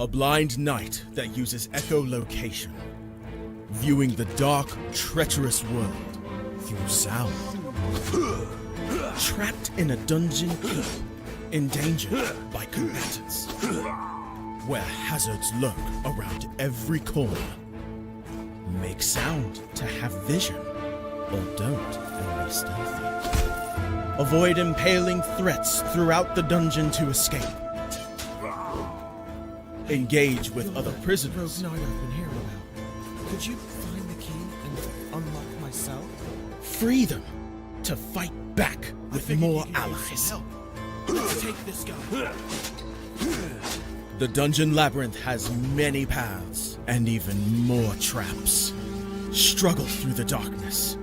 A blind knight that uses echolocation, viewing the dark, treacherous world through sound. Trapped in a dungeon keep, endangered by combatants, where hazards lurk around every corner. Make sound to have vision, or don't and be stealthy. Avoid impaling threats throughout the dungeon to escape. Engage with other prisoners. Rogue Knight I've been hearing about. Could you find the key and unlock my cell? Free them to fight back with more allies. Let's take this guy. The dungeon labyrinth has many paths and even more traps. Struggle through the darkness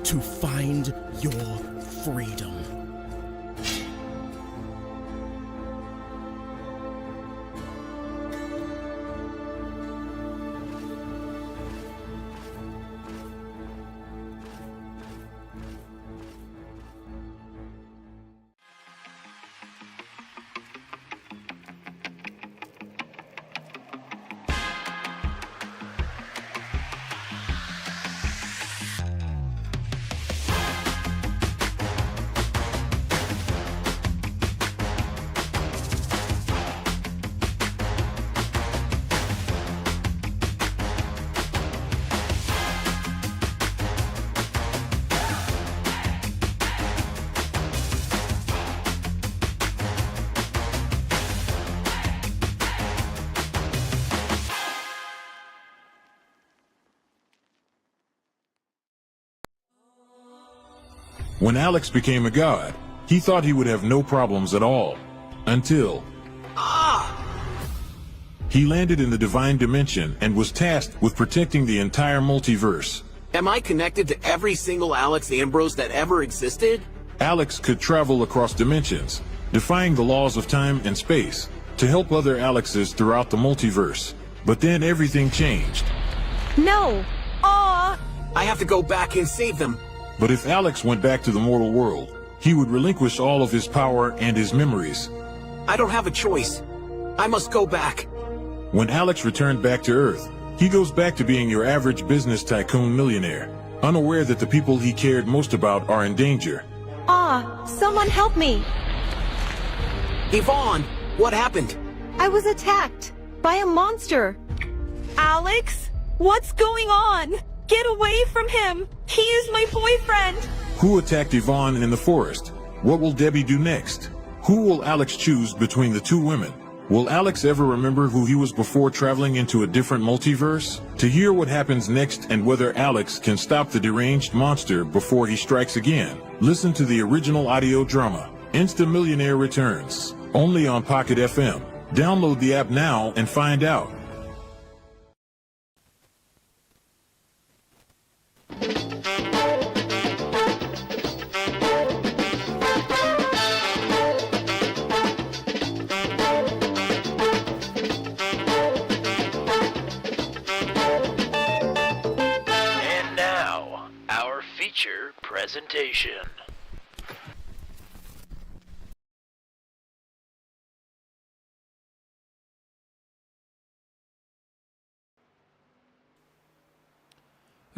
to find your freedom. When Alex became a god, he thought he would have no problems at all. Until... He landed in the divine dimension and was tasked with protecting the entire multiverse. Am I connected to every single Alex Ambrose that ever existed? Alex could travel across dimensions, defying the laws of time and space, to help other Alexes throughout the multiverse. But then everything changed. No! Aw! I have to go back and save them. But if Alex went back to the mortal world, he would relinquish all of his power and his memories. I don't have a choice. I must go back. When Alex returned back to Earth, he goes back to being your average business tycoon millionaire, unaware that the people he cared most about are in danger. Someone help me! Yvonne, what happened? I was attacked by a monster. Alex? What's going on? Get away from him! He is my boyfriend! Who attacked Yvonne in the forest? What will Debbie do next? Who will Alex choose between the two women? Will Alex ever remember who he was before traveling into a different multiverse? To hear what happens next and whether Alex can stop the deranged monster before he strikes again, listen to the original audio drama, Insta Millionaire Returns, only on Pocket FM. Download the app now and find out. Presentation.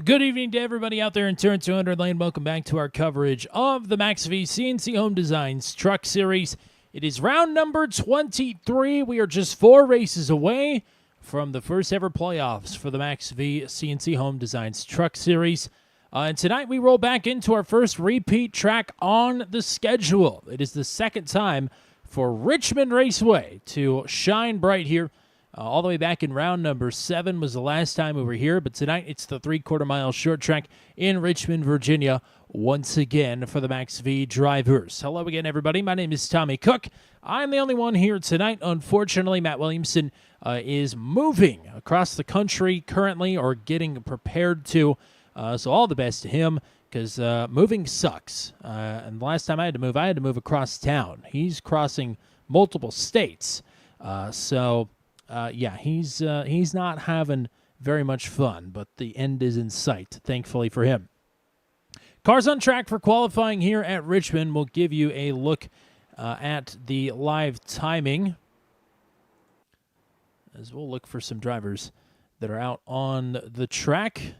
Good evening to everybody out there in Turn 200 Lane. Welcome back to our coverage of the Max V CNC Home Designs Truck Series. It is round number 23. We are just 4 races away from the first ever playoffs for the Max V CNC Home Designs Truck Series. And tonight we roll back into our first repeat track on the schedule. It is the second time for Richmond Raceway to shine bright here. All the way back in round number 7 was the last time we were here, but tonight it's the 3/4 mile short track in Richmond, Virginia, once again for the Max V drivers. Hello again, everybody. My name is Tommy Cook. I'm the only one here tonight. Unfortunately, Matt Williamson is moving across the country currently, or getting prepared to. So all the best to him, because moving sucks. And the last time I had to move across town. He's crossing multiple states. Yeah, he's not having very much fun, but the end is in sight, thankfully for him. Cars on track for qualifying here at Richmond. We'll give you a look at the live timing. as we'll look for some drivers that are out on the track.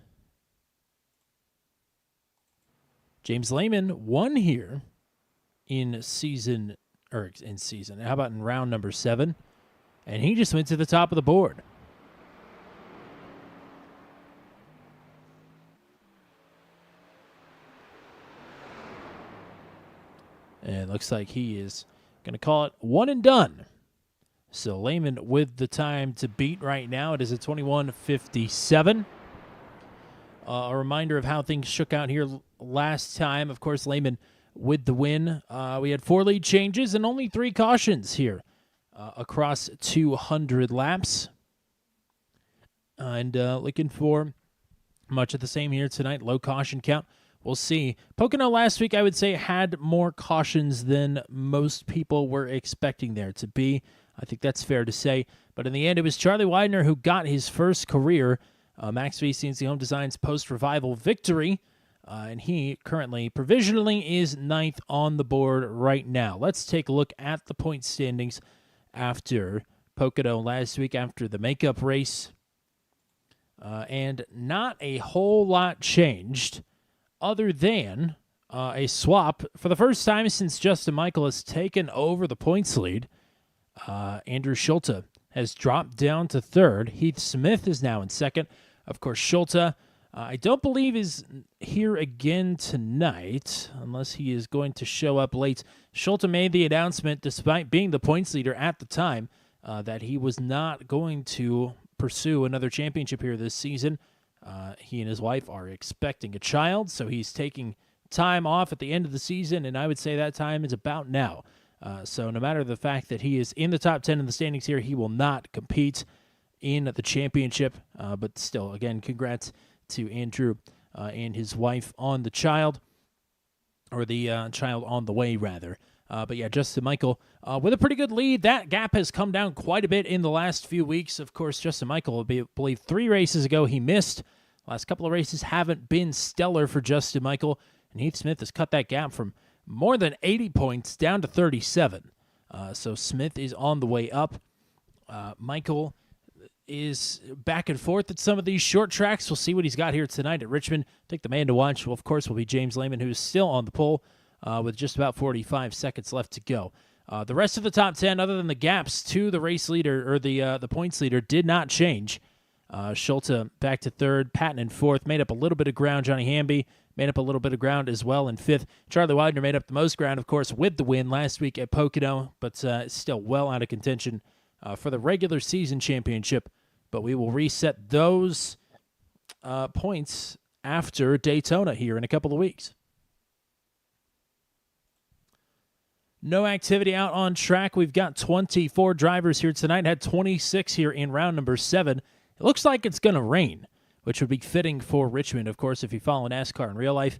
James Lehman won here in season. How about in round number 7? And he just went to the top of the board. And it looks like he is going to call it one and done. So Lehman with the time to beat right now. It is a 21:57. A reminder of how things shook out here last time. Of course, Lehman with the win. We had 4 lead changes and only 3 cautions here across 200 laps. And looking for much of the same here tonight. Low caution count. We'll see. Pocono last week, I would say, had more cautions than most people were expecting there to be. I think that's fair to say. But in the end, it was Charlie Widener who got his first career Max V CNC Home Design's post-revival victory. And he currently, provisionally, is 9th on the board right now. Let's take a look at the point standings after Pocono last week, after the makeup race. And not a whole lot changed other than a swap. For the first time since Justin Michael has taken over the points lead, Andrew Schulte has dropped down to 3rd. Heath Smith is now in 2nd. Of course, Schulte, I don't believe is here again tonight, unless he is going to show up late. Schulte made the announcement, despite being the points leader at the time, that he was not going to pursue another championship here this season. He and his wife are expecting a child, so he's taking time off at the end of the season, and I would say that time is about now. So no matter the fact that he is in the top 10 in the standings here, he will not compete in the championship. But still, again, congrats to Andrew and his wife on the child, or the child on the way, rather. But yeah, Justin Michael with a pretty good lead. That gap has come down quite a bit in the last few weeks. Of course, Justin Michael, I believe 3 races ago, he missed. Last couple of races haven't been stellar for Justin Michael, and Heath Smith has cut that gap from more than 80 points down to 37. So Smith is on the way up. Michael is back and forth at some of these short tracks. We'll see what he's got here tonight at Richmond. I think the man to watch, well, of course, will be James Lehman, who is still on the pole with just about 45 seconds left to go. The rest of the top 10, other than the gaps to the race leader, or the points leader, did not change. Schulte back to 3rd, Patton in 4th, made up a little bit of ground. Johnny Hamby made up a little bit of ground as well in 5th. Charlie Widener made up the most ground, of course, with the win last week at Pocono, but still well out of contention for the regular season championship. But we will reset those points after Daytona here in a couple of weeks. No activity out on track. We've got 24 drivers here tonight. Had 26 here in round number 7. It looks like it's going to rain, which would be fitting for Richmond. Of course, if you follow NASCAR in real life,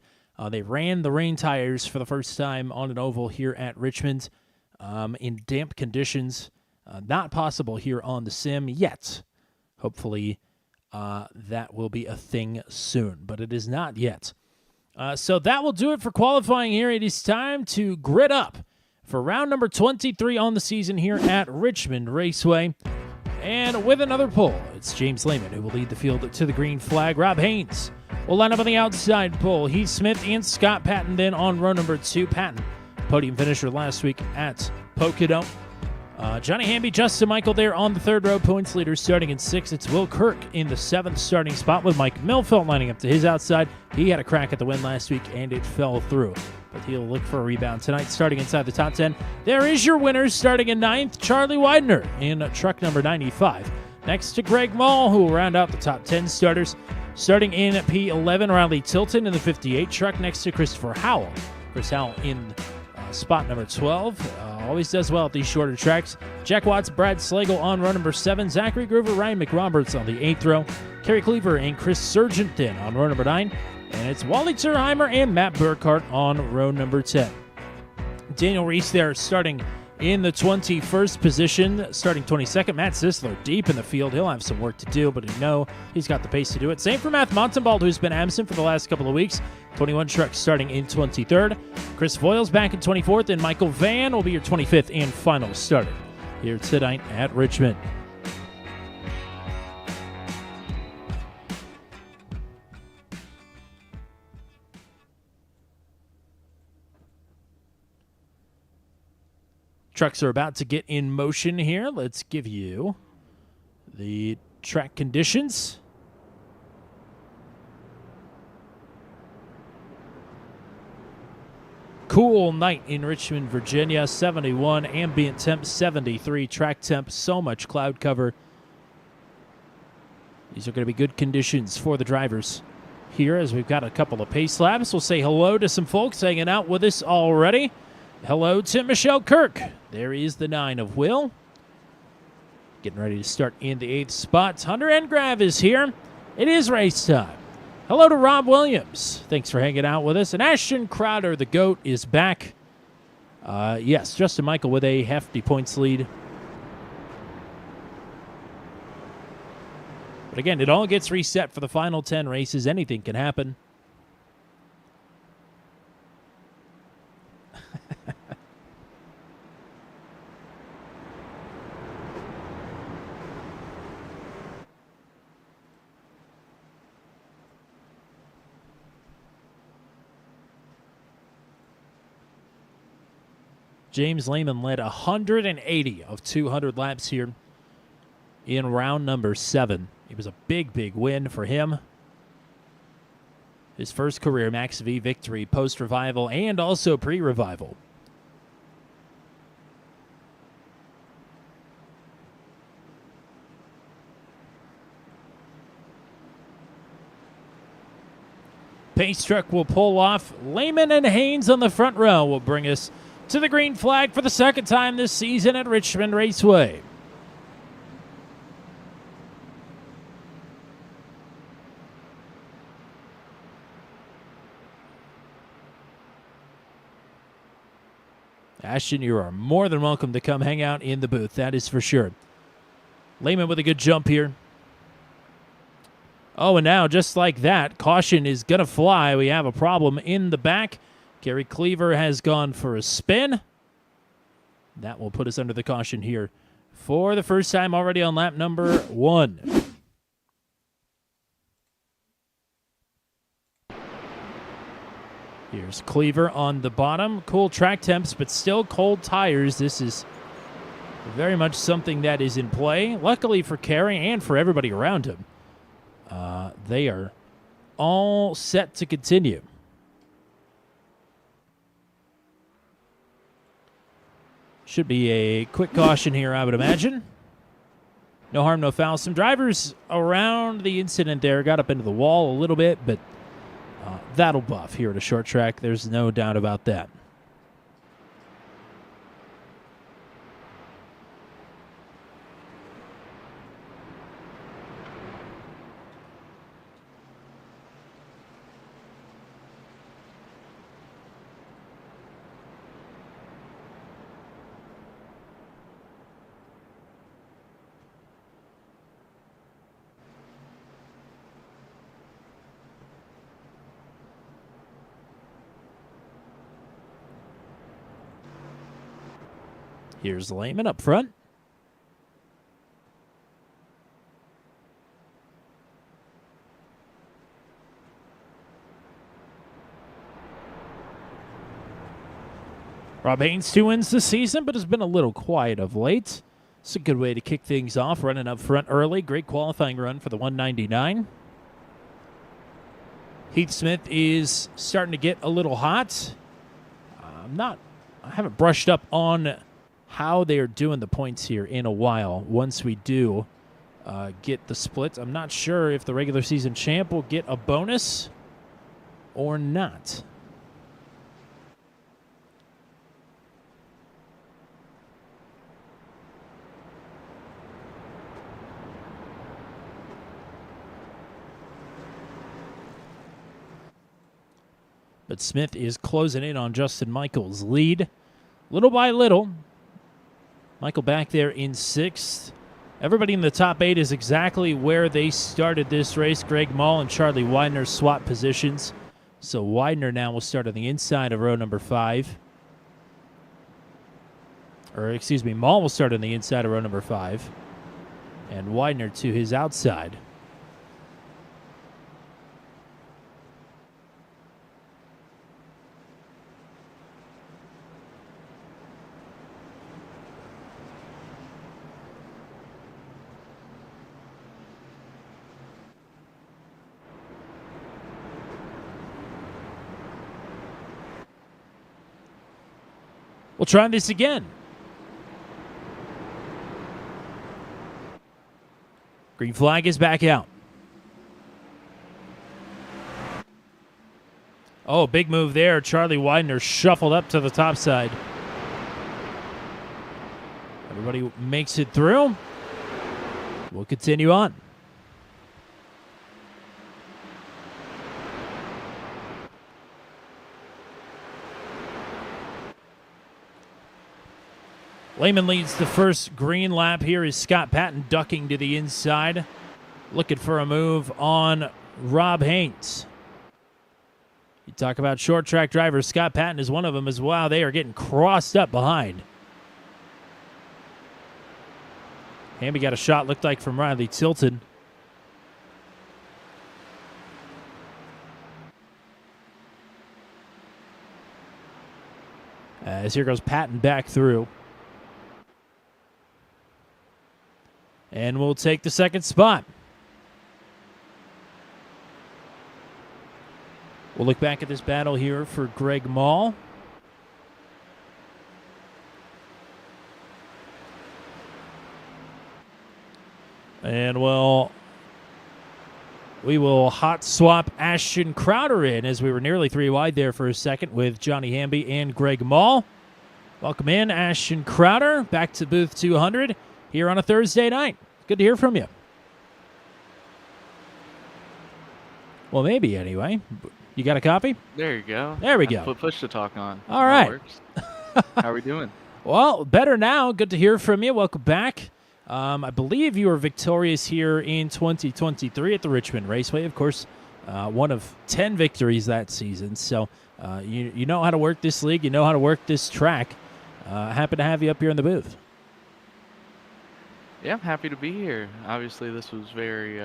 they ran the rain tires for the first time on an oval here at Richmond in damp conditions. Not possible here on the sim yet. Hopefully that will be a thing soon, but it is not yet. So that will do it for qualifying here. It is time to grid up for round number 23 on the season here at Richmond Raceway. And with another pole, it's James Lehman who will lead the field to the green flag. Rob Haynes will line up on the outside pole. Heath Smith and Scott Patton then on row number 2. Patton, podium finisher last week at Pocono. Johnny Hamby, Justin Michael there on the 3rd row. Points leader starting in 6th. It's Will Kirk in the 7th starting spot with Mike Milfeld lining up to his outside. He had a crack at the win last week, and it fell through. But he'll look for a rebound tonight, starting inside the top 10. There is your winner, starting in 9th, Charlie Widener in truck number 95. Next to Greg Mall, who will round out the top 10 starters. Starting in P11, Riley Tilton in the 58 truck, next to Christopher Howell. Chris Howell in spot number 12. Always does well at these shorter tracks. Jack Watts, Brad Slagle on row number 7. Zachary Groover, Ryan McRoberts on the 8th row. Kerry Cleaver and Chris Sargent then on row number 9. And it's Wally Turheimer and Matt Burkhart on row number 10. Daniel Reese there starting in the 21st position, starting 22nd. Matt Sisler deep in the field. He'll have some work to do, but you know he's got the pace to do it. Same for Matt Montenbald, who's been absent for the last couple of weeks. 21 truck starting in 23rd. Chris Voiles back in 24th, and Michael Van will be your 25th and final starter here tonight at Richmond. Trucks are about to get in motion here. Let's give you the track conditions. Cool night in Richmond, Virginia. 71, ambient temp 73, track temp so much cloud cover. These are going to be good conditions for the drivers here as we've got a couple of pace laps. We'll say hello to some folks hanging out with us already. Hello to Michelle Kirk. There is the 9 of Will. Getting ready to start in the 8th spot. Hunter Engrav is here. It is race time. Hello to Rob Williams. Thanks for hanging out with us. And Ashton Crowder, the GOAT, is back. Yes, Justin Michael with a hefty points lead. But again, it all gets reset for the final 10 races. Anything can happen. James Lehman led 180 of 200 laps here in round number 7. It was a big, big win for him. His first career Max V victory post-revival and also pre-revival. Pace truck will pull off. Lehman and Haynes on the front row will bring us to the green flag for the second time this season at Richmond Raceway. Ashton, you are more than welcome to come hang out in the booth, that is for sure. Lehman with a good jump here. Oh, and now, just like that, caution is going to fly. We have a problem in the back. Gary Cleaver has gone for a spin. That will put us under the caution here for the first time already on lap number 1. Here's Cleaver on the bottom. Cool track temps, but still cold tires. This is very much something that is in play. Luckily for Kerry and for everybody around him, they are all set to continue. Should be a quick caution here, I would imagine. No harm, no foul. Some drivers around the incident there got up into the wall a little bit, but that'll buff here at a short track. There's no doubt about that. Here's Lehman up front. Rob Haynes 2 wins this season, but has been a little quiet of late. It's a good way to kick things off, running up front early. Great qualifying run for the 199. Heath Smith is starting to get a little hot. I haven't brushed up on how they are doing the points here in a while. Once we do get the splits, I'm not sure if the regular season champ will get a bonus or not. But Smith is closing in on Justin Michael's lead. Little by little, Michael back there in 6th. Everybody in the top 8 is exactly where they started this race. Greg Mall and Charlie Widener swap positions. So Widener now will start on the inside of row number 5. Or, excuse me, Mall will start on the inside of row number 5. And Widener to his outside. We'll try this again. Green flag is back out. Oh, big move there. Charlie Widener shuffled up to the top side. Everybody makes it through. We'll continue on. Lehman leads the first green lap here is Scott Patton ducking to the inside, looking for a move on Rob Haynes. You talk about short track drivers, Scott Patton is one of them as well. They are getting crossed up behind. Hamby got a shot, looked like from Riley Tilton. As here goes Patton back through. And we'll take the second spot. We'll look back at this battle here for Greg Mall. And we will hot swap Ashton Crowder in as we were nearly 3 wide there for a second with Johnny Hamby and Greg Mall. Welcome in, Ashton Crowder, back to booth 200 here on a Thursday night. Good to hear from you. Well, maybe anyway. You got a copy? There you go. There we I go. Put push to talk on. All That right. works. How are we doing? Well, better now. Good to hear from you. Welcome back. I believe you were victorious here in 2023 at the Richmond Raceway. Of course, one of 10 victories that season. So you know how to work this league. You know how to work this track. Happy to have you up here in the booth. Yeah, I'm happy to be here. Obviously, this was very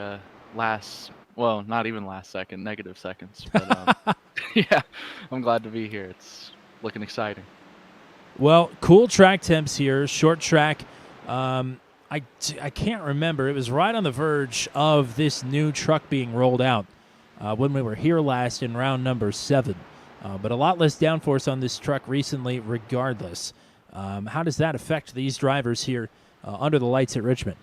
not even last second, negative seconds. But yeah, I'm glad to be here. It's looking exciting. Well, cool track temps here. Short track. I can't remember. It was right on the verge of this new truck being rolled out when we were here last in round number 7. But a lot less downforce on this truck recently regardless. How does that affect these drivers here under the lights at Richmond?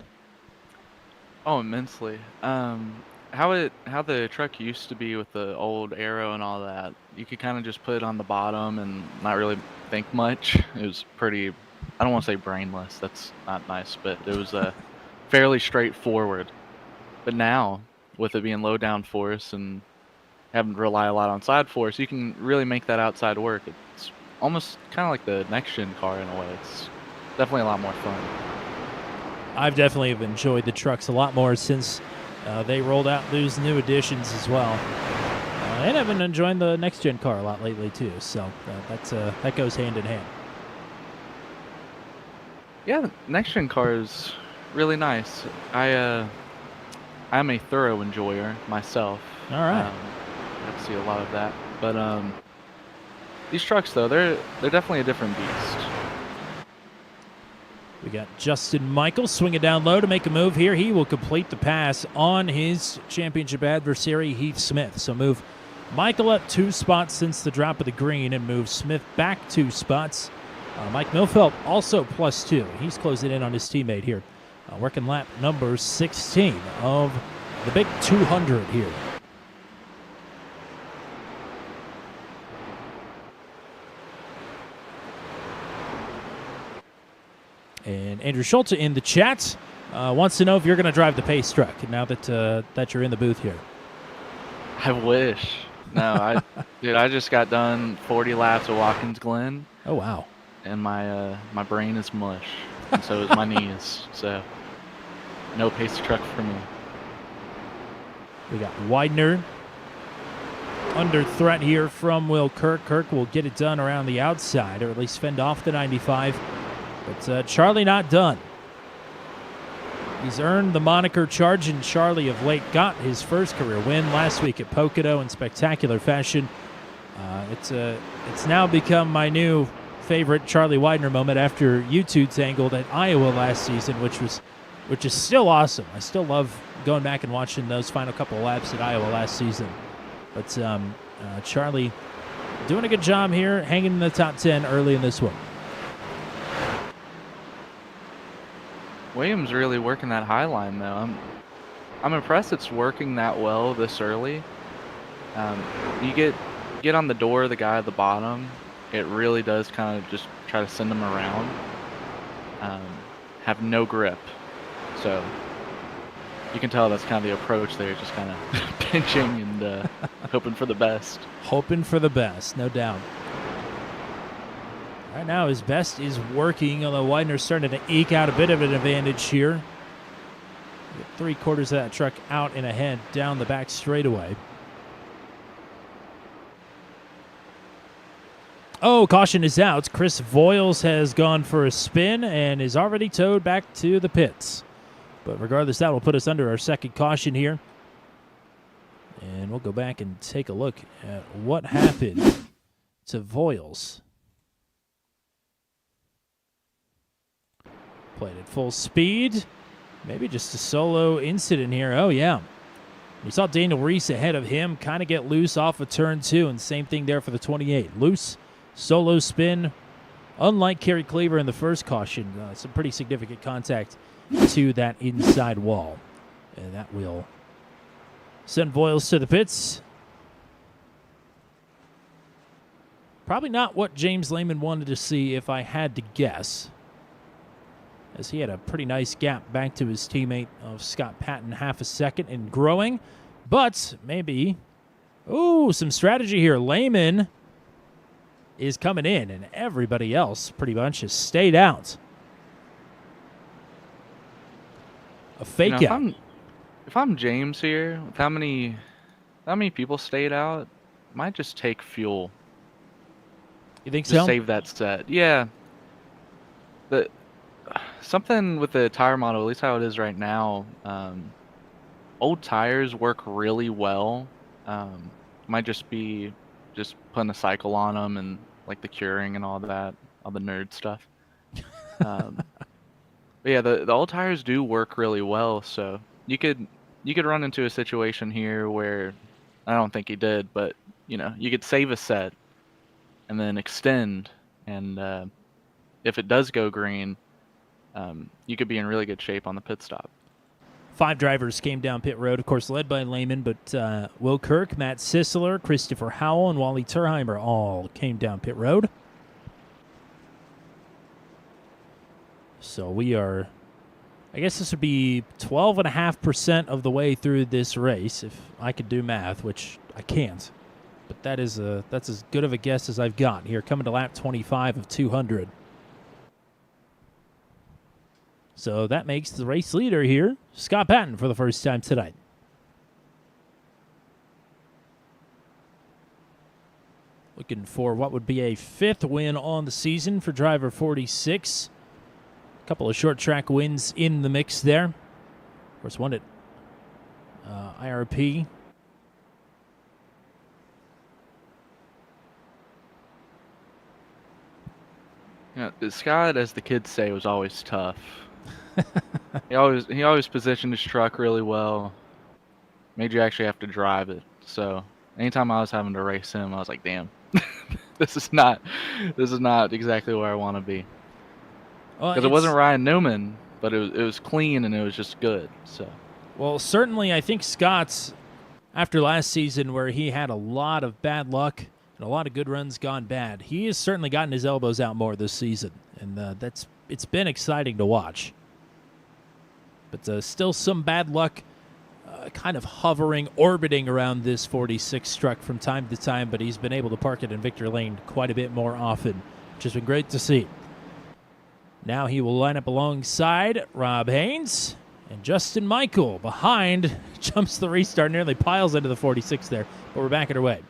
Oh, immensely. How the truck used to be with the old aero and all that, you could kind of just put it on the bottom and not really think much. It was pretty, I don't want to say brainless, that's not nice, but it was fairly straightforward. But now, with it being low down force and having to rely a lot on side force, you can really make that outside work. It's almost kind of like the next-gen car in a way. It's definitely a lot more fun. I've definitely enjoyed the trucks a lot more since they rolled out those new additions as well. And I've been enjoying the next-gen car a lot lately too, so that goes hand in hand. Yeah, the next-gen car is really nice. I'm a thorough enjoyer myself. All right. I see a lot of that. But these trucks, though, they're definitely a different beast. We got Justin Michael swinging down low to make a move here. He will complete the pass on his championship adversary, Heath Smith. So move Michael up 2 spots since the drop of the green and move Smith back 2 spots. Mike Milfeld also +2. He's closing in on his teammate here. Working lap number 16 of the big 200 here. And Andrew Schulte in the chat wants to know if you're going to drive the pace truck now that you're in the booth here. I wish. No, I just got done 40 laps at Watkins Glen. Oh, wow. And my brain is mush, and so is my knees. So no pace truck for me. We got Widener under threat here from Will Kirk. Kirk will get it done around the outside, or at least fend off the 95. But Charlie not done. He's earned the moniker Chargin' Charlie of late. Got his first career win last week at Pocono in spectacular fashion. It's now become my new favorite Charlie Widener moment after U2 tangled at Iowa last season, which is still awesome. I still love going back and watching those final couple of laps at Iowa last season. But Charlie doing a good job here, hanging in the top 10 early in this one. Williams really working that high line though. I'm impressed it's working that well this early. You get on the door of the guy at the bottom, it really does kind of just try to send him around. Have no grip, so you can tell that's kind of the approach there, just kind of pinching and hoping for the best. Hoping for the best, no doubt. Right now, his best is working, although Widener's starting to eke out a bit of an advantage here. Get 3/4 of that truck out and ahead down the back straightaway. Oh, caution is out. Chris Voiles has gone for a spin and is already towed back to the pits. But regardless, that will put us under our second caution here. And we'll go back and take a look at what happened to Voiles. Played at full speed. Maybe just a solo incident here. Oh, yeah. We saw Daniel Reese ahead of him kind of get loose off of turn 2, and same thing there for the 28. Loose, solo spin. Unlike Kerry Cleaver in the first caution, some pretty significant contact to that inside wall. And that will send Voiles to the pits. Probably not what James Lehman wanted to see if I had to guess, as he had a pretty nice gap back to his teammate of Scott Patton, half a second and growing. But maybe, some strategy here. Lehman is coming in, and everybody else pretty much has stayed out. A fake out. If I'm James here, with how many people stayed out, might just take fuel. You think Just so? save that set. Yeah. Something with the tire model, at least how it is right now, old tires work really well. Might just be just putting a cycle on them and like the curing and all that, all the nerd stuff. But yeah, the old tires do work really well. So you could run into a situation here where, I don't think he did, but you could save a set and then extend, and if it does go green, you could be in really good shape on the pit stop. 5 drivers came down pit road, of course, led by Lehman, but Will Kirk, Matt Sisler, Christopher Howell, and Wally Turheimer all came down pit road. So we are, I guess this would be 12.5% of the way through this race, if I could do math, which I can't. But that's as good of a guess as I've got here, coming to lap 25 of 200. So that makes the race leader here Scott Patton for the first time tonight. Looking for what would be a 5th win on the season for driver 46. A couple of short track wins in the mix there. Of course, one at IRP. Scott, as the kids say, was always tough. He always positioned his truck really well. Made you actually have to drive it. So anytime I was having to race him, I was like, damn, this is not exactly where I want to be. Because it wasn't Ryan Newman, but it was clean and it was just good. So, well, certainly I think Scott's, after last season where he had a lot of bad luck and a lot of good runs gone bad, he has certainly gotten his elbows out more this season, and it's been exciting to watch. But still some bad luck kind of hovering, orbiting around this 46 truck from time to time, but he's been able to park it in Victor Lane quite a bit more often, which has been great to see. Now he will line up alongside Rob Haynes, and Justin Michael behind jumps the restart, nearly piles into the 46 there, but we're back underway.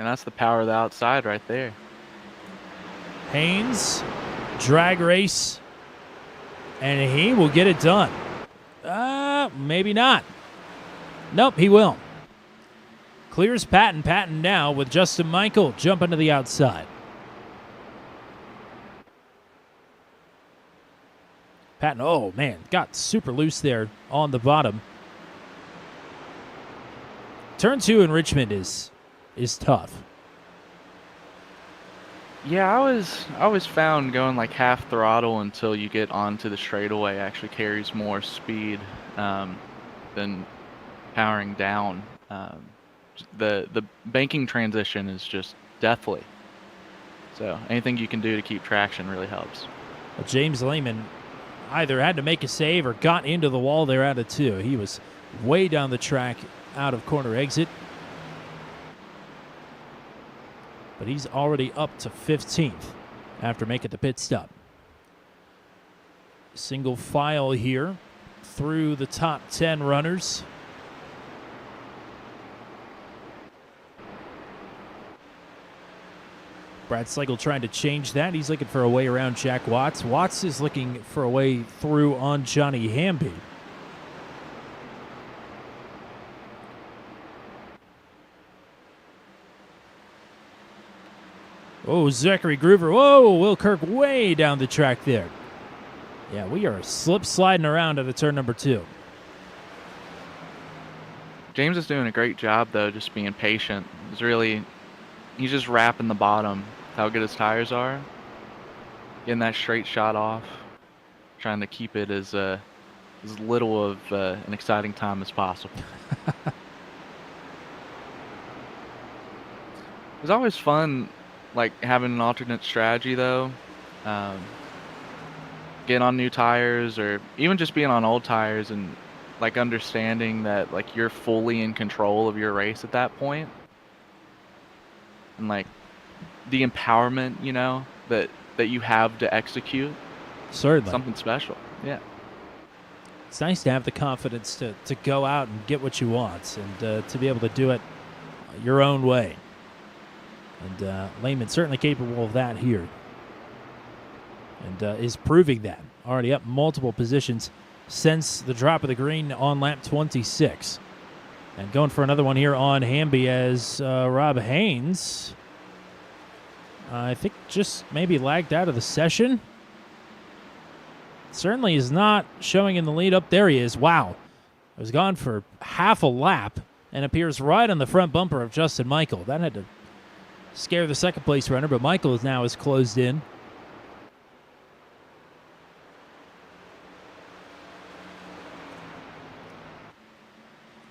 and that's the power of the outside right there. Haynes, drag race, and he will get it done. Maybe not. Nope, he will. Clears Patton. Patton now with Justin Michael jumping to the outside. Patton, oh man, got super loose there on the bottom. turn 2 in Richmond is tough. Yeah, I always found going like half throttle until you get onto the straightaway actually carries more speed than powering down. The banking transition is just deathly. So anything you can do to keep traction really helps. Well, James Lehman either had to make a save or got into the wall there out of 2. He was way down the track out of corner exit. But he's already up to 15th after making the pit stop. Single file here through the top 10 runners. Brad Slagle trying to change that. He's looking for a way around Jack Watts. Watts is looking for a way through on Johnny Hamby. Oh, Zachary Groover. Whoa, Will Kirk way down the track there. Yeah, we are slip sliding around at the turn number 2. James is doing a great job though, just being patient. He's just wrapping the bottom. How good his tires are. Getting that straight shot off. Trying to keep it as little of an exciting time as possible. It's always fun, like having an alternate strategy though. Getting on new tires or even just being on old tires and like understanding that like you're fully in control of your race at that point. And like the empowerment, you know, that you have to execute. Certainly. Something special. Yeah. It's nice to have the confidence to go out and get what you want and to be able to do it your own way. And Lehman certainly capable of that here. And is proving that. Already up multiple positions since the drop of the green on lap 26. And going for another one here on Hamby as Rob Haynes, I think, just maybe lagged out of the session. Certainly is not showing in the lead. Up there he is. Wow. It was gone for half a lap and appears right on the front bumper of Justin Michael. That had to scare the second place runner, but Michael is now closed in.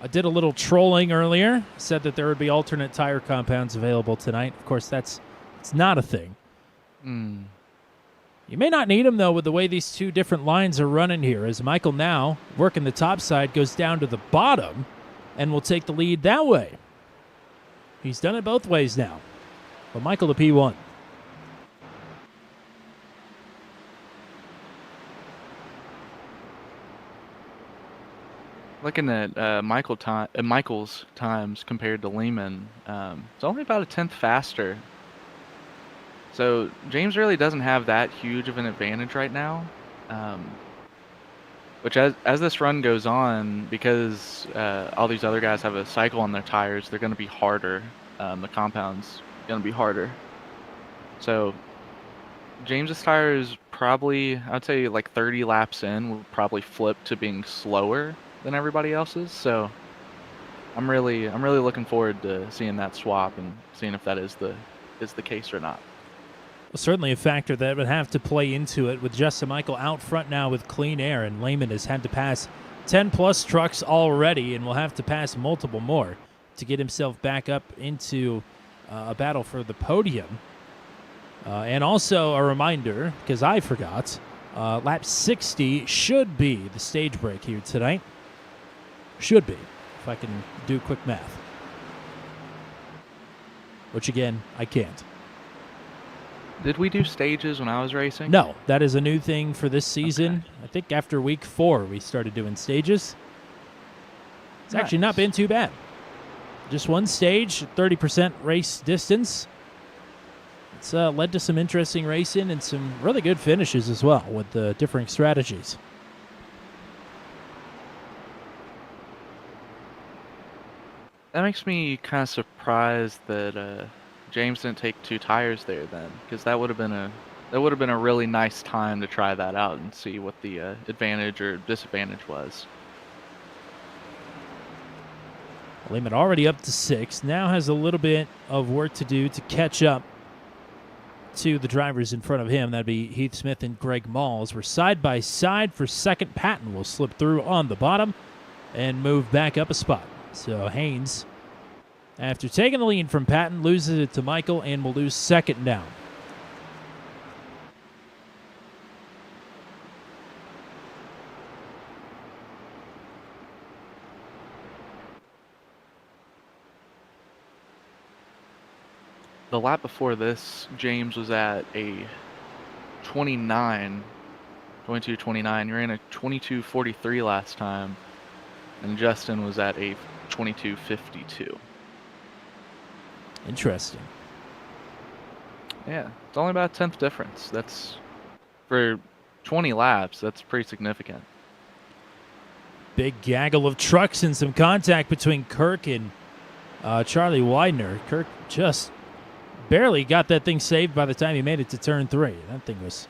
I did a little trolling earlier, said that there would be alternate tire compounds available tonight. Of course, it's not a thing. You may not need them, though, with the way these two different lines are running here, as Michael now, working the top side, goes down to the bottom and will take the lead that way. He's done it both ways now. But Michael to P1. Looking at Michael's times compared to Lehman, it's only about a tenth faster. So James really doesn't have that huge of an advantage right now. Which as this run goes on, because all these other guys have a cycle on their tires, they're going to be harder. The compound's going to be harder. So James's tires probably, I'd say like 30 laps in, will probably flip to being slower than everybody else's. So I'm really looking forward to seeing that swap and seeing if that is the case or not. Well, certainly a factor that would have to play into it with Justin Michael out front now with clean air, and Lehman has had to pass 10-plus trucks already and will have to pass multiple more to get himself back up into a battle for the podium. And also a reminder, because I forgot, lap 60 should be the stage break here tonight. Should be, if I can do quick math. Which, again, I can't. Did we do stages when I was racing? No, that is a new thing for this season. Okay. I think after week 4 we started doing stages. It's actually not been too bad. Just one stage, 30% race distance. It's led to some interesting racing and some really good finishes as well with the differing strategies. That makes me kind of surprised that James didn't take 2 tires there then, because that would have been a really nice time to try that out and see what the advantage or disadvantage was. Lehman already up to 6. Now has a little bit of work to do to catch up to the drivers in front of him. That'd be Heath Smith and Greg Malls. We're side by side for second. Patton will slip through on the bottom and move back up a spot. So Haynes, after taking the lead from Patton, loses it to Michael and will lose second down. The lap before this, James was at a 22:29. You're in a 22:43 last time. And Justin was at a 22:52. Interesting. Yeah, it's only about a 10th difference. That's, for 20 laps, that's pretty significant. Big gaggle of trucks and some contact between Kirk and Charlie Widener. Kirk just barely got that thing saved by the time he made it to turn 3. That thing was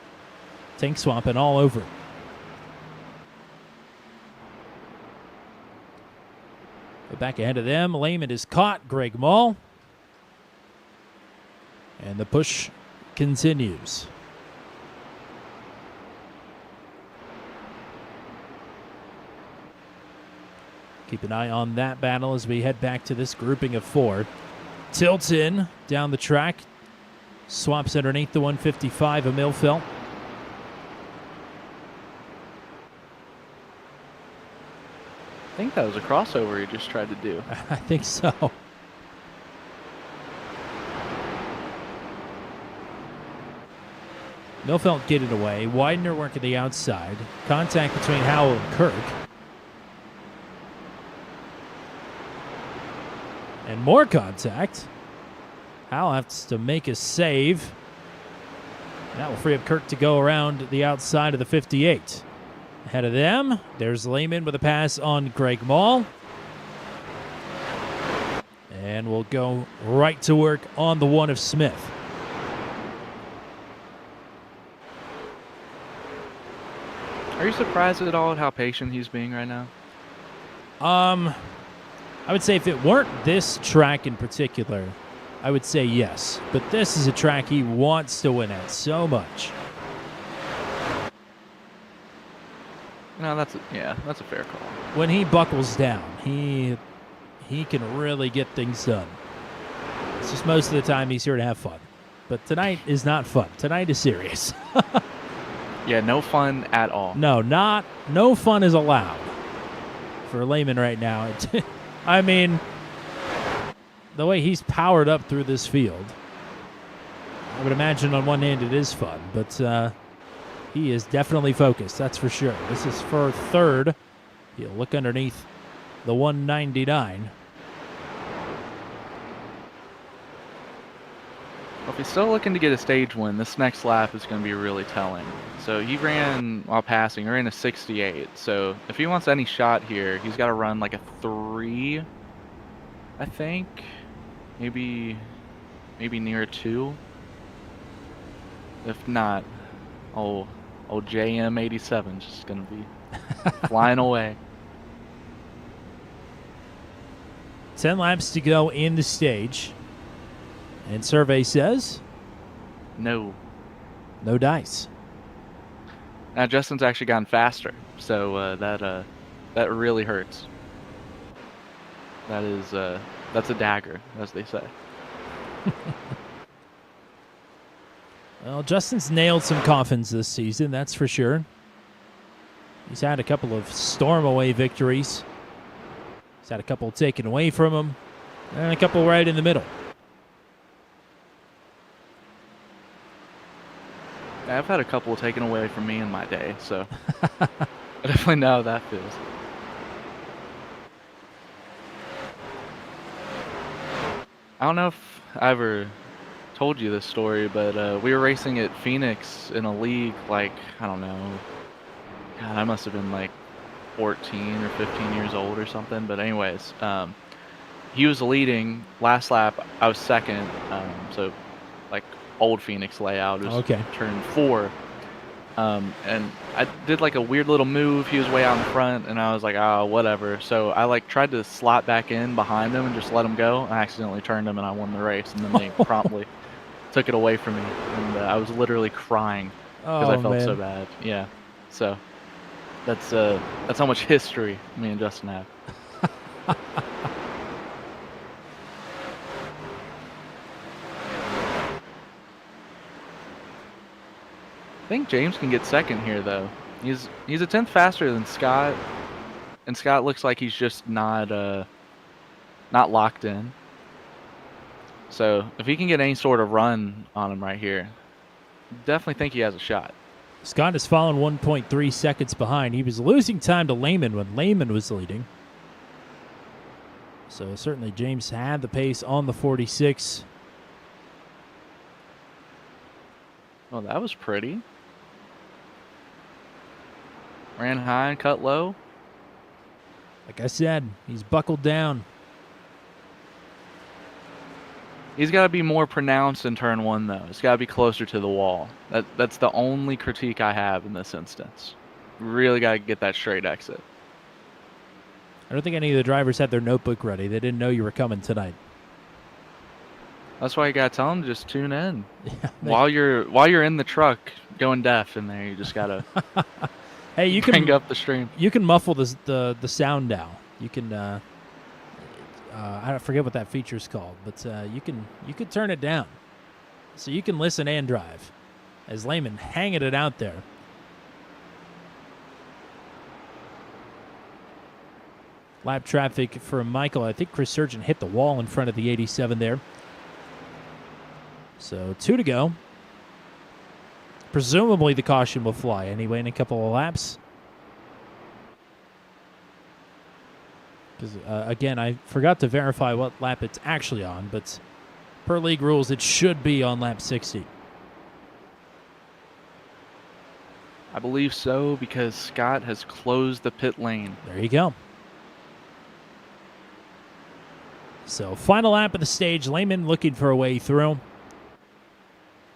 tank swamping all over it. But back ahead of them, Lehman is caught. Greg Mall. And the push continues. Keep an eye on that battle as we head back to this grouping of 4. Tilton down the track. Swaps underneath the 155 of Millfelt. I think that was a crossover he just tried to do. I think so. Millfelt getting away. Widener working the outside. Contact between Howell and Kirk. And more contact. Howell has to make a save. That will free up Kirk to go around the outside of the 58. Ahead of them, there's Lehman with a pass on Greg Mall. And we'll go right to work on the 1 of Smith. Are you surprised at all at how patient he's being right now? I would say if it weren't this track in particular, I would say yes. But this is a track he wants to win at so much. No, that's a fair call. When he buckles down, he can really get things done. It's just most of the time he's here to have fun. But tonight is not fun. Tonight is serious. Yeah, no fun at all. No fun is allowed for Lehman right now. I mean, the way he's powered up through this field, I would imagine on one hand it is fun, but he is definitely focused, that's for sure. This is for third. He'll look underneath the 199. Well, if he's still looking to get a stage win, this next lap is going to be really telling. So he ran, while passing, he ran a 68. So if he wants any shot here, he's got to run like a 3, I think. Maybe near a 2. If not, old JM87 just going to be flying away. 10 laps to go in the stage. And survey says No dice. Now Justin's actually gotten faster, so that really hurts. That's a dagger, as they say. Well, Justin's nailed some coffins this season, that's for sure. He's had a couple of storm-away victories. He's had a couple taken away from him, and a couple right in the middle. I've had a couple taken away from me in my day, so I definitely know how that feels. I don't know if I ever told you this story, but we were racing at Phoenix in a league, like, I don't know. God, I must have been like 14 or 15 years old or something. But anyways, he was leading. Last lap, I was second. So like old Phoenix layout. It was Okay. turn 4. And I did like a weird little move. He was way out in front, and I was like, oh, whatever. So I like tried to slot back in behind him and just let him go. I accidentally turned him, and I won the race. And then they promptly took it away from me, and I was literally crying because I felt so bad. Yeah. So that's how much history me and Justin have. I think James can get second here, though. He's a tenth faster than Scott, and Scott looks like he's just not locked in. So if he can get any sort of run on him right here, definitely think he has a shot. Scott has fallen 1.3 seconds behind. He was losing time to Lehman when Lehman was leading. So certainly James had the pace on the 46. Oh, that was pretty. Ran high and cut low. Like I said, he's buckled down. He's got to be more pronounced in turn one, though. It's got to be closer to the wall. That's the only critique I have in this instance. Really got to get that straight exit. I don't think any of the drivers had their notebook ready. They didn't know you were coming tonight. That's why you got to tell them to just tune in. Yeah, while you're in the truck going deaf in there, you just got to hey, you bring can up the stream. You can muffle the sound down. You can I forget what that feature's called, but you could turn it down so you can listen and drive. As Lehman hanging it out there. Lap traffic for Michael. I think Chris Surgeon hit the wall in front of the 87 there. So 2 to go. Presumably the caution will fly anyway in a couple of laps. Because, again, I forgot to verify what lap it's actually on, but per league rules, it should be on lap 60. I believe so because Scott has closed the pit lane. There you go. So final lap of the stage. Lehman looking for a way through.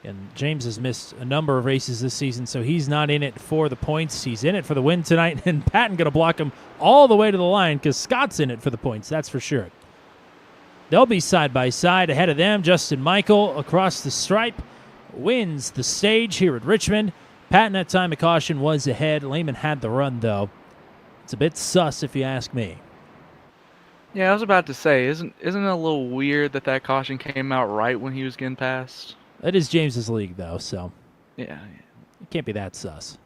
And James has missed a number of races this season, so he's not in it for the points. He's in it for the win tonight, and Patton going to block him all the way to the line because Scott's in it for the points, that's for sure. They'll be side by side. Ahead of them, Justin Michael across the stripe wins the stage here at Richmond. Patton at time of caution was ahead. Lehman had the run, though. It's a bit sus if you ask me. Yeah, I was about to say, isn't it a little weird that caution came out right when he was getting passed? It is James's league, though, so Yeah. it can't be that sus.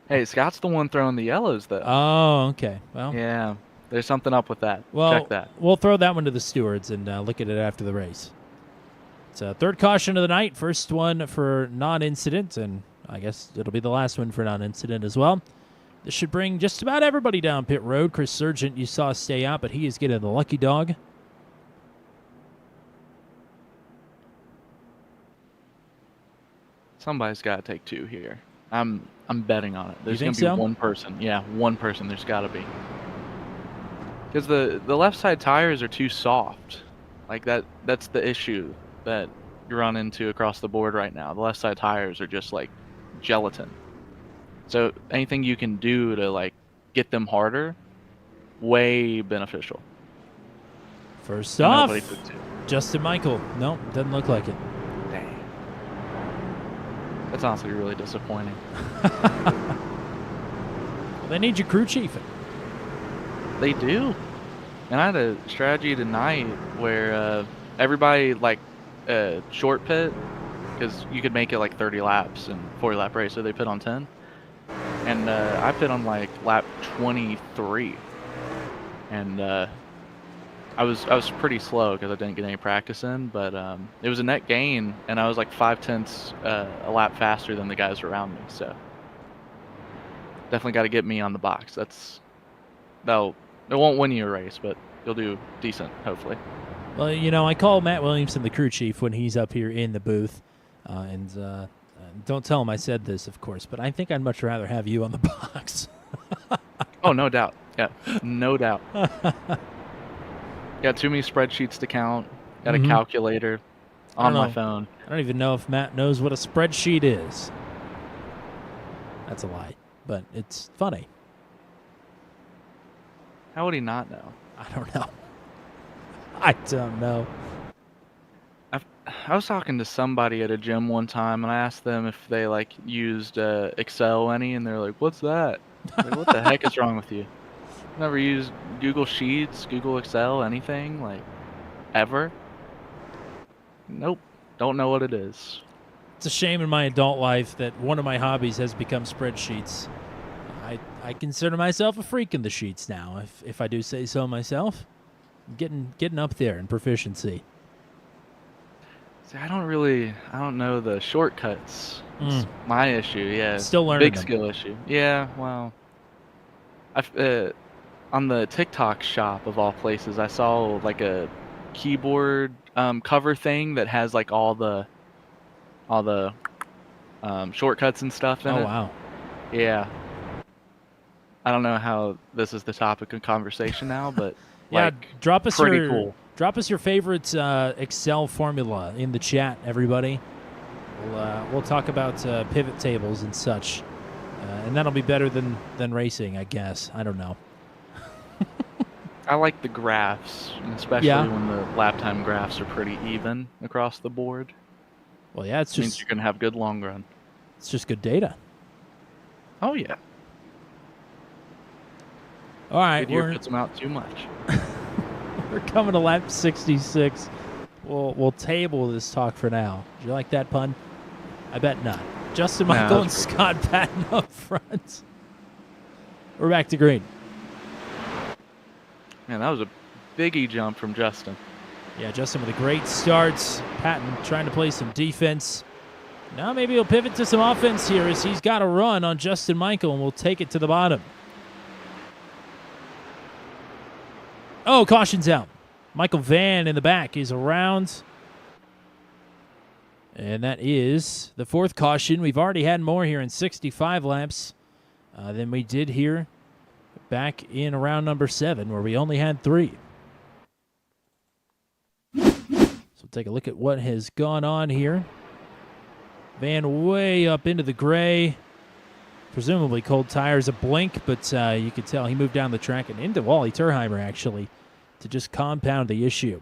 Hey, Scott's the one throwing the yellows, though. Oh, okay. Well, Yeah, there's something up with that. well, Check that. we'll throw that one to the stewards and look at it after the race. It's a third caution of the night. First one for non-incident, and I guess it'll be the last one for non-incident as well. This should bring just about everybody down pit road. Chris Sargent you saw stay out, but he is getting the lucky dog. Somebody's got to take 2 here. I'm betting on it. There's You going think to be so? one person. Yeah, one person. There's got to be. Because the left side tires are too soft. Like that's the issue that you run into across the board right now. The left side tires are just like gelatin. So anything you can do to like get them harder, way beneficial. First And off, nobody took 2. Justin Michael. Nope, doesn't look like it. Dang. That's honestly really disappointing. Well, they need your crew chief. They do. And I had a strategy tonight where everybody like short pit because you could make it like 30 laps and 40 lap race, so they pit on 10. And I pit on like lap 23, and I was pretty slow because I didn't get any practice in, but it was a net gain, and I was like 0.5 a lap faster than the guys around me. So definitely got to get me on the box. It won't win you a race, but you'll do decent, hopefully. Well, you know, I call Matt Williamson the crew chief when he's up here in the booth, and don't tell him I said this, of course, but I think I'd much rather have you on the box. Oh, no doubt. Yeah, no doubt. Got too many spreadsheets to count. Got a calculator on my phone. I don't even know if Matt knows what a spreadsheet is. That's a lie, but it's funny. How would he not know? I don't know. I don't know. I was talking to somebody at a gym one time, and I asked them if they like used Excel any, and they're like, "What's that?" Like, what the heck is wrong with you? Never used Google Sheets, Google Excel, anything like ever? Nope. Don't know what it is. It's a shame in my adult life that one of my hobbies has become spreadsheets. I consider myself a freak in the sheets now, if I do say so myself. I'm getting up there in proficiency. See, I don't know the shortcuts. It's my issue, yeah. Still learning Big them. skill issue. Yeah, well, on the TikTok shop of all places, I saw like a keyboard cover thing that has like all the shortcuts and stuff in it. Oh, wow. Yeah. I don't know how this is the topic of conversation now, but Yeah, like, drop us pretty your cool. Drop us your favorite Excel formula in the chat, everybody. We'll talk about pivot tables and such, and that'll be better than racing, I guess. I don't know. I like the graphs, and especially when the lap time graphs are pretty even across the board. Well, yeah, it's Means just you're gonna have good long run. it's just good data. Oh yeah. All right, Goodyear puts them out too much. we're coming to lap 66. We'll table this talk for now. Did you like that pun? I bet not. Justin Michael and that's Scott Patton up front. We're back to green. Man, that was a biggie jump from Justin. Yeah, Justin with a great start. Patton trying to play some defense. Now maybe he'll pivot to some offense here as he's got a run on Justin Michael, and we'll take it to the bottom. Oh, caution's out. Michael Van in the back is around. And that is the fourth caution. We've already had more here in 65 laps than we did here back in round number 7, where we only had 3. So take a look at what has gone on here. Van way up into the gray. Presumably cold tires, a blink, but you could tell he moved down the track and into Wally Turheimer, actually, to just compound the issue.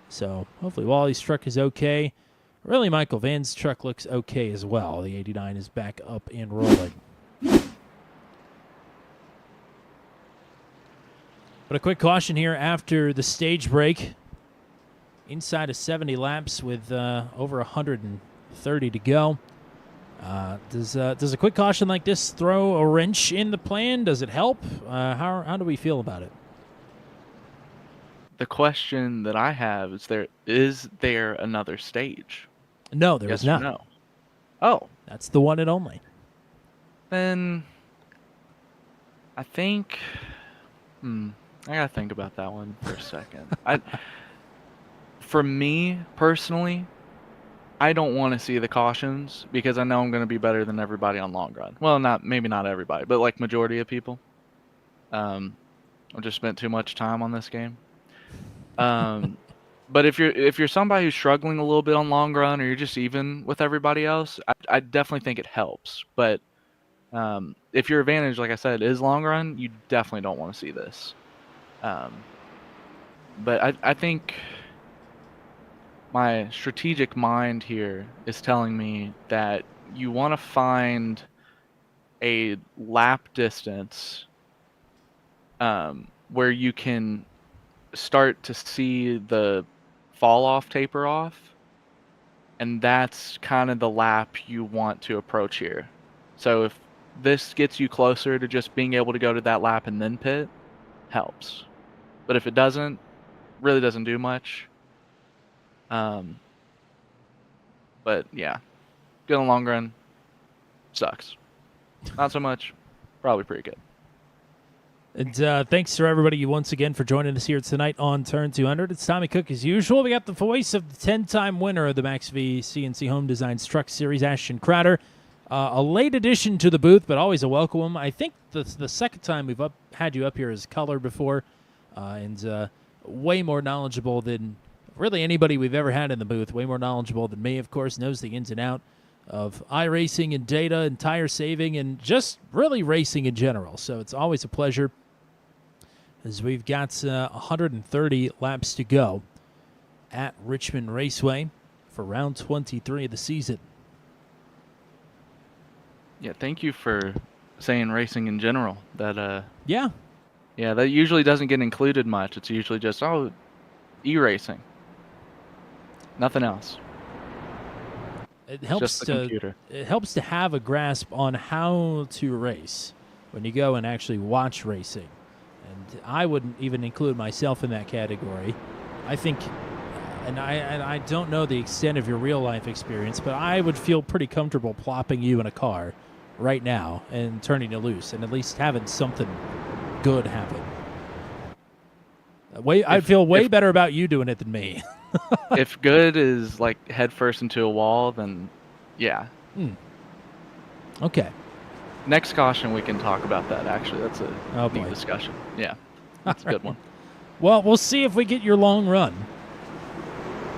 So hopefully Wally's truck is okay. Really, Michael Van's truck looks okay as well. The 89 is back up and rolling. But a quick caution here after the stage break. Inside of 70 laps with over 130 to go. Does a quick caution like this throw a wrench in the plan? Does it help? How do we feel about it? The question that I have is there another stage? No, there Yes is not. or no? Oh, That's the one and only. then I think I gotta think about that one for a second. For me personally, I don't want to see the cautions because I know I'm going to be better than everybody on long run. Well, maybe not everybody, but like majority of people. I've just spent too much time on this game. But if you're somebody who's struggling a little bit on long run, or you're just even with everybody else, I definitely think it helps. But if your advantage, like I said, is long run, you definitely don't want to see this. But I think my strategic mind here is telling me that you want to find a lap distance where you can start to see the fall off taper off, and that's kind of the lap you want to approach here. So if this gets you closer to just being able to go to that lap and then pit, helps. But if it doesn't, really doesn't do much. But yeah, good in the long run, sucks. Not so much, probably pretty good. And thanks to everybody once again for joining us here tonight on Turn 200. It's Tommy Cook as usual. We got the voice of the 10-time winner of the Max V CNC Home Designs Truck Series, Ashton Crowder. A late addition to the booth, but always a welcome one. I think the second time we've had you up here as color before, and way more knowledgeable than really anybody we've ever had in the booth. Way more knowledgeable than me, of course, knows the ins and out of iRacing and data and tire saving and just really racing in general. So it's always a pleasure as we've got 130 laps to go at Richmond Raceway for round 23 of the season. Yeah, thank you for saying racing in general. That Yeah, yeah, that usually doesn't get included much. It's usually just e-racing. Nothing else. it It's helps just the to computer. it helps to have a grasp on how to race when you go and actually watch racing. And I wouldn't even include myself in that category. I think, and I don't know the extent of your real life experience, but I would feel pretty comfortable plopping you in a car right now and turning you loose and at least having something good happen. I'd feel way better about you doing it than me. If good is like head first into a wall, then yeah. Okay. Next caution, we can talk about that. Actually, that's a Oh, neat boy. discussion. Yeah, that's a good one. Well, we'll see if we get your long run.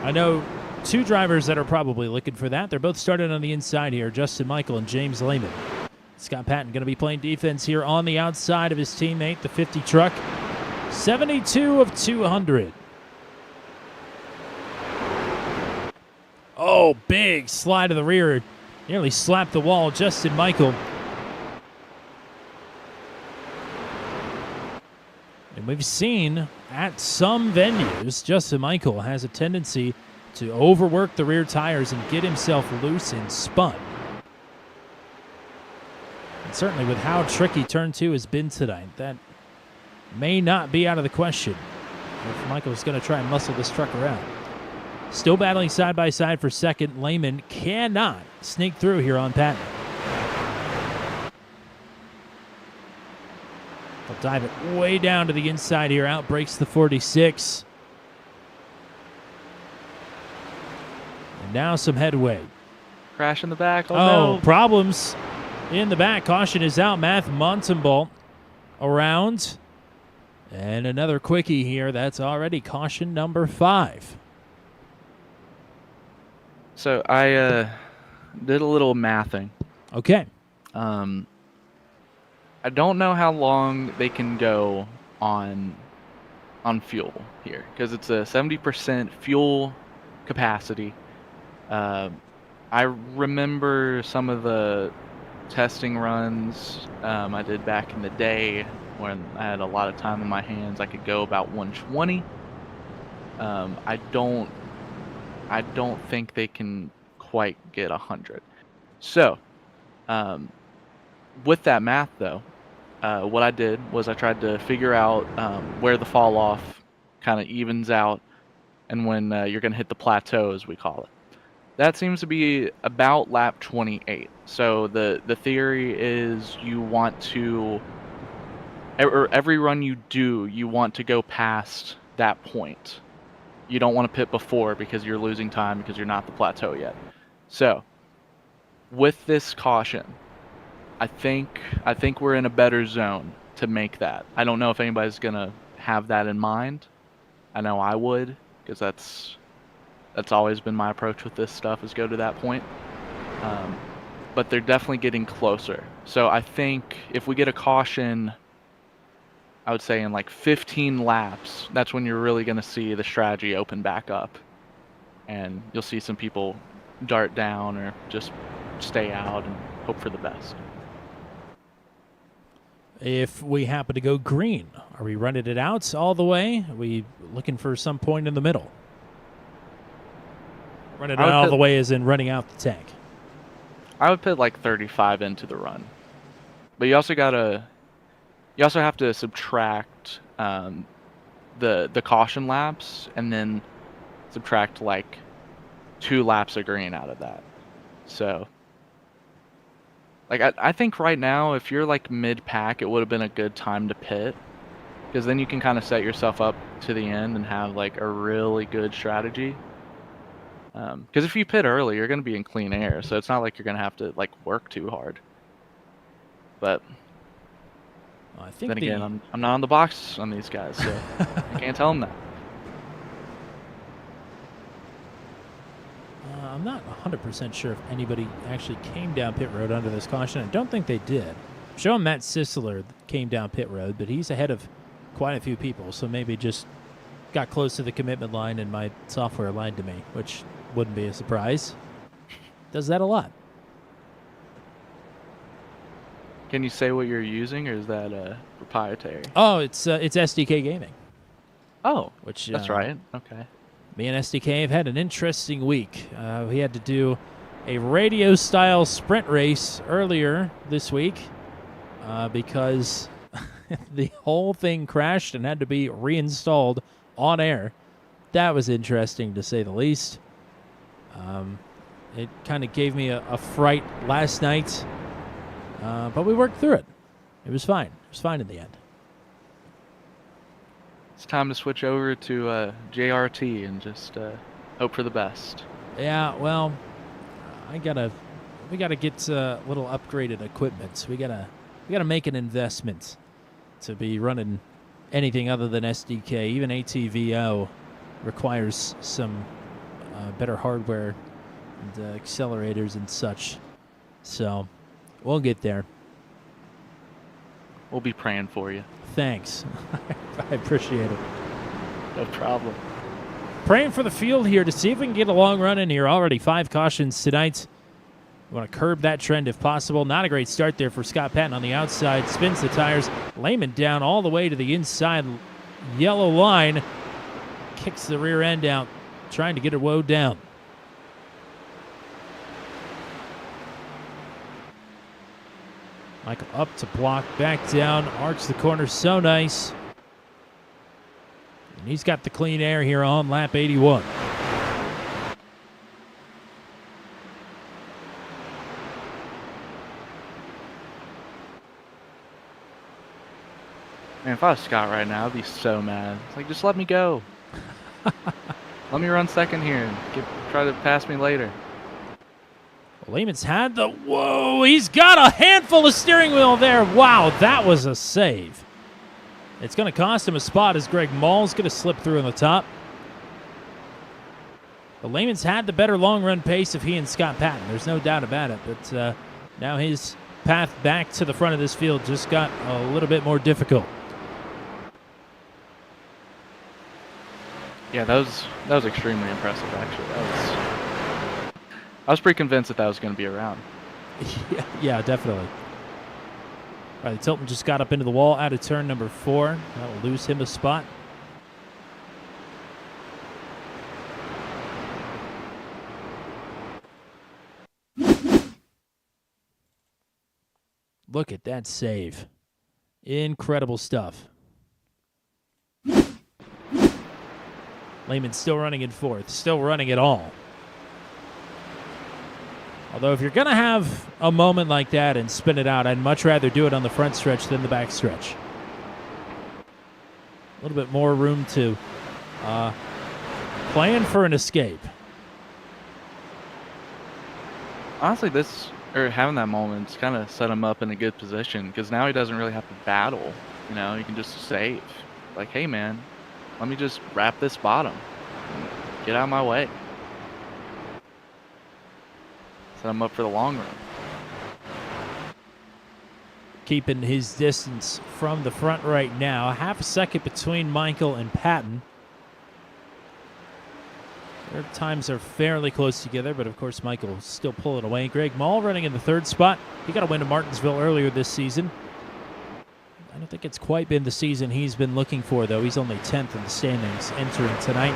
I know two drivers that are probably looking for that. They're both starting on the inside here, Justin Michael and James Lehman. Scott Patton going to be playing defense here on the outside of his teammate, the 50 truck. 72 of 200. Oh, big slide to the rear. Nearly slapped the wall. Justin Michael. And we've seen at some venues, Justin Michael has a tendency to overwork the rear tires and get himself loose and spun. And certainly with how tricky turn 2 has been tonight, that may not be out of the question if Michael's going to try and muscle this truck around. Still battling side by side for second. Lehman cannot sneak through here on Patton. They'll dive it way down to the inside here. Out breaks the 46. And now some headway. Crash in the back. Oh, Oh, no. problems in the back. Caution is out. Matt Montembault around. And another quickie here. That's already caution number 5. So I did a little mathing. Okay. I don't know how long they can go on fuel here because it's a 70% fuel capacity. I remember some of the testing runs I did back in the day when I had a lot of time on my hands. I could go about 120. I don't think they can quite get 100. So, with that math though, what I did was I tried to figure out where the fall off kind of evens out and when you're going to hit the plateau, as we call it. That seems to be about lap 28. So the theory is you want to, every run you do, you want to go past that point. You don't want to pit before because you're losing time because you're not the plateau yet. So, with this caution, I think we're in a better zone to make that. I don't know if anybody's gonna have that in mind. I know I would, because that's always been my approach with this stuff, is go to that point. But they're definitely getting closer. So I think if we get a caution, I would say in like 15 laps, that's when you're really gonna see the strategy open back up, and you'll see some people dart down or just stay out and hope for the best. If we happen to go green, are we running it out all the way? Are we looking for some point in the middle? Running it out all the way as in running out the tank. I would put like 35 into the run, but you also have to subtract the caution laps and then subtract like 2 laps of green out of that. So like I think right now, if you're like mid-pack, it would have been a good time to pit, because then you can kind of set yourself up to the end and have like a really good strategy. Because if you pit early, you're going to be in clean air, so it's not like you're going to have to like work too hard. But I think then again, I'm not on the box on these guys, so I can't tell them that. I'm I'm not 100% sure if anybody actually came down pit road under this caution. I don't think they did. Showing Matt Sisler came down pit road, but he's ahead of quite a few people, so maybe just got close to the commitment line and my software lied to me, which wouldn't be a surprise. Does that a lot. Can you say what you're using, or is that proprietary? Oh, it's SDK Gaming. Oh, which that's right. Okay. Me and SDK have had an interesting week. We had to do a radio-style sprint race earlier this week because the whole thing crashed and had to be reinstalled on air. That was interesting, to say the least. It kind of gave me a fright last night, but we worked through it. It was fine. It was fine in the end. It's time to switch over to JRT and just hope for the best. Yeah, well, we gotta get a little upgraded equipment. We gotta make an investment to be running anything other than SDK. Even ATVO requires some better hardware and accelerators and such. So we'll get there. We'll be praying for you. Thanks. I appreciate it. No problem. Praying for the field here to see if we can get a long run in here. Already 5 cautions tonight. We want to curb that trend if possible. Not a great start there for Scott Patton on the outside. Spins the tires. Lehman down all the way to the inside yellow line. Kicks the rear end out, trying to get it woed down. Michael up to block, back down, arcs the corner, so nice. And he's got the clean air here on lap 81. Man, if I was Scott right now, I'd be so mad. It's like, just let me go. Let me run second here and try to pass me later. Lehman's had the... Whoa, he's got a handful of steering wheel there. Wow, that was a save. It's going to cost him a spot as Greg Mall's going to slip through on the top. But Lehman's had the better long-run pace of he and Scott Patton. There's no doubt about it. But now his path back to the front of this field just got a little bit more difficult. Yeah, that was extremely impressive, actually. I was pretty convinced that was going to be around. Yeah, definitely. All right, Tilton just got up into the wall out of turn number 4. That will lose him a spot. Look at that save. Incredible stuff. Lehman still running in 4th, still running it all. Although if you're going to have a moment like that and spin it out, I'd much rather do it on the front stretch than the back stretch. A little bit more room to plan for an escape. Honestly, having that moment's kind of set him up in a good position, because now he doesn't really have to battle. You know, he can just save. Like, hey, man, let me just wrap this bottom. Get out of my way. Set him up for the long run. Keeping his distance from the front right now. Half a second between Michael and Patton. Their times are fairly close together, but of course Michael still pulling away. Greg Mall running in the 3rd spot. He got a win at Martinsville earlier this season. I don't think it's quite been the season he's been looking for, though. He's only 10th in the standings entering tonight.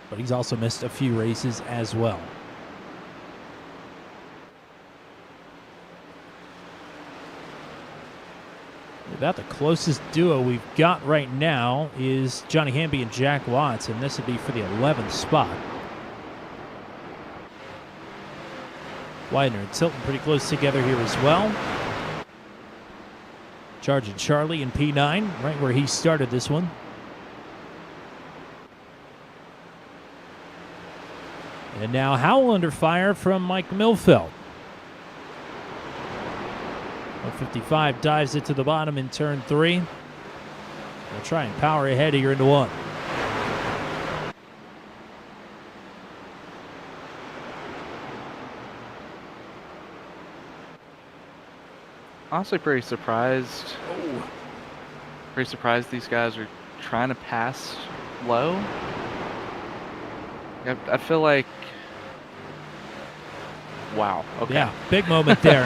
But he's also missed a few races as well. About the closest duo we've got right now is Johnny Hamby and Jack Watts, and this would be for the 11th spot. Widener and Tilton pretty close together here as well. Charging Charlie in P9, right where he started this one. And now Howell under fire from Mike Milfeld. 155 dives it to the bottom in turn 3. They'll try and power ahead here into 1. honestly pretty surprised. Pretty surprised these guys are trying to pass low. I feel like, wow. Okay. Yeah, big moment there.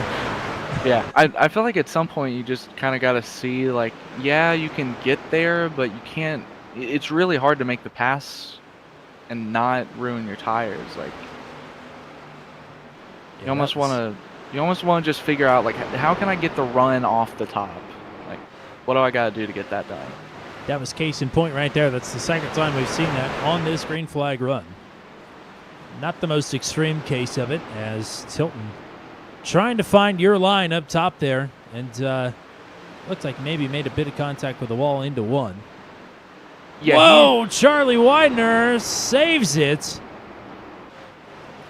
Yeah, I feel like at some point you just kind of got to see, like, yeah, you can get there, but you can't. It's really hard to make the pass and not ruin your tires. Like, Yeah, you almost that was- want to, just figure out, like, how can I get the run off the top? Like, what do I got to do to get that done? That was case in point right there. That's the second time we've seen that on this green flag run. Not the most extreme case of it, as Tilton trying to find your line up top there, and looks like maybe made a bit of contact with the wall into one. Yeah, Whoa! Charlie Widener saves it.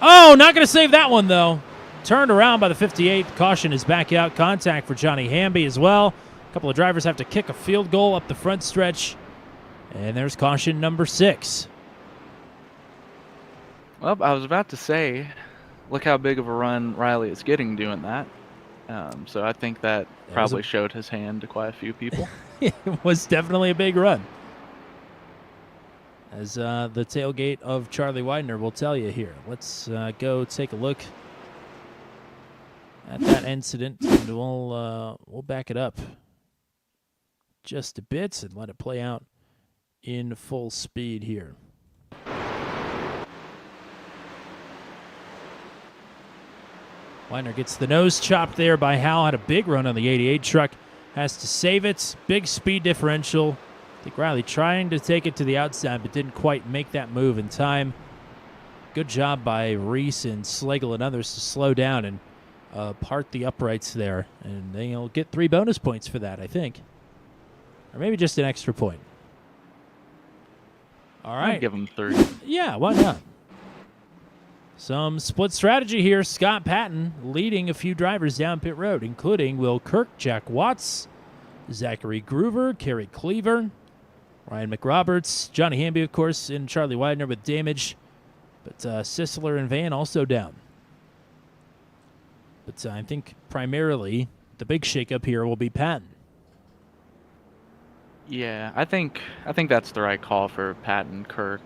Oh, not going to save that one, though. Turned around by the 58. Caution is back out. Contact for Johnny Hamby as well. A couple of drivers have to kick a field goal up the front stretch. And there's caution number 6. Well, I was about to say, look how big of a run Riley is getting doing that. So I think that was probably showed his hand to quite a few people. It was definitely a big run. As the tailgate of Charlie Widener will tell you here. Let's go take a look at that incident, and we'll back it up just a bit and let it play out in full speed here. Widener gets the nose chopped there by Hal. Had a big run on the 88 truck. Has to save it. Big speed differential. I think Riley trying to take it to the outside, but didn't quite make that move in time. Good job by Reese and Slagle and others to slow down and part the uprights there. And they'll get 3 bonus points for that, I think. Or maybe just an extra point. All right. I'd give him 3. Yeah, why not? Some split strategy here. Scott Patton leading a few drivers down pit road, including Will Kirk, Jack Watts, Zachary Groover, Kerry Cleaver, Ryan McRoberts, Johnny Hamby, of course, and Charlie Widener with damage. But Sisler and Van also down. But I think primarily the big shakeup here will be Patton. Yeah, I think that's the right call for Patton, Kirk.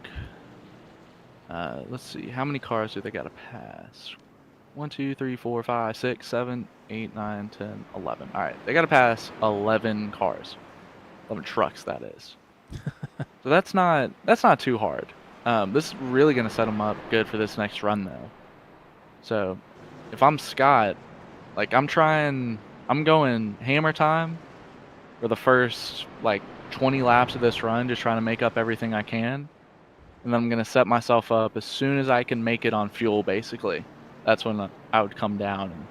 Let's see, how many cars do they got to pass? 1, 2, 3, 4, 5, 6, 7, 8, 9, 10, 11. All right, they got to pass 11 cars, 11 trucks, that is. So that's not too hard. This is really going to set them up good for this next run, though. So if I'm Scott, like I'm going hammer time for the first like 20 laps of this run, just trying to make up everything I can. And then I'm going to set myself up as soon as I can make it on fuel, basically. That's when I would come down and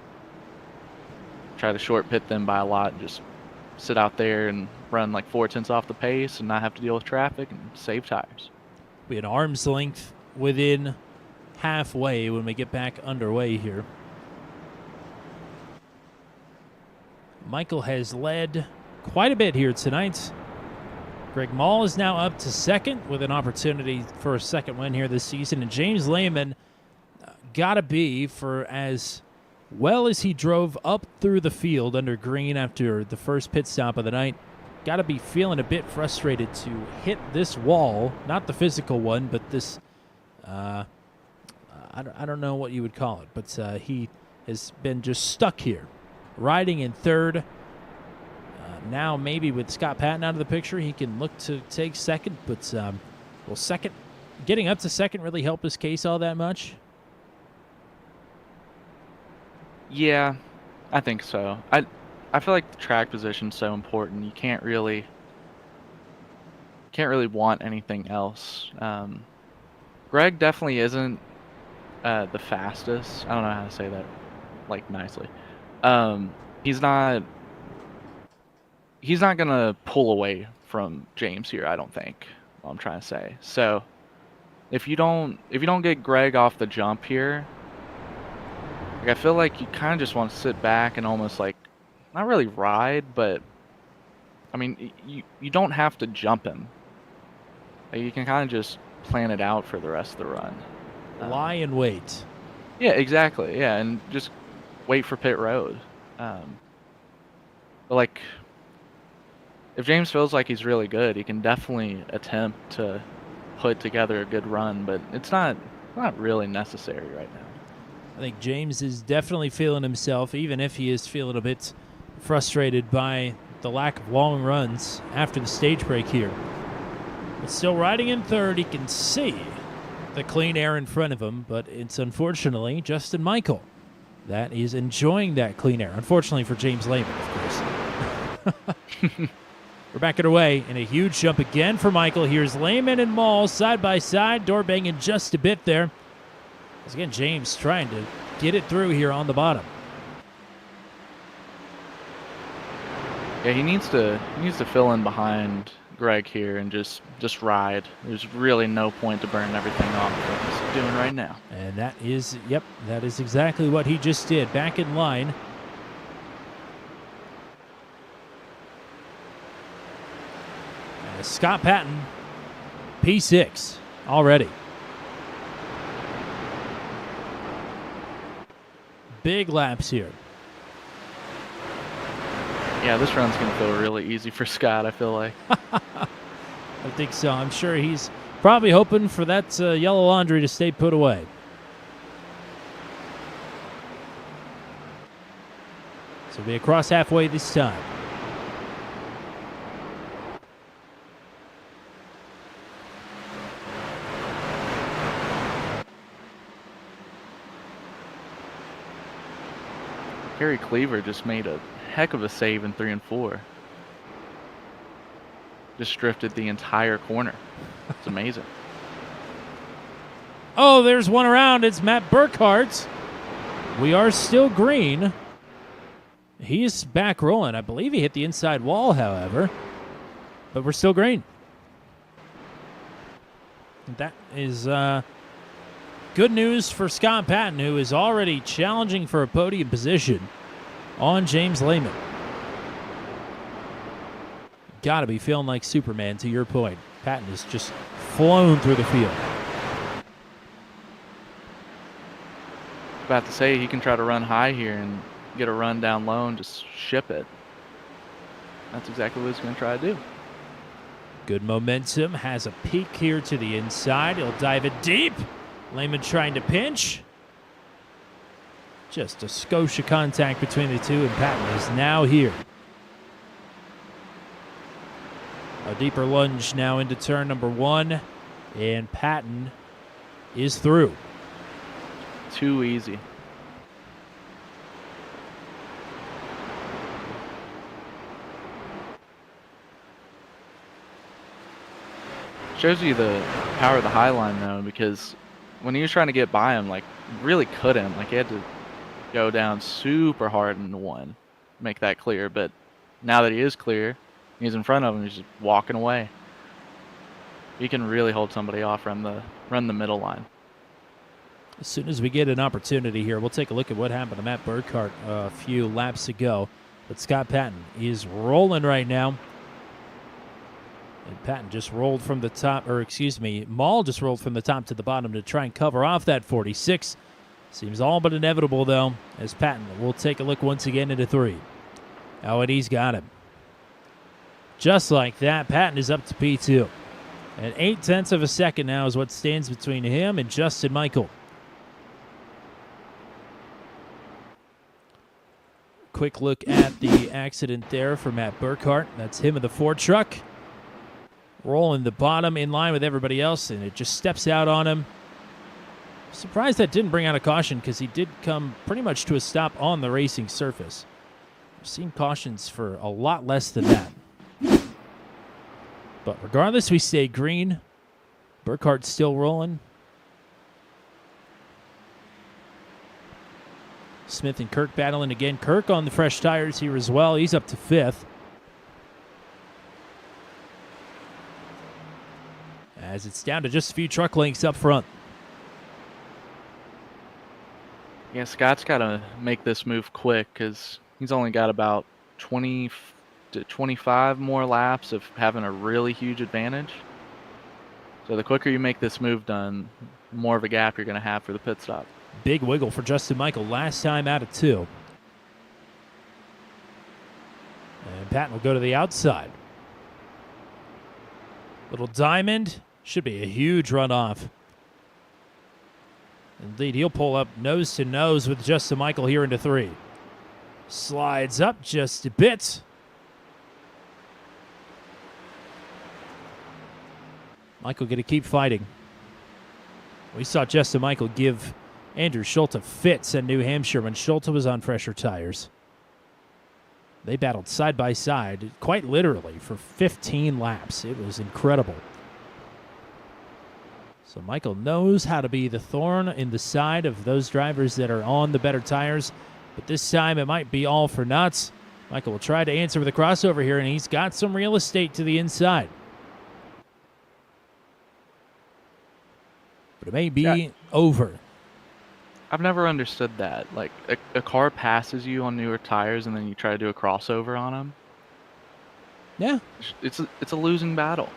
try to short pit them by a lot and just sit out there and run like 4/10 off the pace and not have to deal with traffic and save tires. Be an arm's length within halfway when we get back underway here. Michael has led quite a bit here tonight. Greg Mall is now up to second with an opportunity for a second win here this season. And James Lehman got to be, for as well as he drove up through the field under green after the first pit stop of the night, got to be feeling a bit frustrated to hit this wall, not the physical one, but this, I don't know what you would call it, but he has been just stuck here, riding in third. Now maybe with Scott Patton out of the picture, he can look to take second, but getting up to second really help his case all that much? Yeah, I think so. I feel like the track position's so important. You can't really want anything else. Greg definitely isn't the fastest. I don't know how to say that like nicely. He's not gonna pull away from James here, I don't think. What I'm trying to say. So if you don't get Greg off the jump here, like I feel like you kind of just want to sit back and almost like not really ride, but I mean you don't have to jump him. Like, you can kind of just plan it out for the rest of the run. Lie and wait. Yeah, exactly. Yeah, and just wait for pit road. But like, if James feels like he's really good, he can definitely attempt to put together a good run, but it's not really necessary right now. I think James is definitely feeling himself, even if he is feeling a bit frustrated by the lack of long runs after the stage break here. But still riding in third, he can see the clean air in front of him, but it's unfortunately Justin Michael that is enjoying that clean air. Unfortunately for James Lehman, of course. We're back underway, and a huge jump again for Michael. Here's Lehman and Mall side by side, door banging just a bit there. As again, James trying to get it through here on the bottom. Yeah, he needs to fill in behind Greg here and just ride. There's really no point to burn everything off like he's doing right now. And that is, yep, that is exactly what he just did. Back in line. Scott Patton, P6 already. Big laps here. Yeah, this run's going to feel really easy for Scott, I feel like. I think so. I'm sure he's probably hoping for that yellow laundry to stay put away. So we'll be across halfway this time. Gary Cleaver just made a heck of a save in 3 and 4. Just drifted the entire corner. It's amazing. Oh, there's one around. It's Matt Burkhart. We are still green. He's back rolling. I believe he hit the inside wall, however. But we're still green. That is good news for Scott Patton, who is already challenging for a podium position on James Lehman. Got to be feeling like Superman, to your point. Patton has just flown through the field. About to say he can try to run high here and get a run down low and just ship it. That's exactly what he's going to try to do. Good momentum, has a peak here to the inside. He'll dive it deep. Lehman trying to pinch. Just a Scotia contact between the two, and Patton is now here. A deeper lunge now into turn number 1, and Patton is through. Too easy. Shows you the power of the high line, though, because when he was trying to get by him, like, really couldn't. Like, he had to go down super hard into 1, make that clear. But now that he is clear, he's in front of him, he's just walking away. He can really hold somebody off, run the middle line. As soon as we get an opportunity here, we'll take a look at what happened to Matt Burkhart a few laps ago. But Scott Patton is rolling right now. And Patton just rolled from the top, or excuse me, Maul just rolled from the top to the bottom to try and cover off that 46. Seems all but inevitable, though, as Patton will take a look once again into 3. Oh, and he's got him. Just like that, Patton is up to P2. And 0.8 of a second now is what stands between him and Justin Michael. Quick look at the accident there for Matt Burkhart. That's him in the Ford truck. Rolling the bottom in line with everybody else, and it just steps out on him. Surprised that didn't bring out a caution, because he did come pretty much to a stop on the racing surface. I've seen cautions for a lot less than that. But regardless, we stay green. Burkhart's still rolling. Smith and Kirk battling again. Kirk on the fresh tires here as well. He's up to 5th. As it's down to just a few truck lengths up front. Yeah, Scott's got to make this move quick because he's only got about 20 to 25 more laps of having a really huge advantage. So the quicker you make this move done, the more of a gap you're going to have for the pit stop. Big wiggle for Justin Michael last time out of 2. And Patton will go to the outside. Little diamond. Should be a huge runoff. Indeed, he'll pull up nose to nose with Justin Michael here into 3. Slides up just a bit. Michael going to keep fighting. We saw Justin Michael give Andrew Schulte fits at New Hampshire when Schulte was on fresher tires. They battled side by side, quite literally, for 15 laps. It was incredible. So Michael knows how to be the thorn in the side of those drivers that are on the better tires. But this time it might be all for nuts. Michael will try to answer with a crossover here, and he's got some real estate to the inside. But it may be over. I've never understood that. Like, a car passes you on newer tires, and then you try to do a crossover on them. Yeah. It's a losing battle.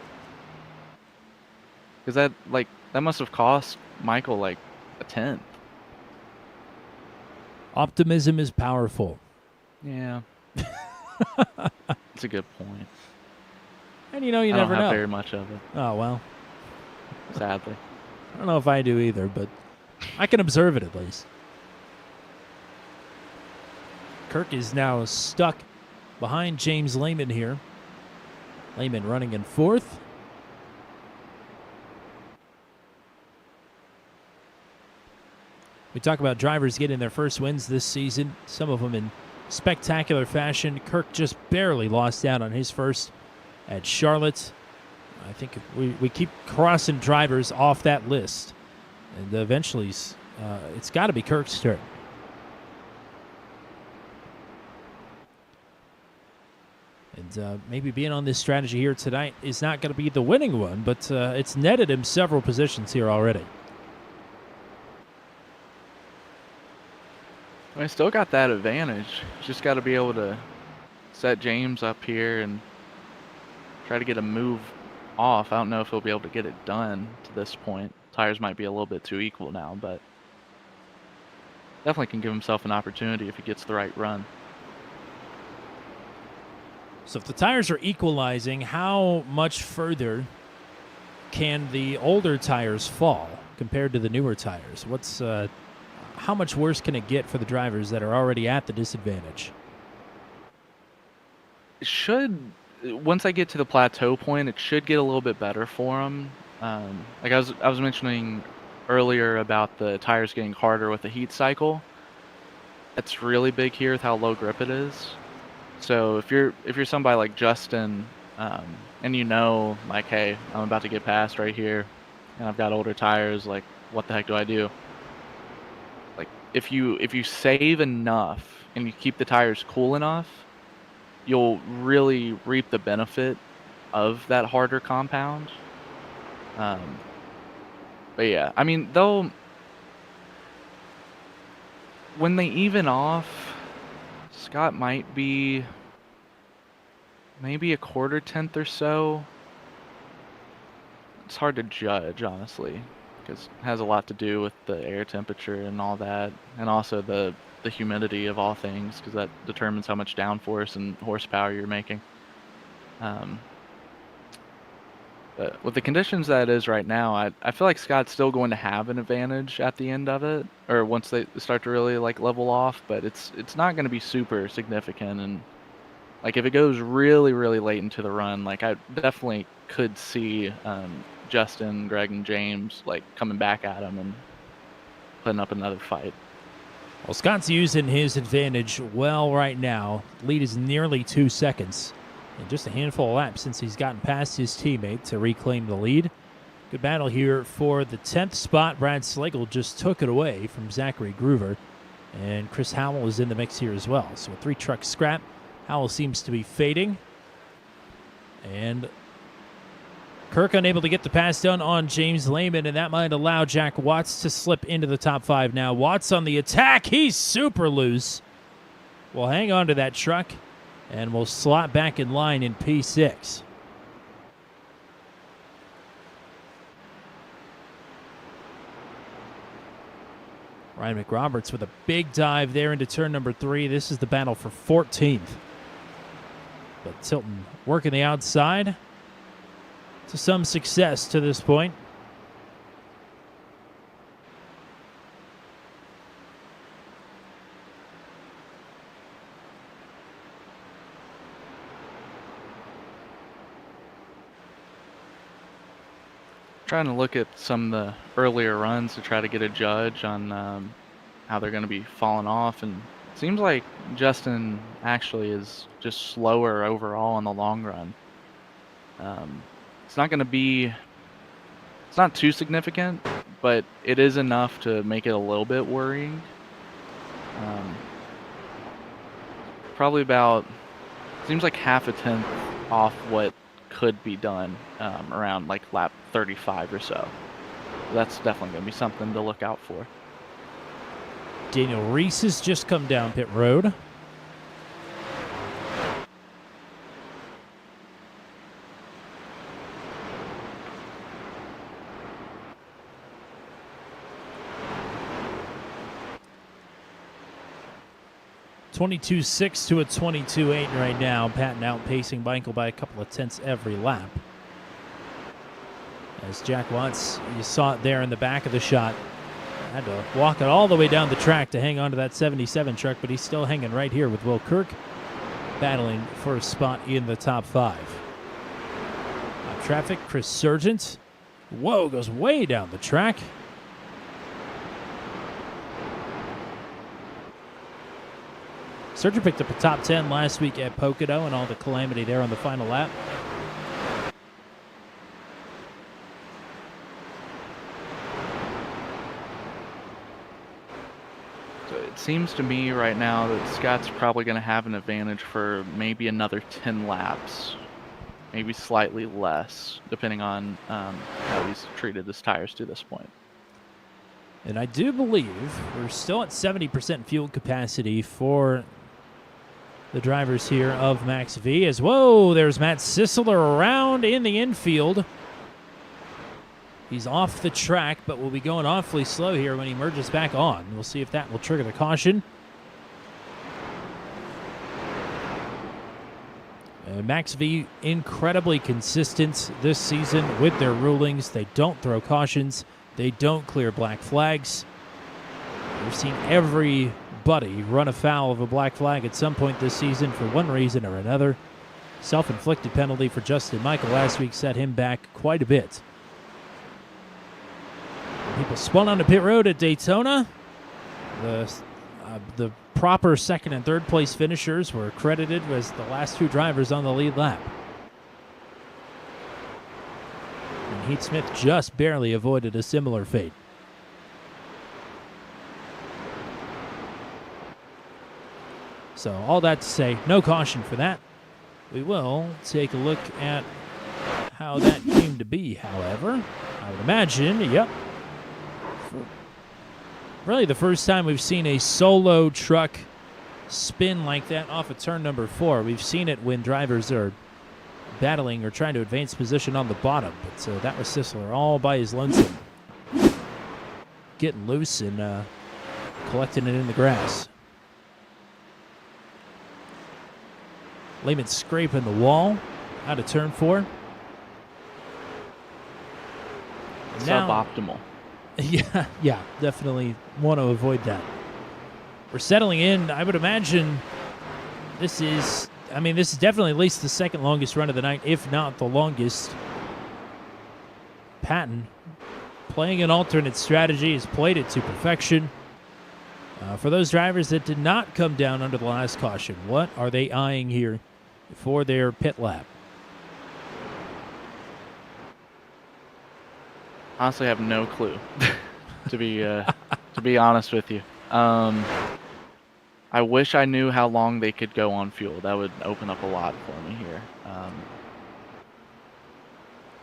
Because that must have cost Michael like a tenth. Optimism is powerful. Yeah. It's a good point. And you never I don't have know. very much of it, Oh, well. sadly. I don't know if I do either, but I can observe it at least. Kirk is now stuck behind James Lehman here. Lehman running in 4th. We talk about drivers getting their first wins this season, some of them in spectacular fashion. Kirk just barely lost out on his first at Charlotte. I think we keep crossing drivers off that list, and eventually it's got to be Kirk's turn. And maybe being on this strategy here tonight is not going to be the winning one, but it's netted him several positions here already. I still got that advantage. Just got to be able to set James up here and try to get a move off. I don't know if he'll be able to get it done to this point. Tires might be a little bit too equal now, but definitely can give himself an opportunity if he gets the right run. So if the tires are equalizing, how much further can the older tires fall compared to the newer tires? How much worse can it get for the drivers that are already at the disadvantage? It should, once I get to the plateau point, it should get a little bit better for them. Like I was mentioning earlier about the tires getting harder with the heat cycle. That's really big here with how low grip it is. So if you're somebody like Justin, and like, hey, I'm about to get past right here, and I've got older tires, like, what the heck do I do? Like, if you save enough and you keep the tires cool enough, you'll really reap the benefit of that harder compound. But yeah, I mean, when they even off, Scott might be maybe a quarter tenth or so. It's hard to judge, honestly, because it has a lot to do with the air temperature and all that, and also the humidity of all things, because that determines how much downforce and horsepower you're making. But with the conditions that it is right now, I feel like Scott's still going to have an advantage at the end of it, or once they start to really like level off. But it's not going to be super significant, and like if it goes really really late into the run, like I definitely could see Justin, Greg, and James like coming back at him and putting up another fight. Well, Scott's using his advantage well right now. Lead is nearly 2 seconds. In just a handful of laps since he's gotten past his teammate to reclaim the lead. Good battle here for the 10th spot. Brad Slagle just took it away from Zachary Groover. And Chris Howell is in the mix here as well. So a 3-truck scrap. Howell seems to be fading. And Kirk unable to get the pass done on James Lehman, and that might allow Jack Watts to slip into the top 5 now. Watts on the attack. He's super loose. We'll hang on to that truck, and we'll slot back in line in P6. Ryan McRoberts with a big dive there into turn number 3. This is the battle for 14th. But Tilton working the outside to some success to this point. Trying to look at some of the earlier runs to try to get a judge on how they're going to be falling off, and it seems like Justin actually is just slower overall in the long run. It's not going to be, it's not too significant, but it is enough to make it a little bit worrying. Probably about, seems like half a tenth off what could be done around like lap 35 or so. That's definitely going to be something to look out for. Daniel Reese has just come down pit road. (22.6) to a 22.8 right now. Patton outpacing Michael by a couple of tenths every lap. As Jack Watts, you saw it there in the back of the shot, had to walk it all the way down the track to hang on to that 77 truck, but he's still hanging right here with Will Kirk, battling for a spot in the top 5. Traffic, Chris Sargent. Whoa, goes way down the track. Sargent picked up a top 10 last week at Pocono and all the calamity there on the final lap. So it seems to me right now that Scott's probably going to have an advantage for maybe another 10 laps. Maybe slightly less, depending on how he's treated his tires to this point. And I do believe we're still at 70% fuel capacity for the drivers here of Max V. As whoa, there's Matt Sisseler around in the infield. He's off the track, but will be going awfully slow here when he merges back on. We'll see if that will trigger the caution. Max V incredibly consistent this season with their rulings. They don't throw cautions. They don't clear black flags. We've seen everybody run afoul of a black flag at some point this season for one reason or another. Self-inflicted penalty for Justin Michael last week set him back quite a bit. People spun onto pit road at Daytona. The proper second and third place finishers were credited as the last two drivers on the lead lap. And Heath Smith just barely avoided a similar fate. So all that to say, no caution for that. We will take a look at how that came to be, however. I would imagine, yep. Really the first time we've seen a solo truck spin like that off of turn number 4. We've seen it when drivers are battling or trying to advance position on the bottom. But that was Sisseler all by his lonesome. Getting loose and collecting it in the grass. Lehman scraping the wall out of turn 4. Suboptimal. Yeah, definitely want to avoid that. We're settling in. I would imagine this is definitely at least the second longest run of the night, if not the longest. Patton playing an alternate strategy, has played it to perfection. For those drivers that did not come down under the last caution, what are they eyeing here for their pit lap? Honestly, I have no clue. to be honest with you, I wish I knew how long they could go on fuel. That would open up a lot for me here.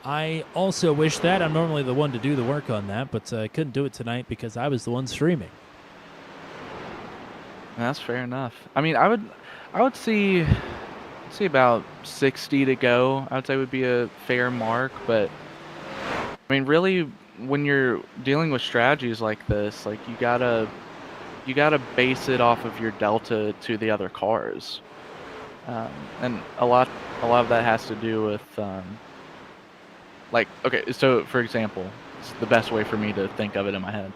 I also wish that. I'm normally the one to do the work on that, but I couldn't do it tonight because I was the one streaming. That's fair enough. I mean, I would see about 60 to go. I would say would be a fair mark, but I mean, really, when you're dealing with strategies like this, like you gotta base it off of your delta to the other cars. And a lot of that has to do with like, okay, so for example, it's the best way for me to think of it in my head.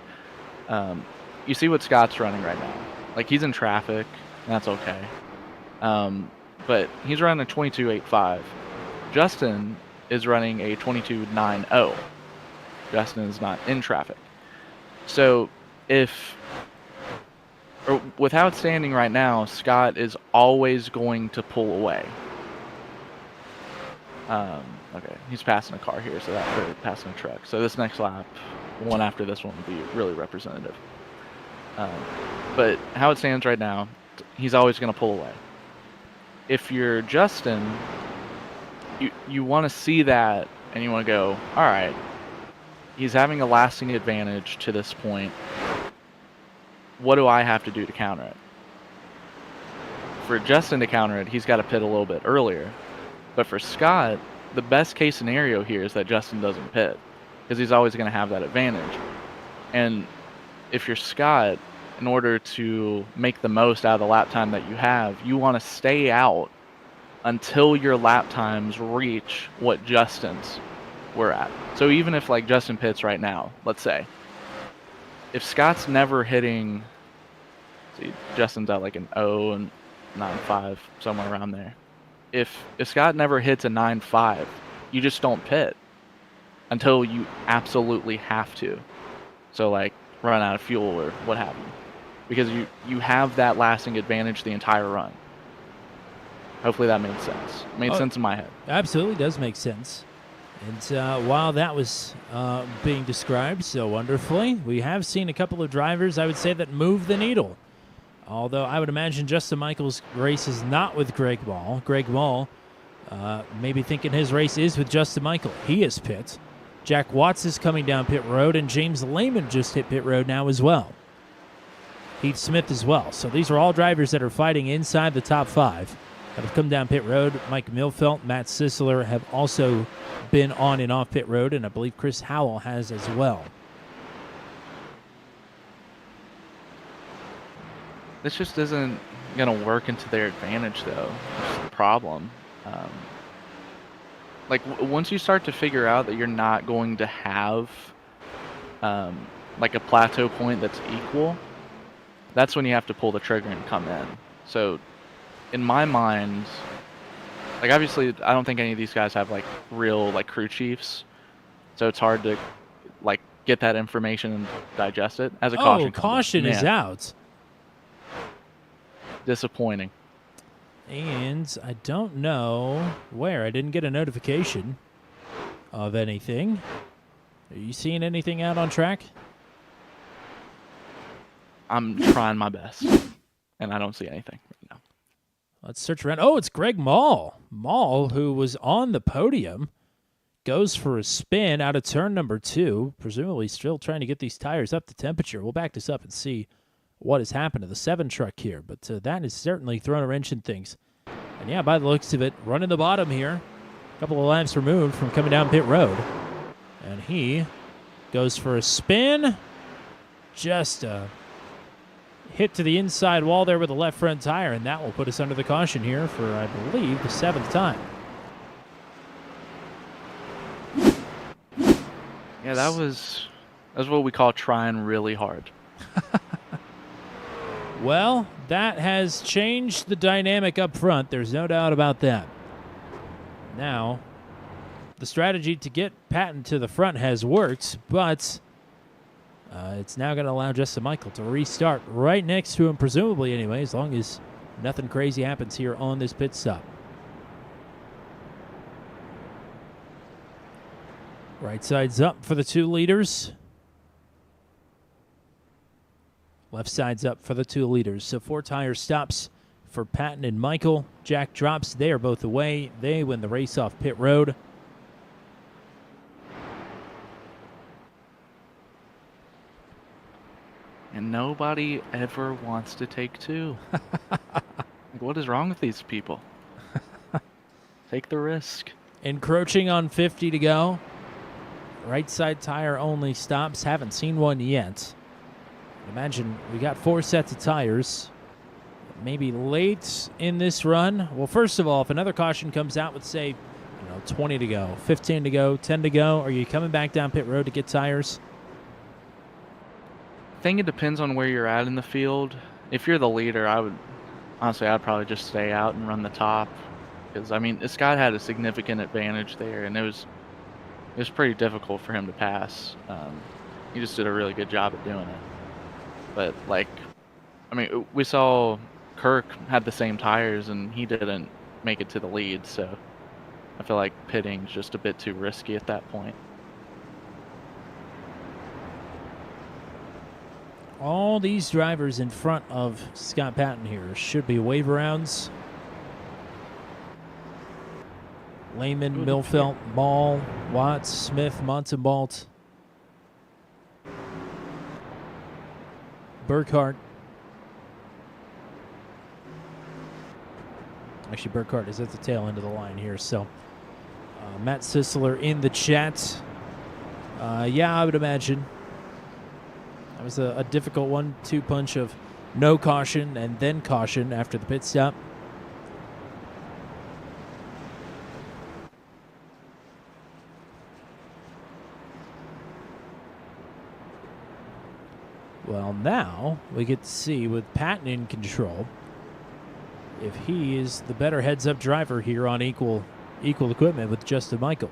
You see what Scott's running right now. Like, he's in traffic, and that's okay. But he's running a 22.85. Justin is running a 22.90. Justin is not in traffic. So with how it's standing right now, Scott is always going to pull away. Okay, he's passing a car here, so they're passing a truck. So this next lap, one after this one, will be really representative. But how it stands right now, he's always going to pull away. If you're Justin, you want to see that, and you want to go, all right, he's having a lasting advantage to this point. What do I have to do to counter it? For Justin to counter it, he's got to pit a little bit earlier. But for Scott, the best case scenario here is that Justin doesn't pit, because he's always going to have that advantage. And if you're Scott, in order to make the most out of the lap time that you have, you want to stay out until your lap times reach what Justin's were at. So even if, like, Justin pits right now, let's say, if Scott's never hitting, see, Justin's at like an 0 and 9.5, somewhere around there. If Scott never hits a 9.5, you just don't pit until you absolutely have to. So, like, run out of fuel or what have you. Because you have that lasting advantage the entire run. Hopefully that made sense. Made sense in my head. Absolutely does make sense. And while that was being described so wonderfully, we have seen a couple of drivers, I would say, that move the needle. Although I would imagine Justin Michael's race is not with Greg Ball. Greg Ball maybe thinking his race is with Justin Michael. He is pit. Jack Watts is coming down pit road, and James Lehman just hit pit road now as well. Heath Smith as well. So these are all drivers that are fighting inside the top 5 that have come down pit road. Mike Milfelt, Matt Sisler have also been on and off pit road, and I believe Chris Howell has as well. This just isn't going to work into their advantage, though. That's the problem. Once you start to figure out that you're not going to have like a plateau point that's equal, that's when you have to pull the trigger and come in. So in my mind, like, obviously I don't think any of these guys have like real like crew chiefs, so it's hard to like get that information and digest it. As a caution is out. Disappointing. And I don't know where. I didn't get a notification of anything. Are you seeing anything out on track? I'm trying my best, and I don't see anything right now. Let's search around. Oh, it's Greg Mall. Mall, who was on the podium, goes for a spin out of turn number 2, presumably still trying to get these tires up to temperature. We'll back this up and see what has happened to the 7 truck here, but that has certainly thrown a wrench in things. And yeah, by the looks of it, running the bottom here, a couple of laps removed from coming down pit road. And he goes for a spin, just hit to the inside wall there with the left front tire, and that will put us under the caution here for, I believe, the 7th time. Yeah, that was what we call trying really hard. Well, that has changed the dynamic up front. There's no doubt about that. Now, the strategy to get Patton to the front has worked, but it's now going to allow Justin Michael to restart right next to him, presumably anyway, as long as nothing crazy happens here on this pit stop. Right side's up for the 2 leaders. Left side's up for the 2 leaders. So 4 tire stops for Patton and Michael. Jack drops. They are both away. They win the race off pit road. And nobody ever wants to take 2. Like, what is wrong with these people? Take the risk. Encroaching on 50 to go. Right side tire only stops. Haven't seen one yet. Imagine we got 4 sets of tires. maybe late in this run. Well, first of all, if another caution comes out with, say, 20 to go, 15 to go, 10 to go, are you coming back down pit road to get tires? I think it depends on where you're at in the field. If you're the leader, I'd probably just stay out and run the top. Because, I mean, Scott had a significant advantage there, and it was pretty difficult for him to pass. He just did a really good job at doing it. But, like, I mean, we saw Kirk had the same tires, and he didn't make it to the lead, so I feel like pitting's just a bit too risky at that point. All these drivers in front of Scott Patton here should be wave rounds. Lehman, Milfelt, Ball, Watts, Smith, Montalbalt, Burkhart. Actually, Burkhart is at the tail end of the line here. So, Matt Sisler in the chat. Yeah, I would imagine. That was a difficult 1-2 punch of no caution and then caution after the pit stop. Well, now we get to see, with Patton in control, if he is the better heads-up driver here on equal equipment with Justin Michael.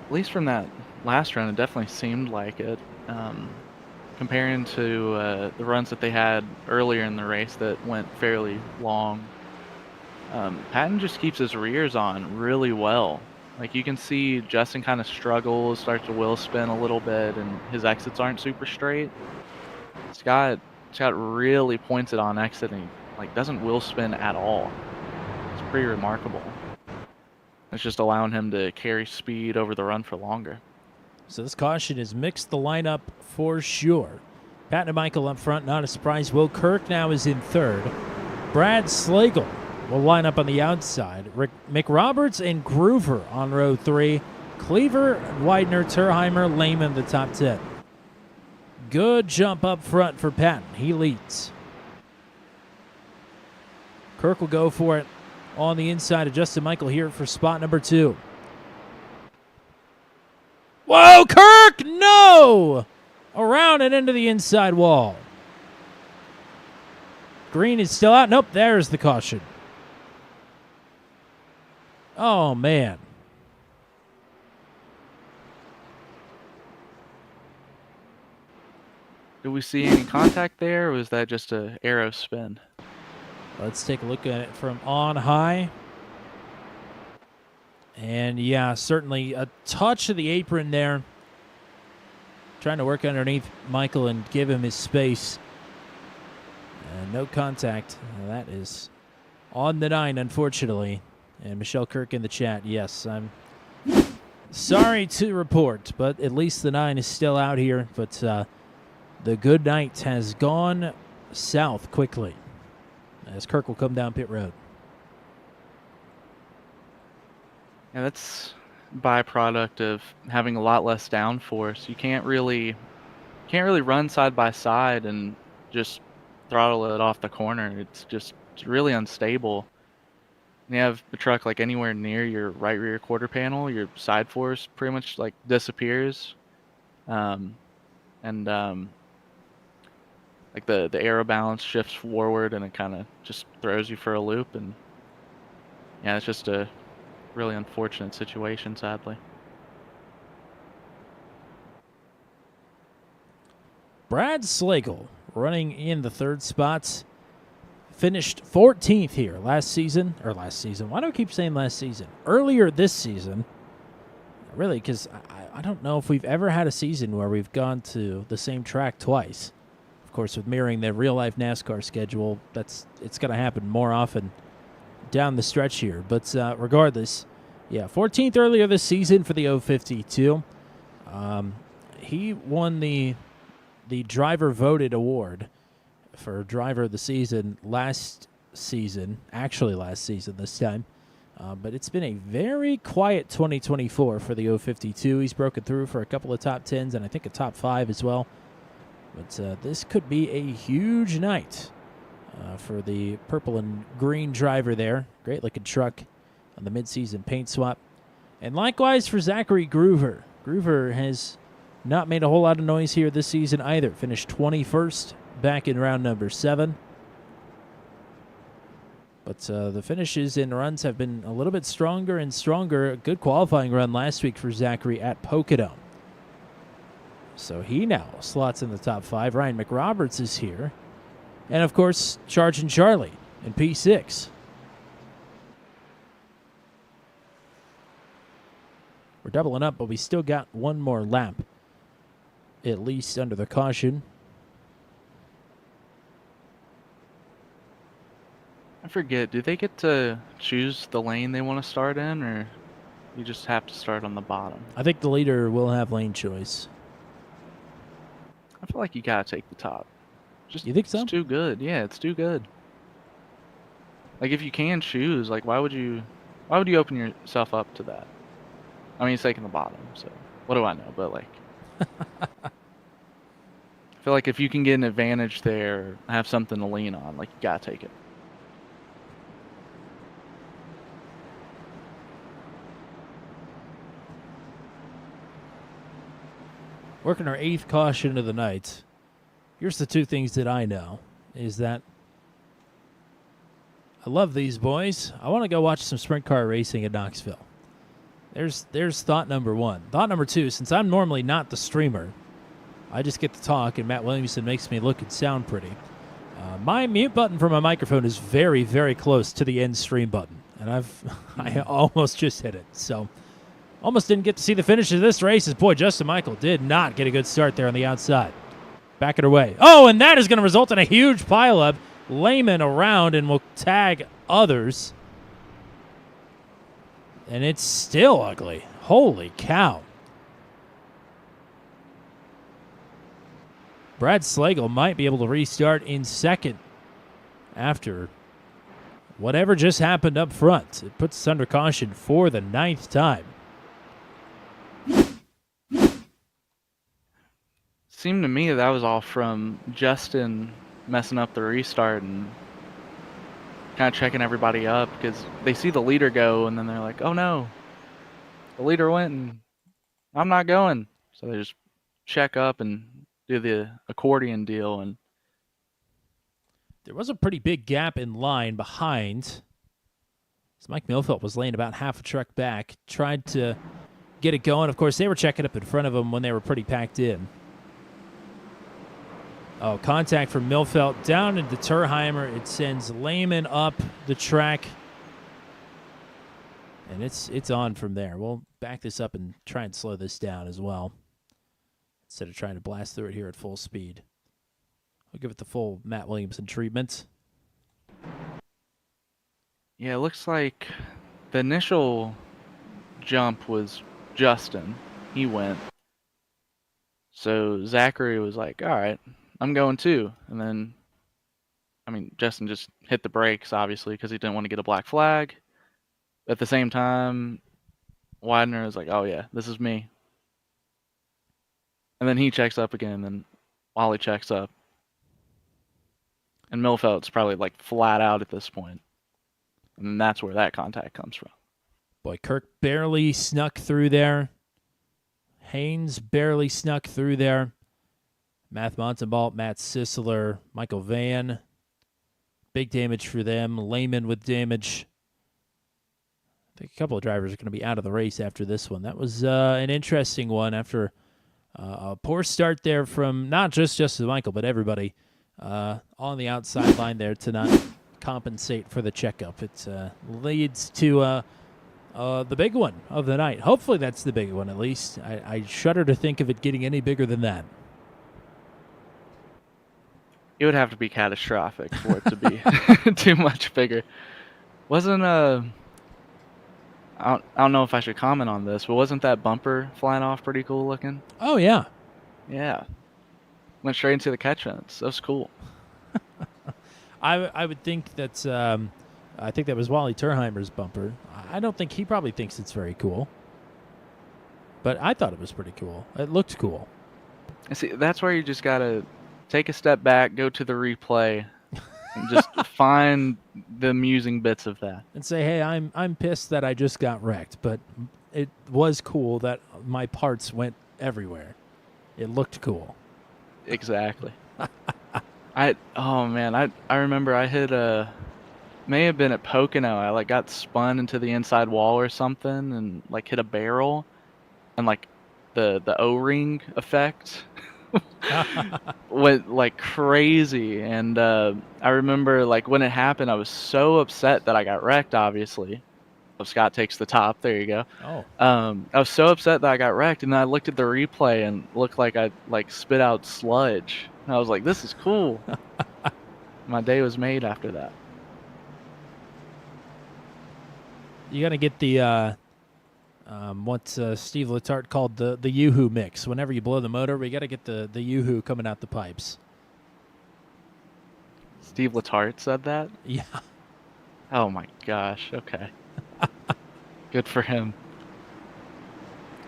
At least from that last run, it definitely seemed like it. Comparing to the runs that they had earlier in the race that went fairly long, Patton just keeps his rears on really well. Like, you can see Justin kind of struggles, starts to wheel spin a little bit, and his exits aren't super straight. Scott really points it on exit, and he, doesn't wheel spin at all. It's pretty remarkable. It's just allowing him to carry speed over the run for longer. So this caution has mixed the lineup for sure. Patton and Michael up front, not a surprise. Will Kirk now is in third. Brad Slagle will line up on the outside. McRoberts and Groover on row 3. Cleaver, Widener, Terheimer, Lehman the top 10. Good jump up front for Patton. He leads. Kirk will go for it on the inside of Justin Michael here for spot number 2. Whoa, Kirk! No! Around and into the inside wall. Green is still out. Nope, there's the caution. Oh, man. Did we see any contact there, or was that just a arrow spin? Let's take a look at it from on high. And, yeah, certainly a touch of the apron there. Trying to work underneath Michael and give him his space. And no contact. That is on the 9, unfortunately. And Michelle Kirk in the chat. Yes, I'm sorry to report, but at least the 9 is still out here. But the good night has gone south quickly as Kirk will come down pit road. Yeah, that's byproduct of having a lot less downforce. You can't really run side by side and just throttle it off the corner. It's really unstable. When you have the truck anywhere near your right rear quarter panel, your side force pretty much disappears, and the aero balance shifts forward, and it kind of just throws you for a loop. And yeah, it's just a really unfortunate situation, sadly. Brad Slagle running in the third spot. Finished 14th here last season. Why do I keep saying last season? Earlier this season. Really, because I don't know if we've ever had a season where we've gone to the same track twice. Of course, with mirroring the real-life NASCAR schedule, it's going to happen more often down the stretch here. But regardless, yeah, 14th earlier this season for the 052. He won the driver voted award for driver of the season last season this time. But it's been a very quiet 2024 for the 052. He's broken through for a couple of top 10s and I think a top 5 as well. But this could be a huge night for the purple and green driver there. Great looking truck on the midseason paint swap. And likewise for Zachary Groover. Groover has not made a whole lot of noise here this season either. Finished 21st back in round number 7. But the finishes and runs have been a little bit stronger and stronger. A good qualifying run last week for Zachary at Pocono. So he now slots in the top 5. Ryan McRoberts is here. And, of course, Charging Charlie in P6. We're doubling up, but we still got one more lap, at least under the caution. I forget, do they get to choose the lane they want to start in, or you just have to start on the bottom? I think the leader will have lane choice. I feel like you gotta take the top. Just, You think so? It's too good. Yeah, it's too good. Like, if you can choose, like, why would you open yourself up to that? I mean, he's taking the bottom, so what do I know? But, like, I feel like if you can get an advantage there, have something to lean on, like, you gotta take it. Working our 8th caution of the night. Here's the 2 things that I know, is that I love these boys. I want to go watch some sprint car racing at Knoxville. There's thought number 1. Thought number 2, since I'm normally not the streamer, I just get to talk, and Matt Williamson makes me look and sound pretty. My mute button for my microphone is very, very close to the end stream button, and I almost just hit it. So almost didn't get to see the finish of this race, as boy, Justin Michael did not get a good start there on the outside. Back it away. Oh, and that is going to result in a huge pileup. Lehman around and will tag others. And it's still ugly. Holy cow. Brad Slagle might be able to restart in second after whatever just happened up front. It puts us under caution for the 9th time. Seemed to me that was all from Justin messing up the restart and kind of checking everybody up, because they see the leader go and then they're like, oh no, the leader went and I'm not going. So they just check up and do the accordion deal. And there was a pretty big gap in line behind. So Mike Milfelt was laying about half a truck back, tried to get it going. Of course, they were checking up in front of him when they were pretty packed in. Oh, contact from Milfelt down into Turheimer. It sends Lehman up the track. And it's on from there. We'll back this up and try and slow this down as well, instead of trying to blast through it here at full speed. We'll give it the full Matt Williamson treatment. yeah, it looks like the initial jump was Justin. He went. So Zachary was like, all right, I'm going too. And then, I mean, Justin just hit the brakes, obviously, because he didn't want to get a black flag. At the same time, Widener was like, oh yeah, this is me. And then he checks up again, and Wally checks up. And Milfelt's probably like flat out at this point. And that's where that contact comes from. Boy, Kirk barely snuck through there. Haynes barely snuck through there. Matt Montenbalt, Matt Sisler, Michael Van. Big damage for them. Lehman with damage. I think a couple of drivers are going to be out of the race after this one. That was an interesting one after a poor start there from not just Justin Michael, but everybody on the outside line there to not compensate for the checkup. It leads to the big one of the night. Hopefully that's the big one, at least. I shudder to think of it getting any bigger than that. It would have to be catastrophic for it to be too much bigger. Wasn't I don't know if I should comment on this, but wasn't that bumper flying off pretty cool looking? Oh, yeah. Yeah. Went straight into the catch fence. That was cool. I would think that I think that was Wally Turheimer's bumper. I don't think he probably thinks it's very cool, but I thought it was pretty cool. It looked cool. And see, that's where you just gotta take a step back, go to the replay, and just find the amusing bits of that. And say, hey, I'm pissed that I just got wrecked, but it was cool that my parts went everywhere. It looked cool. Exactly. I remember I hit may have been at Pocono. I like got spun into the inside wall or something and like hit a barrel, and like the O-ring effect went like crazy. And I remember like when it happened, I was so upset that I got wrecked, obviously. So Scott takes the top. There you go. Oh. I was so upset that I got wrecked, and then I looked at the replay and looked like I like spit out sludge. And I was like, this is cool. My day was made after that. You got to get the what's Steve Letarte called the Yoo-hoo mix. Whenever you blow the motor, we got to get the Yoo-hoo coming out the pipes. Steve Letarte said that? Yeah. Oh my gosh. Okay. Good for him.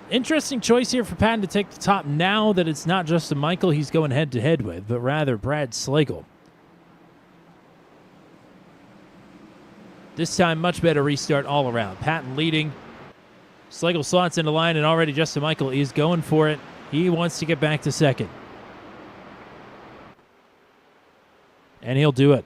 Interesting choice here for Patton to take the top now that it's not just a Michael he's going head-to-head with, but rather Brad Slagle. This time, much better restart all around. Patton leading. Slagle slots into line, and already Justin Michael is going for it. He wants to get back to second. And he'll do it.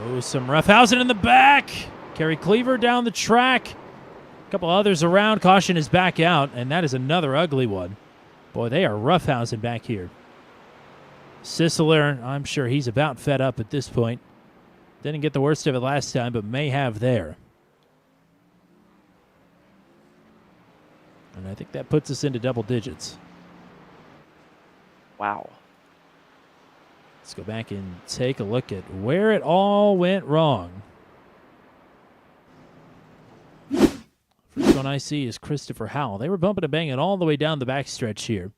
Oh, some roughhousing in the back. Kerry Cleaver down the track. A couple others around. Caution is back out, and that is another ugly one. Boy, they are roughhousing back here. Sisler, I'm sure he's about fed up at this point. Didn't get the worst of it last time, but may have there. And I think that puts us into double digits. Wow. Let's go back and take a look at where it all went wrong. First one I see is Christopher Howell. They were bumping and banging all the way down the backstretch here.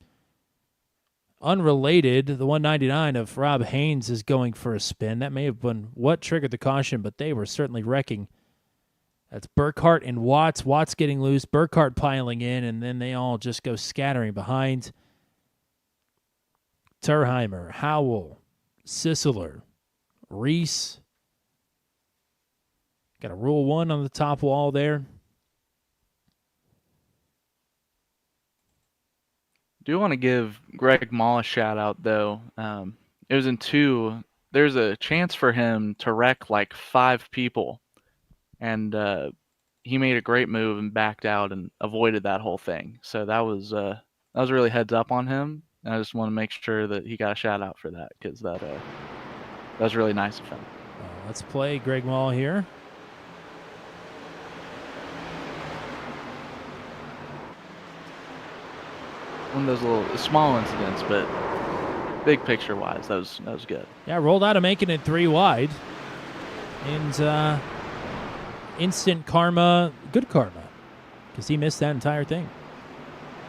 Unrelated, the 199 of Rob Haynes is going for a spin. That may have been what triggered the caution, but they were certainly wrecking. That's Burkhart and Watts. Watts getting loose, Burkhart piling in, and then they all just go scattering behind. Terheimer, Howell, Sisler, Reese. Got a Rule 1 on the top wall there. Do want to give Greg Mall a shout out though. It was in 2. There's a chance for him to wreck like 5 people, and he made a great move and backed out and avoided that whole thing. So that was really heads up on him. And I just want to make sure that he got a shout out for that, because that was really nice of him. Let's play Greg Mall here. One of those little small incidents, but big picture wise, that was good. Yeah, rolled out of making it 3 wide. And instant karma, good karma, because he missed that entire thing.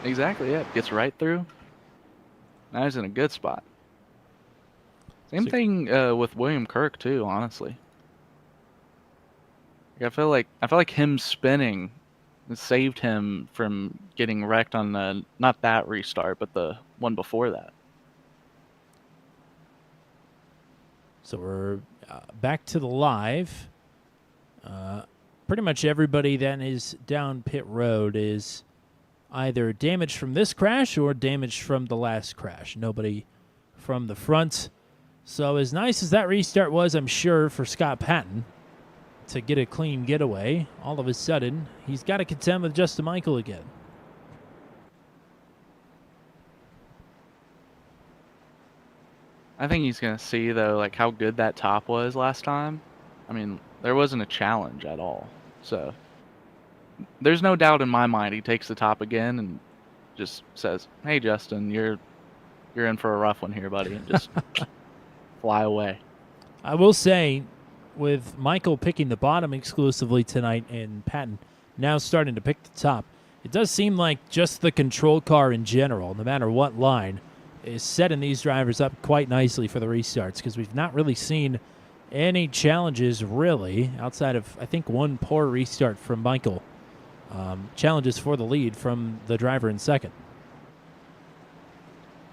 Exactly, yeah. Gets right through. Now he's in a good spot. Same thing with William Kirk too, honestly. I feel like him spinning saved him from getting wrecked on the, not that restart, but the one before that. So we're back to the live. Pretty much everybody that is down pit road is either damaged from this crash or damaged from the last crash. Nobody from the front. So as nice as that restart was, I'm sure, for Scott Patton to get a clean getaway, all of a sudden, he's got to contend with Justin Michael again. I think he's going to see, though, like how good that top was last time. I mean, there wasn't a challenge at all. So there's no doubt in my mind he takes the top again and just says, hey, Justin, you're in for a rough one here, buddy, and just fly away. I will say, with Michael picking the bottom exclusively tonight and Patton now starting to pick the top, it does seem like just the control car in general, no matter what line, is setting these drivers up quite nicely for the restarts, because we've not really seen any challenges, really, outside of, I think, one poor restart from Michael challenges for the lead from the driver in second.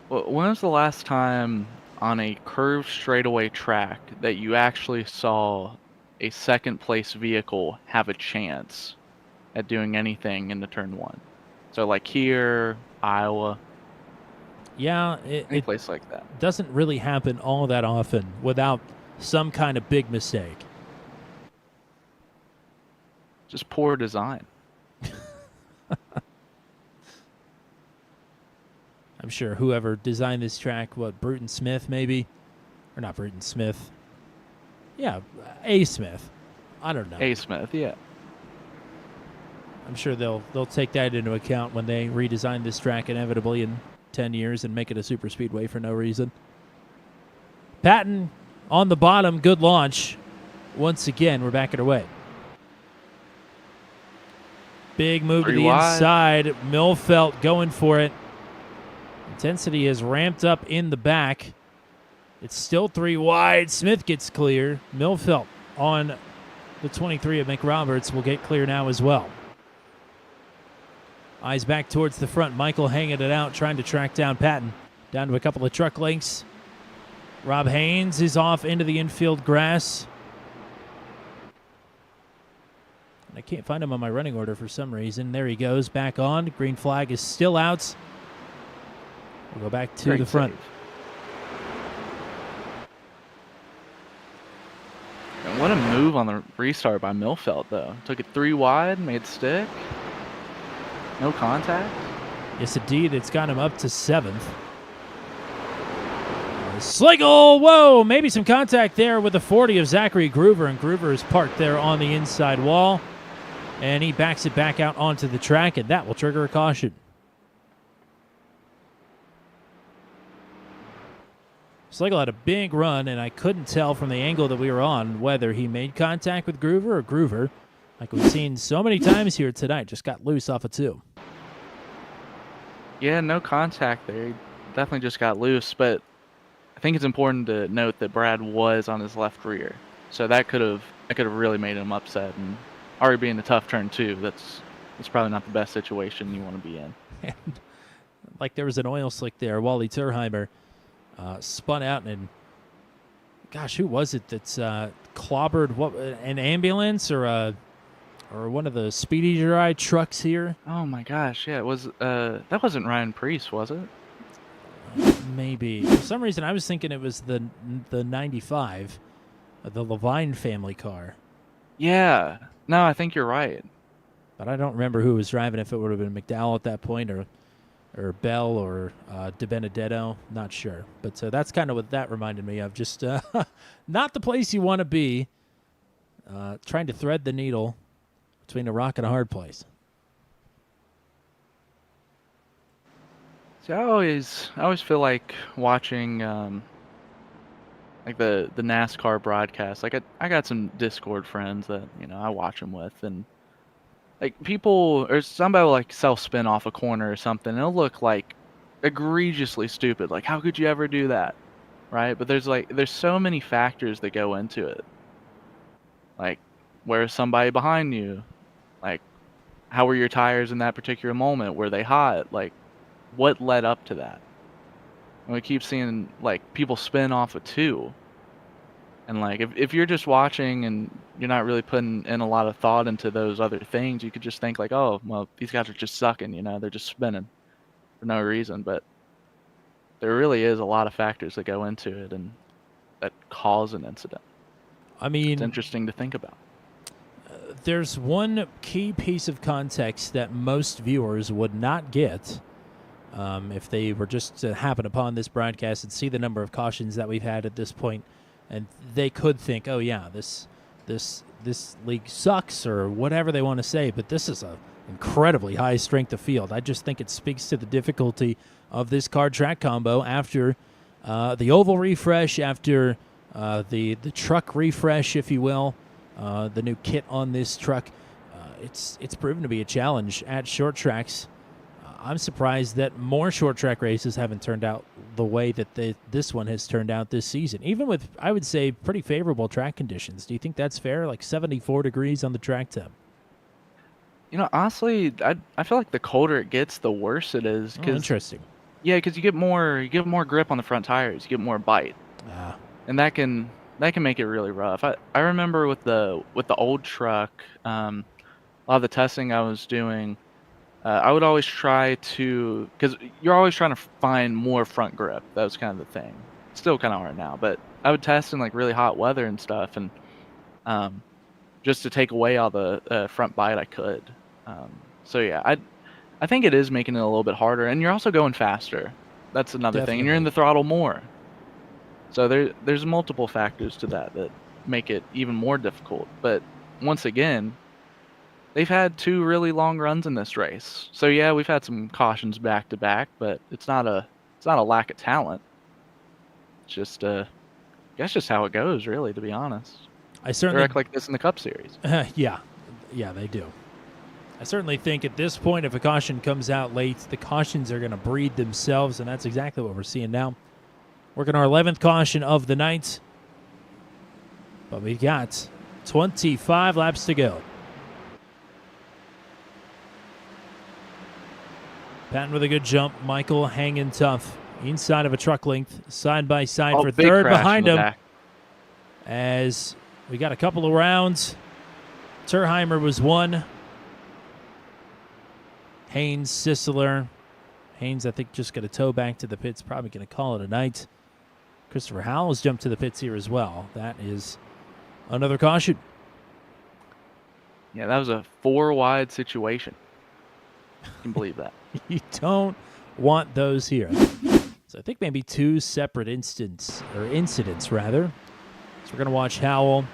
Well, when was the last time on a curved straightaway track that you actually saw a second place vehicle have a chance at doing anything in the turn one? So like here, Iowa, Yeah, any it place like that. doesn't really happen all that often without some kind of big mistake. Just poor design. I'm sure whoever designed this track, Bruton Smith maybe? Or not Bruton Smith. Yeah, A. Smith. I don't know. A. Smith, yeah. I'm sure they'll take that into account when they redesign this track inevitably in 10 years and make it a super speedway for no reason. Patton on the bottom, good launch. Once again, we're back at our way. Big move to the inside. Millfelt going for it. Intensity is ramped up in the back. It's still 3 wide. Smith gets clear. Millfelt on the 23 of McRoberts will get clear now as well. Eyes back towards the front. Michael hanging it out, trying to track down Patton. Down to a couple of truck lengths. Rob Haynes is off into the infield grass. I can't find him on my running order for some reason. There he goes, back on. Green flag is still out. We'll go back to the front. And what a move on the restart by Millfelt, though. Took it 3 wide, made stick. No contact. Yes, indeed. It's got him up to 7th. Sliggle! Whoa! Maybe some contact there with the 40 of Zachary Groover, and Groover is parked there on the inside wall. And he backs it back out onto the track, and that will trigger a caution. Sliggle had a big run, and I couldn't tell from the angle that we were on whether he made contact with Groover or Groover, like we've seen so many times here tonight, just got loose off of 2. Yeah, no contact there. He definitely just got loose, but I think it's important to note that Brad was on his left rear. So that could have really made him upset, and already being a tough turn too, that's probably not the best situation you want to be in. And like there was an oil slick there. Wally Turheimer spun out, and gosh, who was it that's clobbered an ambulance or one of the Speedy Dry trucks here? Oh my gosh, yeah, it was that wasn't Ryan Priest, was it? Maybe. For some reason I was thinking it was the 95, the Levine family car. Yeah. No, I think you're right. But I don't remember who was driving, if it would have been McDowell at that point or Bell or De Benedetto. Not sure. But that's kind of what that reminded me of. Just not the place you want to be, trying to thread the needle between a rock and a hard place. See, I always feel like watching like the NASCAR broadcast. Like I got some Discord friends that I watch them with, and like people or somebody will like self-spin off a corner or something, and it'll look like egregiously stupid. Like, how could you ever do that, right? But there's so many factors that go into it. Like, where's somebody behind you? Like, how were your tires in that particular moment? Were they hot? Like, what led up to that? And we keep seeing like people spin off of 2. And like if you're just watching and you're not really putting in a lot of thought into those other things, you could just think like, oh, well, these guys are just sucking, they're just spinning for no reason. But there really is a lot of factors that go into it and that cause an incident. I mean, it's interesting to think about. There's one key piece of context that most viewers would not get if they were just to happen upon this broadcast and see the number of cautions that we've had at this point, and they could think, oh yeah, this league sucks or whatever they want to say, but this is a incredibly high strength of field. I just think it speaks to the difficulty of this car track combo after the oval refresh, after the truck refresh, if you will, the new kit on this truck. It's proven to be a challenge at short tracks. I'm surprised that more short track races haven't turned out the way that this one has turned out this season, even with, I would say, pretty favorable track conditions. Do you think that's fair? Like 74 degrees on the track temp? Honestly, I feel like the colder it gets, the worse it is. Oh, Cause interesting. yeah, because you get more grip on the front tires. You get more bite, Ah, and that can make it really rough. I remember with the old truck, a lot of the testing I was doing, I would always try to, because you're always trying to find more front grip. That was kind of the thing. Still kind of hard now, but I would test in like really hot weather and stuff, and um, just to take away all the front bite I could. So yeah, I think it is making it a little bit harder, and you're also going faster. That's another thing, and you're in definitely. the throttle more. So there's multiple factors to that make it even more difficult. But once again, they've had two really long runs in this race. So yeah, we've had some cautions back to back, but it's not a lack of talent. It's just that's just how it goes, really, to be honest. I They certainly, act like this in the Cup Series. yeah, they do. I certainly think at this point, if a caution comes out late, the cautions are going to breed themselves, and that's exactly what we're seeing now. Working our 11th caution of the night, but we've got 25 laps to go. Patton with a good jump. Michael hanging tough inside of a truck length, side by side Oh, for big third crash behind in the him. back. As we got a couple of rounds. Turheimer was one. Haynes, Sisler. Haynes, I think, just got a tow back to the pits. Probably going to call it a night. Christopher Howell's jumped to the pits here as well. That is another caution. Yeah, that was a 4 wide situation. You can believe that. You don't want those here. So I think maybe two separate incidents. So we're going to watch Howell.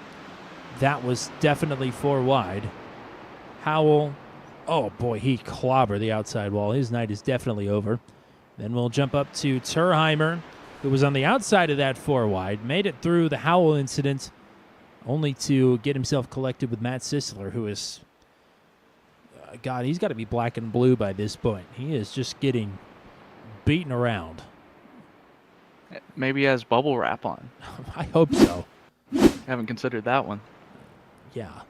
That was definitely 4 wide. Howell, oh boy, he clobbered the outside wall. His night is definitely over. Then we'll jump up to Turheimer, who was on the outside of that 4 wide, made it through the Howell incident, only to get himself collected with Matt Sisler, who is, God, he's got to be black and blue by this point. He is just getting beaten around. Maybe he has bubble wrap on. I hope so. Haven't considered that one. Yeah.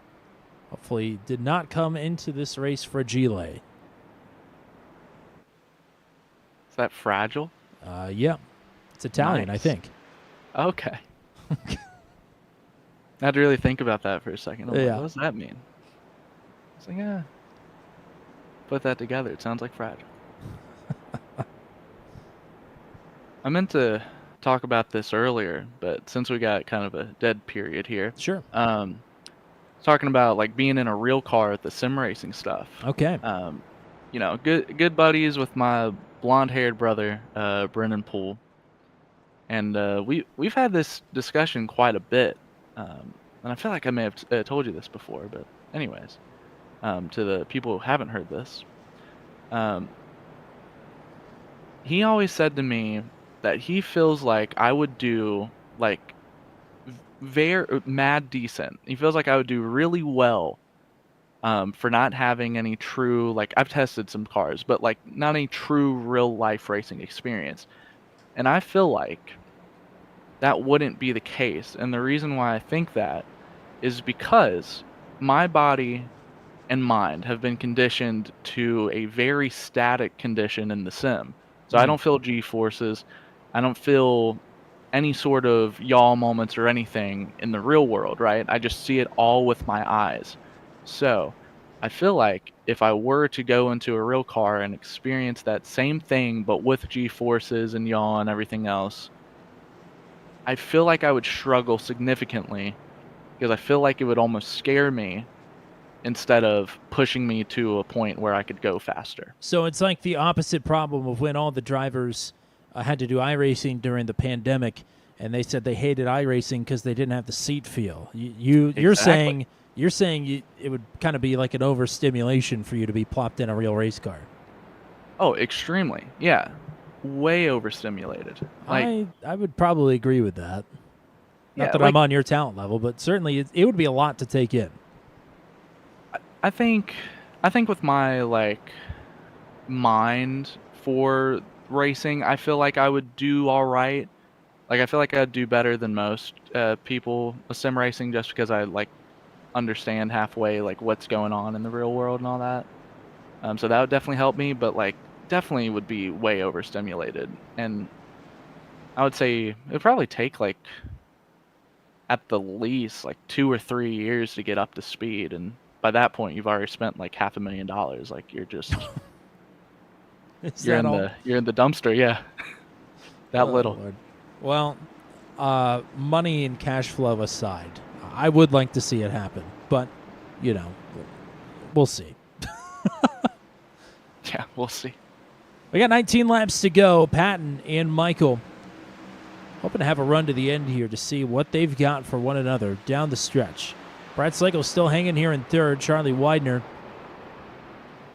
Hopefully did not come into this race fragile. Is that fragile? Yeah. It's Italian, I Nice. think. Okay. I had to really think about that for a second. I'm like, Yeah. what does that mean? It's like, yeah. Put that together. It sounds like fragile. I meant to talk about this earlier, but since we got kind of a dead period here, Sure. talking about like being in a real car at the sim racing stuff. Okay. Good buddies with my blonde-haired brother, Brennan Poole, and we've had this discussion quite a bit, and I feel like I may have told you this before, but anyways, to the people who haven't heard this, he always said to me that he feels like I would do like very mad decent. He feels like I would do really well for not having any true, like, I've tested some cars, but like not any true real life racing experience. And I feel like that wouldn't be the case. And the reason why I think that is because my body and mind have been conditioned to a very static condition in the sim. So I don't feel G forces. I don't feel any sort of yaw moments or anything in the real world, right? I just see it all with my eyes. So I feel like if I were to go into a real car and experience that same thing, but with G forces and yaw and everything else, I feel like I would struggle significantly because I feel like it would almost scare me instead of pushing me to a point where I could go faster. So it's like the opposite problem of when all the drivers had to do iRacing during the pandemic, and they said they hated iRacing because they didn't have the seat feel. You're Exactly. saying it would kind of be like an overstimulation for you to be plopped in a real race car. Oh, extremely. Yeah. Way overstimulated. Like, I would probably agree with that. Not yeah, that like, I'm on your talent level, but certainly it would be a lot to take in. I think with my like mind for racing, I feel like I would do all right. Like I feel like I'd do better than most people with sim racing just because I like understand halfway like what's going on in the real world and all that. So that would definitely help me, but like definitely would be way overstimulated. And I would say it would probably take like at the least like 2 or 3 years to get up to speed, and by that point you've already spent like $500,000. Like you're just you're in the dumpster, yeah. That little. Lord. Well, money and cash flow aside, I would like to see it happen, but you know, we'll see. Yeah, we'll see. We got 19 laps to go. Patton and Michael hoping to have a run to the end here to see what they've got for one another down the stretch. Brad Slagle still hanging here in third. Charlie Widener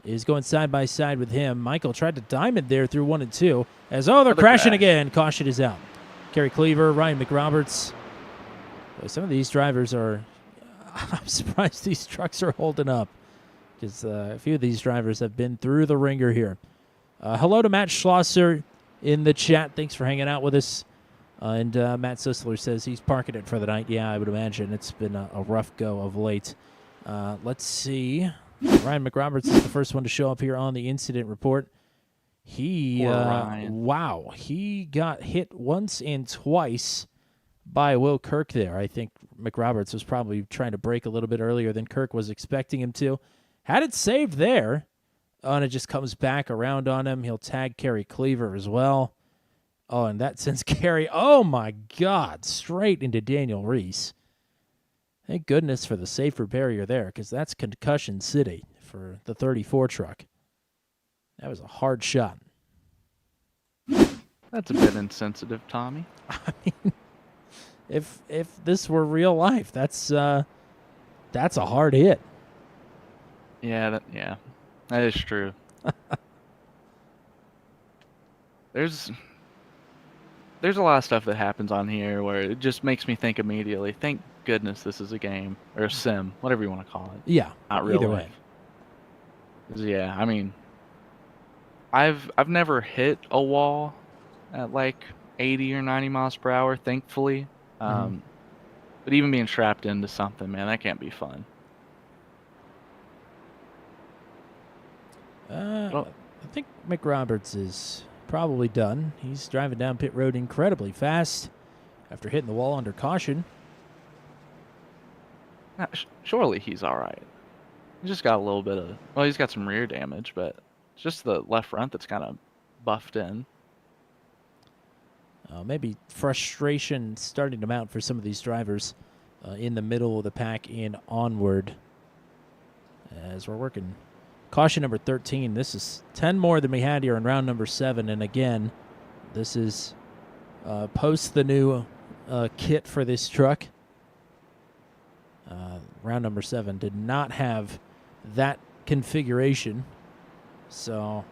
is going side by side with him. Michael tried to diamond there through 1 and 2. As they're crashing again. Caution is out. Kerry Cleaver, Ryan McRoberts. Boy, some of these drivers are. I'm surprised these trucks are holding up, because a few of these drivers have been through the ringer here. Hello to Matt Schlosser in the chat. Thanks for hanging out with us. And Matt Sisler says he's parking it for the night. Yeah, I would imagine it's been a rough go of late. Let's see. Ryan McRoberts is the first one to show up here on the incident report. Wow, he got hit once and twice by Will Kirk there. I think McRoberts was probably trying to brake a little bit earlier than Kirk was expecting him to. Had it saved there, and it just comes back around on him. He'll tag Kerry Cleaver as well. Oh, and that sends Kerry, oh my God, straight into Daniel Reese. Thank goodness for the safer barrier there, because that's concussion city for the 34 truck. That was a hard shot. That's a bit insensitive, Tommy. I mean, if this were real life, that's a hard hit. Yeah, that is true. There's a lot of stuff that happens on here where it just makes me think immediately, thank goodness this is a game, or a sim, whatever you want to call it. Yeah, not real either life. way. 'Cause, yeah, I mean, I've never hit a wall at like 80 or 90 miles per hour, thankfully. But even being strapped into something, man, that can't be fun. I think McRoberts is probably done. He's driving down pit road incredibly fast after hitting the wall under caution. Surely he's all right. He's just got a little bit of, well, he's got some rear damage, but it's just the left front that's kind of buffed in. Maybe frustration starting to mount for some of these drivers in the middle of the pack and onward. As we're working caution number 13. This is 10 more than we had here in round number 7. And again, this is post the new kit for this truck. Round number 7 did not have that configuration. So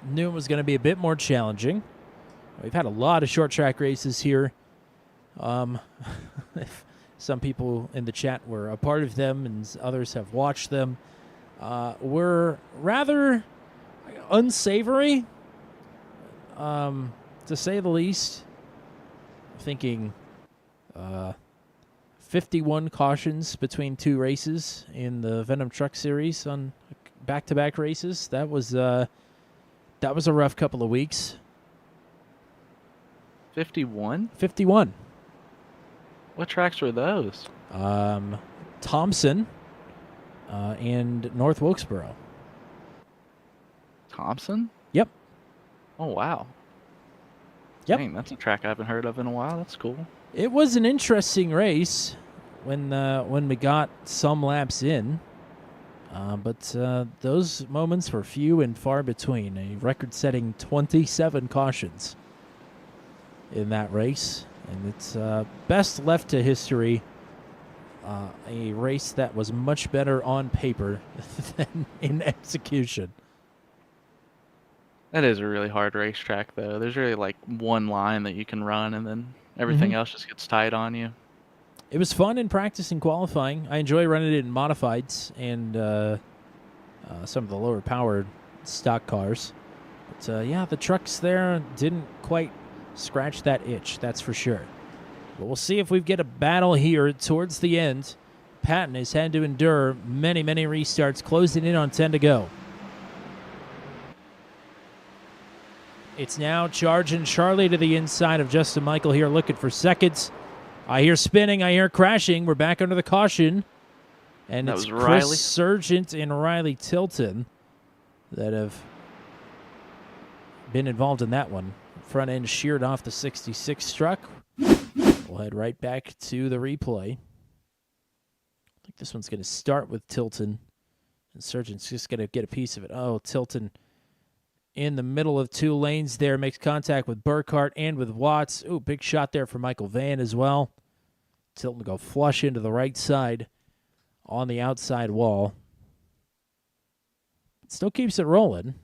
knew it was going to be a bit more challenging. We've had a lot of short track races here. Some people in the chat were a part of them and others have watched them. Were rather unsavory, to say the least. Thinking 51 cautions between 2 races in the Venom Truck Series on back-to-back races. That was a rough couple of weeks. 51? 51. What tracks were those? Thompson and North Wilkesboro. Thompson? Yep. Oh, wow. Yep. Dang, that's a track I haven't heard of in a while. That's cool. It was an interesting race when we got some laps in. But those moments were few and far between. A record-setting 27 cautions in that race. And it's best left to history. A race that was much better on paper than in execution. That is a really hard racetrack, though. There's really like one line that you can run, and then everything else just gets tight on you. It was fun in practice and qualifying. I enjoy running it in modifieds and some of the lower powered stock cars. But yeah, the trucks there didn't quite scratch that itch, that's for sure. But we'll see if we get a battle here towards the end Patton has had to endure many, many restarts, closing in on 10 to go. It's now charging Charlie to the inside of Justin Michael here, looking for seconds. I hear spinning, I hear crashing. We're back under the caution. And That it's was Chris Riley. Sargent and Riley Tilton that have been involved in that one. Front end sheared off the 66 truck. We'll head right back to the replay. I think this one's going to start with Tilton. And Sargent's just going to get a piece of it. Oh, Tilton in the middle of two lanes there. Makes contact with Burkhart and with Watts. Ooh, big shot there for Michael Van as well. Tilton go flush into the right side on the outside wall. Still keeps it rolling.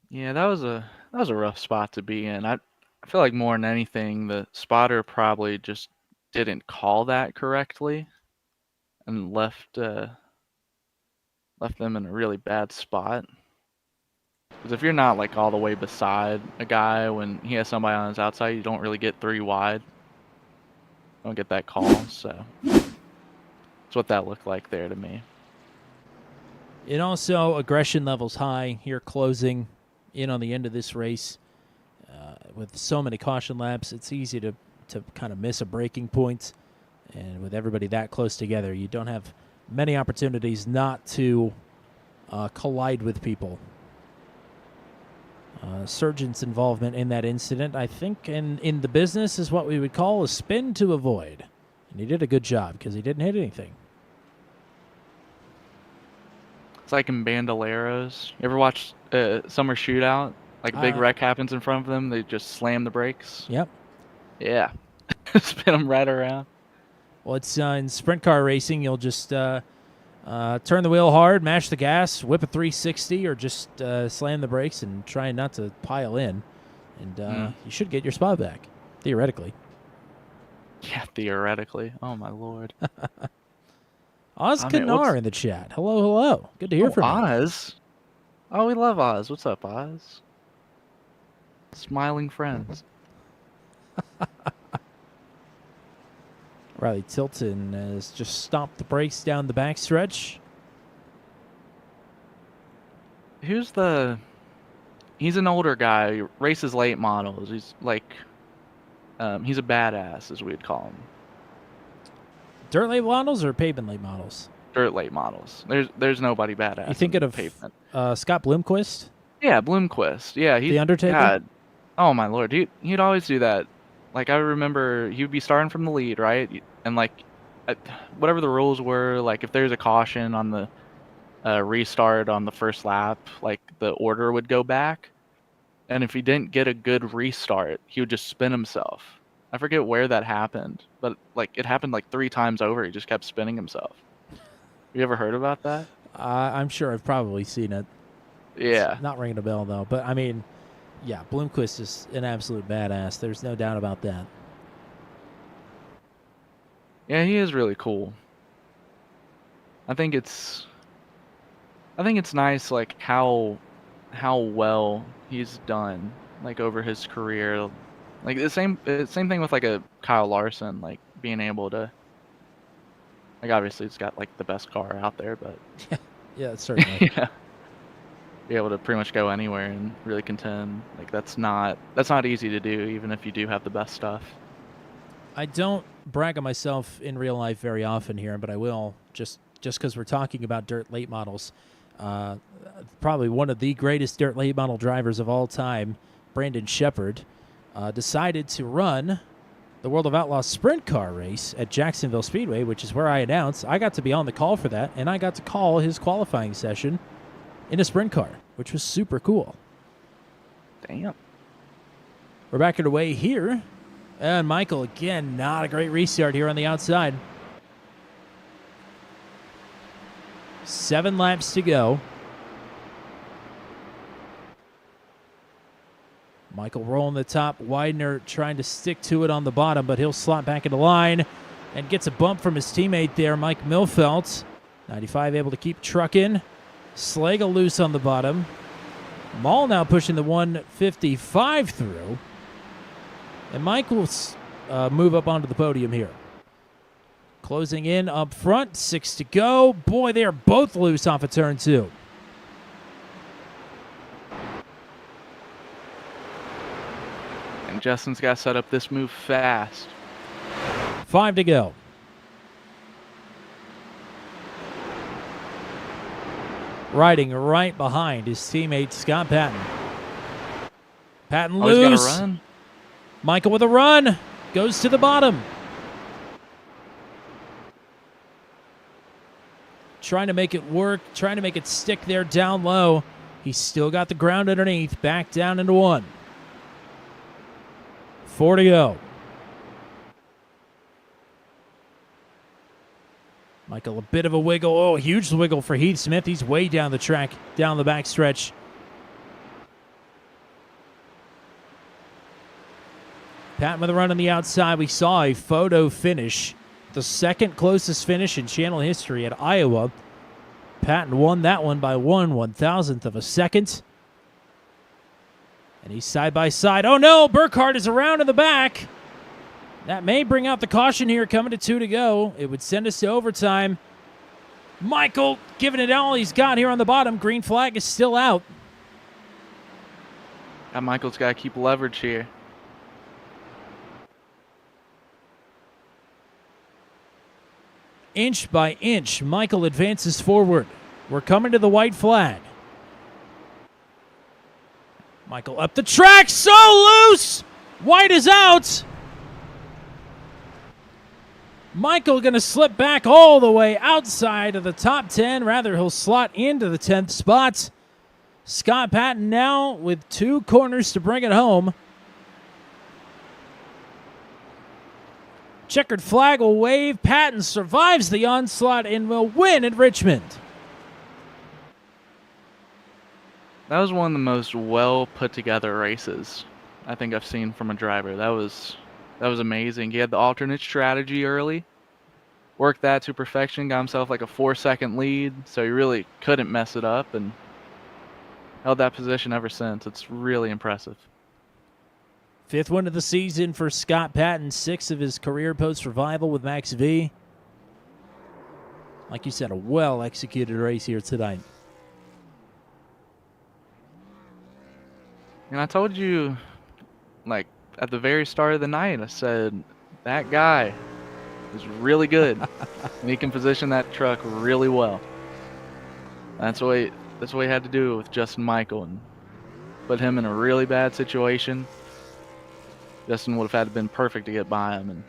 Yeah, that was a rough spot to be in. I feel like more than anything, the spotter probably just didn't call that correctly and left them in a really bad spot. Because if you're not like all the way beside a guy when he has somebody on his outside, you don't really get 3 wide. Don't get that call, so that's what that looked like there to me. And also, aggression levels high here, closing in on the end of this race. With so many caution laps, it's easy to kind of miss a braking point. And with everybody that close together, you don't have many opportunities not to collide with people. Sargent's involvement in that incident, I think, in the business is what we would call a spin to avoid. And he did a good job because he didn't hit anything. It's like in Bandoleros. You ever watch Summer Shootout? Like a big wreck happens in front of them, they just slam the brakes. Yep. Yeah. Spin them right around. Well, it's in sprint car racing. You'll just turn the wheel hard, mash the gas, whip a 360, or just slam the brakes and try not to pile in. And you should get your spot back, theoretically. Yeah, theoretically. Oh, my Lord. Oz Kanar in the chat. Hello, hello. Good to hear from you. Oz? Oh, we love Oz. What's up, Oz? Smiling friends. Riley Tilton has just stopped the brakes down the backstretch. He's an older guy. He races late models. He's like, he's a badass, as we'd call him. Dirt late models or pavement late models? Dirt late models. There's nobody badass. You thinking of pavement? Scott Bloomquist? Yeah, Bloomquist. Yeah, he's The Undertaker? God. Oh my Lord, he'd always do that. Like I remember, he would be starting from the lead, right? And like, whatever the rules were, like if there's a caution on the restart on the first lap, like the order would go back. And if he didn't get a good restart, he would just spin himself. I forget where that happened, but like it happened like 3 times over. He just kept spinning himself. You ever heard about that? I'm sure I've probably seen it. Yeah. It's not ringing a bell, though. But, I mean, yeah, Bloomquist is an absolute badass. There's no doubt about that. Yeah, he is really cool. I think it's nice, like how well he's done, like over his career. Like the same thing with like a Kyle Larson, like being able to, like obviously he's got like the best car out there, but Yeah, certainly. yeah, be able to pretty much go anywhere and really contend. Like that's not easy to do, even if you do have the best stuff. I don't brag on myself in real life very often here, but I will just because we're talking about dirt late models. Probably one of the greatest dirt late model drivers of all time, Brandon Shepard, decided to run the World of Outlaws sprint car race at Jacksonville Speedway, which is where I announced. I got to be on the call for that, and I got to call his qualifying session in a sprint car, which was super cool. Damn. We're back underway here. And Michael, again, not a great restart here on the outside. 7 laps to go. Michael rolling the top. Widener trying to stick to it on the bottom, but he'll slot back into line and gets a bump from his teammate there, Mike Milfelt. 95 able to keep trucking. Slagle loose on the bottom. Maul now pushing the 155 through. And Mike will move up onto the podium here. Closing in up front, 6 to go. Boy, they are both loose off of turn 2. And Justin's got to set up this move fast. 5 to go. Riding right behind his teammate Scott Patton. Patton Oh, he's got loose. to run. Michael with a run. Goes to the bottom. Trying to make it work. Trying to make it stick there down low. He's still got the ground underneath. Back down into 1. 4 to go. Michael, a bit of a wiggle. Oh, a huge wiggle for Heath Smith. He's way down the track, down the backstretch. Patton with a run on the outside. We saw a photo finish, the second closest finish in channel history at Iowa. Patton won that one by 1/1000th of a second. And he's side by side. Oh no, Burkhardt is around in the back. That may bring out the caution here, coming to 2 to go. It would send us to overtime. Michael giving it all he's got here on the bottom. Green flag is still out. And Michael's got to keep leverage here. Inch by inch, Michael advances forward. We're coming to the white flag. Michael up the track, so loose! White is out! Michael going to slip back all the way outside of the top 10. Rather, he'll slot into the 10th spot. Scott Patton now with 2 corners to bring it home. Checkered flag will wave. Patton survives the onslaught and will win at Richmond. That was one of the most well put together races I think I've seen from a driver. That was amazing. He had the alternate strategy early, worked that to perfection, got himself like a 4-second lead, so he really couldn't mess it up, and held that position ever since. It's really impressive. 5th win of the season for Scott Patton, 6th of his career post-revival with Max V. Like you said, a well-executed race here tonight. And I told you, like, at the very start of the night, I said, that guy is really good. And he can position that truck really well. That's what he had to do with Justin Michael, and put him in a really bad situation. Justin would have had to been perfect to get by him, and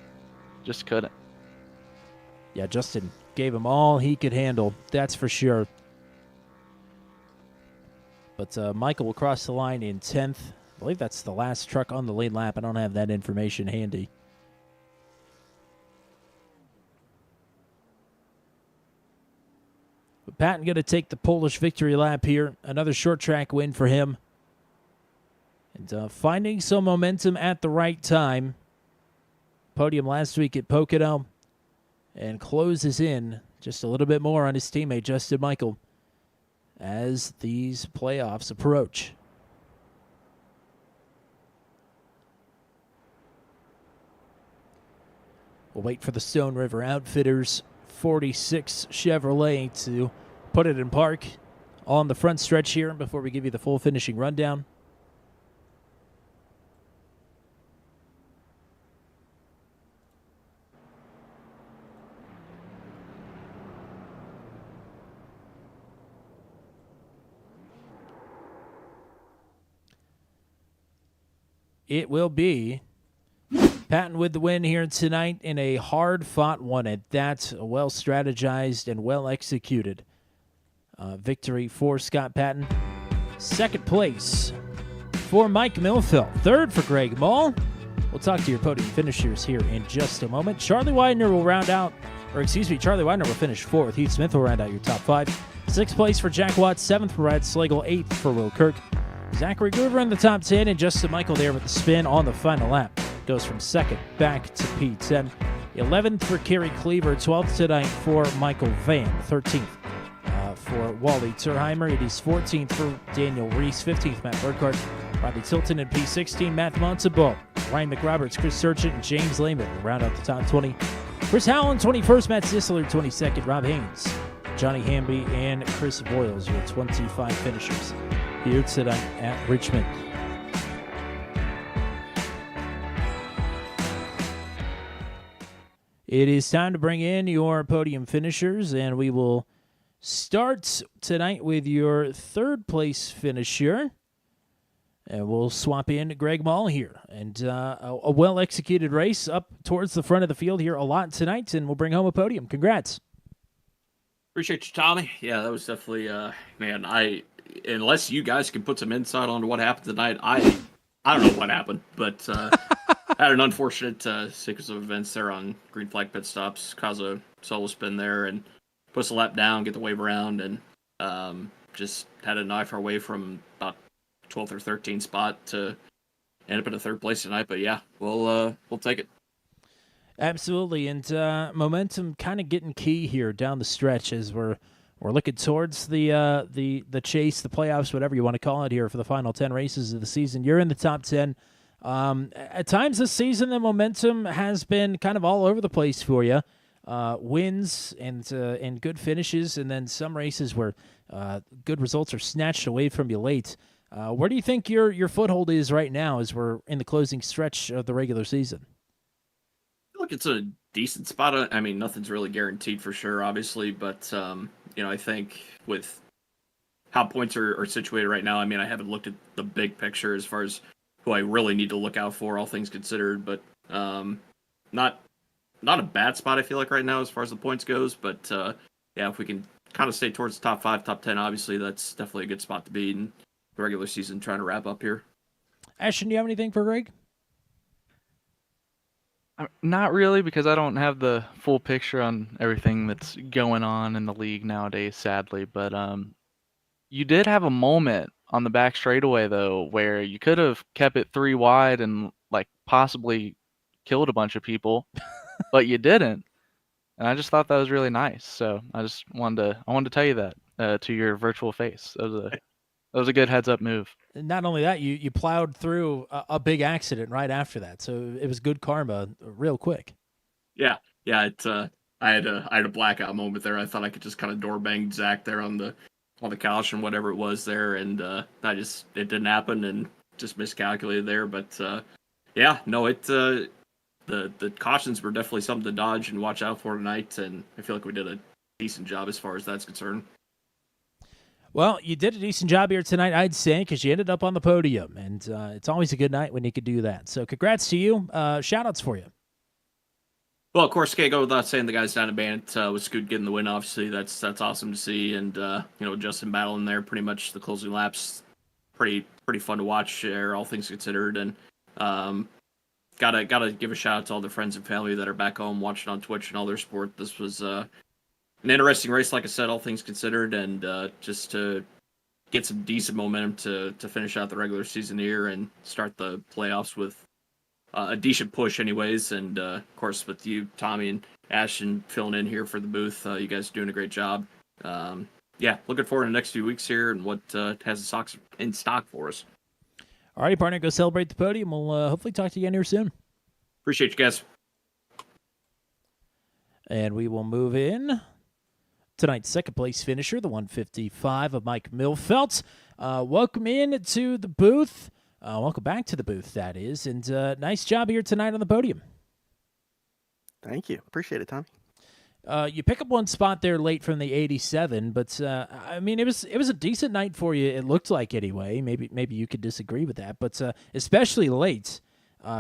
just couldn't. Yeah, Justin gave him all he could handle, that's for sure. But Michael will cross the line in 10th. I believe that's the last truck on the lead lap. I don't have that information handy. But Patton going to take the Polish victory lap here. Another short track win for him. And finding some momentum at the right time. Podium last week at Pocono. And closes in just a little bit more on his teammate, Justin Michael, as these playoffs approach. We'll wait for the Stone River Outfitters 46 Chevrolet to put it in park on the front stretch here before we give you the full finishing rundown. It will be Patton with the win here tonight in a hard-fought one at that. A well-strategized and well-executed victory for Scott Patton. 2nd place for Mike Milfeld. 3rd for Greg Mull. We'll talk to your podium finishers here in just a moment. Charlie Widener will Charlie Widener will finish 4th. Heath Smith will round out your top 5. 6th place for Jack Watts. 7th for Brad Slagle. 8th for Will Kirk. Zachary Groover in the top 10, and Justin Michael there with the spin on the final lap. Goes from 2nd back to P10. 11th for Kerry Cleaver, 12th tonight for Michael Van, 13th for Wally Turheimer. It is 14th for Daniel Reese, 15th Matt Burkhardt, Rodney Tilton in P16, Matt Montebeau, Ryan McRoberts, Chris Sergent, and James Lehman round out the top 20. Chris Howland, 21st. Matt Sisler, 22nd. Rob Haynes, Johnny Hamby, and Chris Boyles, your 25 finishers here tonight at Richmond. It is time to bring in your podium finishers, and we will start tonight with your third place finisher. And we'll swap in Greg Mall here. And a well-executed race up towards the front of the field here a lot tonight, and we'll bring home a podium. Congrats. Appreciate you, Tommy. Yeah, that was definitely, man, unless you guys can put some insight on what happened tonight, I don't know what happened, but I had an unfortunate sequence of events there on green flag pit stops, cause a solo spin there, and push the lap down, get the wave around, and just had to knife our way from about 12th or 13th spot to end up in a third place tonight. But yeah, we'll take it. Absolutely, and momentum kind of getting key here down the stretch as we're looking towards the chase, the playoffs, whatever you want to call it here for the final 10 races of the season. You're in the top 10. At times this season, the momentum has been kind of all over the place for you. Wins and good finishes, and then some races where good results are snatched away from you late. Where do you think your foothold is right now as we're in the closing stretch of the regular season? I feel like it's a decent spot. I mean, nothing's really guaranteed for sure, obviously, but I think with how points are situated right now, I mean, I haven't looked at the big picture as far as who I really need to look out for, all things considered, but not a bad spot, I feel like, right now as far as the points goes, but yeah, if we can kind of stay towards the top 5, top 10, obviously, that's definitely a good spot to be in the regular season, trying to wrap up here. Ashton, do you have anything for Greg? Not really, because I don't have the full picture on everything that's going on in the league nowadays, sadly, but you did have a moment on the back straightaway, though, where you could have kept it 3 wide and possibly killed a bunch of people, but you didn't. And I just thought that was really nice. So I just wanted to tell you that to your virtual face. That was a good heads up move. Not only that, you plowed through a big accident right after that, so it was good karma real quick. Yeah. I had a blackout moment there. I thought I could just kind of door bang Zach there on the couch and whatever it was there, and it didn't happen and just miscalculated there. But yeah, no, the cautions were definitely something to dodge and watch out for tonight, and I feel like we did a decent job as far as that's concerned. Well, you did a decent job here tonight, I'd say, because you ended up on the podium, and it's always a good night when you could do that. So congrats to you. Shout-outs for you. Well, of course, can't go without saying the guys down at Bandit with Scoot getting the win. Obviously, that's awesome to see, and Justin battling there pretty much the closing laps, pretty fun to watch there, all things considered, and gotta give a shout out to all their friends and family that are back home watching on Twitch and all their support. This was an interesting race, like I said, all things considered, and just to get some decent momentum to finish out the regular season here and start the playoffs with a decent push anyways. And of course, with you, Tommy and Ashton, filling in here for the booth, you guys are doing a great job. Yeah, looking forward to the next few weeks here and what has in stock for us. All righty, partner, go celebrate the podium. We'll hopefully talk to you again here soon. Appreciate you guys. And we will move in tonight's second place finisher, the 155 of Mike Milfelt. Welcome in to the booth. Welcome back to the booth, that is. And nice job here tonight on the podium. Thank you. Appreciate it, Tommy. You pick up one spot there late from the 87, but I mean, it was a decent night for you. It looked like anyway. Maybe you could disagree with that, but especially late,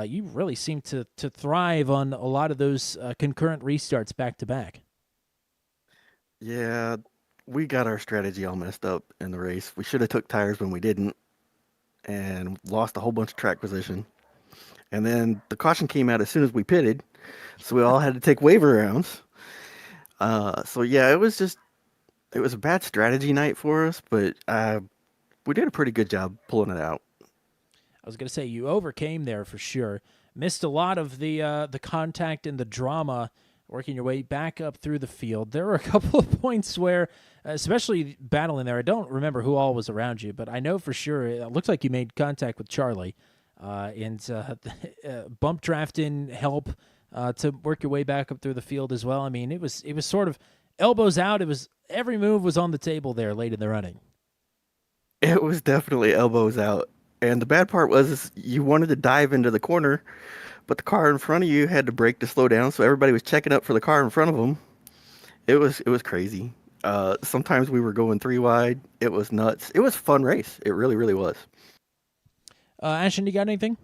you really seemed to thrive on a lot of those concurrent restarts back to back. Yeah, we got our strategy all messed up in the race. We should have took tires when we didn't, and lost a whole bunch of track position. And then the caution came out as soon as we pitted, so we all had to take waiver rounds. So yeah, it was a bad strategy night for us, but we did a pretty good job pulling it out. I was going to say, you overcame there for sure. Missed a lot of the contact and the drama working your way back up through the field. There were a couple of points where, especially battling there, I don't remember who all was around you, but I know for sure it looked like you made contact with Charlie. And bump drafting help to work your way back up through the field as well. I mean, it was sort of elbows out. It was every move was on the table there late in the running. It was definitely elbows out. And the bad part was is you wanted to dive into the corner, but the car in front of you had to brake to slow down, so everybody was checking up for the car in front of them. It was crazy. Sometimes we were going 3 wide. It was nuts. It was a fun race. It really, really was. Ashton, you got anything?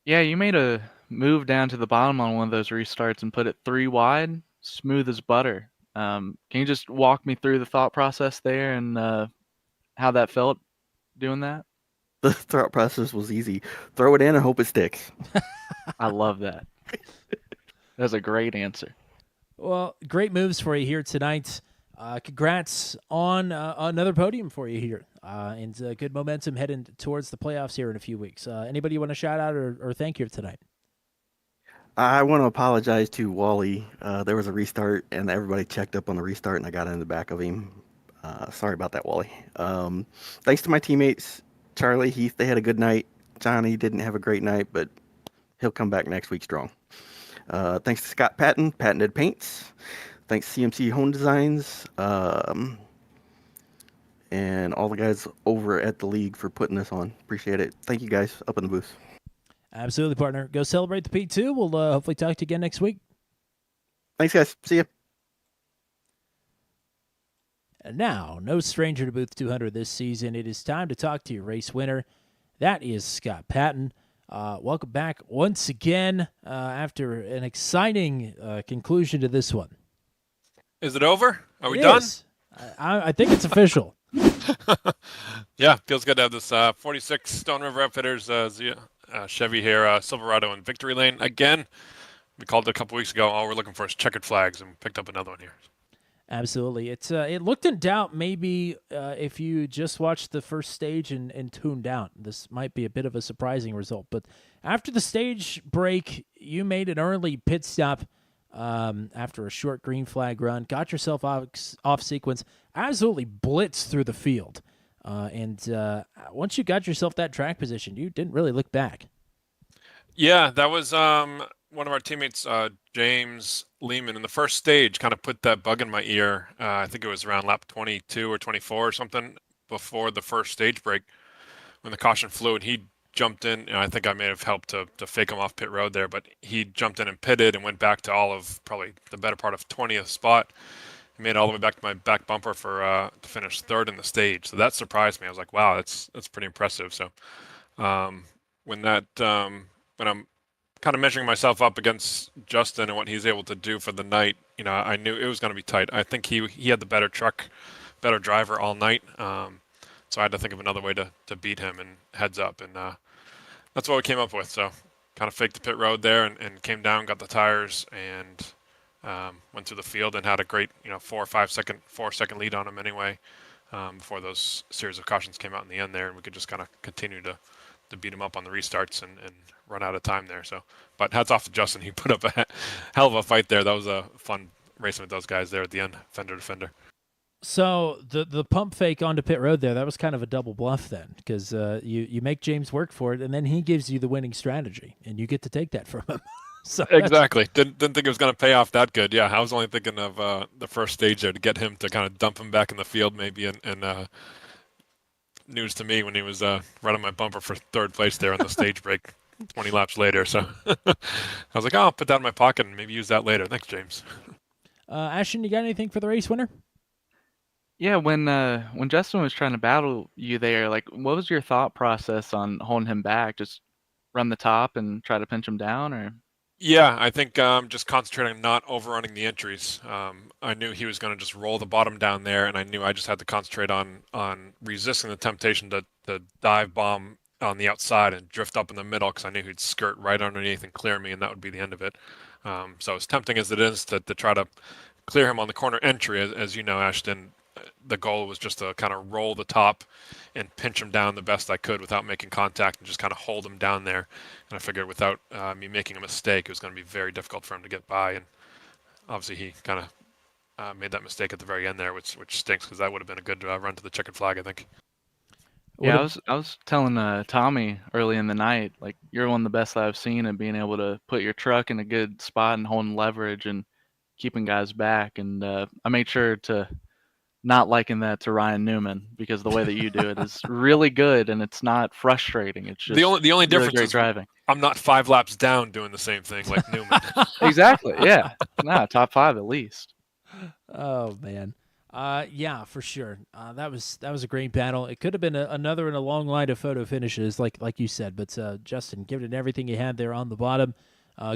Yeah, you made a move down to the bottom on one of those restarts and put it 3 wide, smooth as butter. Can you just walk me through the thought process there and how that felt doing that? The thought process was easy. Throw it in and hope it sticks. I love that. That's a great answer. Well, great moves for you here tonight. Congrats on another podium for you here, and good momentum heading towards the playoffs here in a few weeks. Anybody you want to shout out or thank you tonight? I want to apologize to Wally. There was a restart, and everybody checked up on the restart, and I got in the back of him. Sorry about that, Wally. Thanks to my teammates, Charlie, Heath. They had a good night. Johnny didn't have a great night, but he'll come back next week strong. Thanks to Scott Patton, Patented Paints. Thanks CMC Home Designs, and all the guys over at the league for putting this on. Appreciate it. Thank you guys up in the booth. Absolutely, partner. Go celebrate the P2. We'll hopefully talk to you again next week. Thanks, guys. See ya. And now, no stranger to Booth 200 this season. It is time to talk to your race winner. That is Scott Patton. Welcome back once again after an exciting conclusion to this one. Is it over? Are we It done? is. I think it's official. Yeah, feels good to have this 46 Stone River Outfitters Chevy here, Silverado in Victory Lane. Again, we called it a couple weeks ago. All we're looking for is checkered flags, and picked up another one here. Absolutely. It looked in doubt maybe if you just watched the first stage and tuned out. This might be a bit of a surprising result. But after the stage break, you made an early pit stop after a short green flag run, got yourself off sequence, absolutely blitzed through the field. And once you got yourself that track position, you didn't really look back. Yeah, that was one of our teammates, James Lehman, in the first stage, kind of put that bug in my ear. I think it was around lap 22 or 24 or something before the first stage break when the caution flew, and he jumped in. And I think I may have helped to fake him off pit road there, but he jumped in and pitted and went back to all of probably the better part of 20th spot. He made it all the way back to my back bumper for to finish third in the stage. So that surprised me. I was like, wow, that's pretty impressive. So when I'm kind of measuring myself up against Justin and what he's able to do for the night, I knew it was going to be tight. I think he had the better truck, better driver all night. So I had to think of another way to beat him, and heads up. And that's what we came up with. So kind of faked the pit road there and came down, got the tires, and went through the field and had a great 4-second lead on him anyway before those series of cautions came out in the end there, and we could just kind of continue to beat him up on the restarts and run out of time there. So, but hats off to Justin. He put up a hell of a fight there. That was a fun racing with those guys there at the end, fender to fender. So the pump fake onto pit road there, that was kind of a double bluff then, because you make James work for it, and then he gives you the winning strategy, and you get to take that from him. So exactly. Didn't think it was going to pay off that good. Yeah, I was only thinking of the first stage there to get him to kind of dump him back in the field maybe, and news to me when he was running my bumper for third place there on the stage break 20 laps later. So I was like, oh, I'll put that in my pocket and maybe use that later. Thanks, James. Ashton, you got anything for the race winner? Yeah, when Justin was trying to battle you there, like, what was your thought process on holding him back? Just run the top and try to pinch him down, or? Yeah, I think just concentrating on not overrunning the entries. I knew he was going to just roll the bottom down there, and I knew I just had to concentrate on resisting the temptation to dive bomb on the outside and drift up in the middle, because I knew he'd skirt right underneath and clear me, and that would be the end of it. So as tempting as it is to try to clear him on the corner entry, as you know, Ashton, the goal was just to kind of roll the top and pinch him down the best I could without making contact, and just kind of hold him down there. And I figured without me making a mistake, it was going to be very difficult for him to get by. And obviously he kind of made that mistake at the very end there, which stinks, because that would have been a good run to the checkered flag, I think. Yeah, I was telling Tommy early in the night, like you're one of the best that I've seen at being able to put your truck in a good spot and holding leverage and keeping guys back. And I made sure to not liken that to Ryan Newman because the way that you do it is really good and it's not frustrating. It's The just only really difference great is driving. I'm not 5 laps down doing the same thing like Newman. Exactly. Yeah. Nah, top 5 at least. Oh man, yeah, for sure. That was a great battle. It could have been another in a long line of photo finishes, like you said. But Justin, giving it everything he had there on the bottom.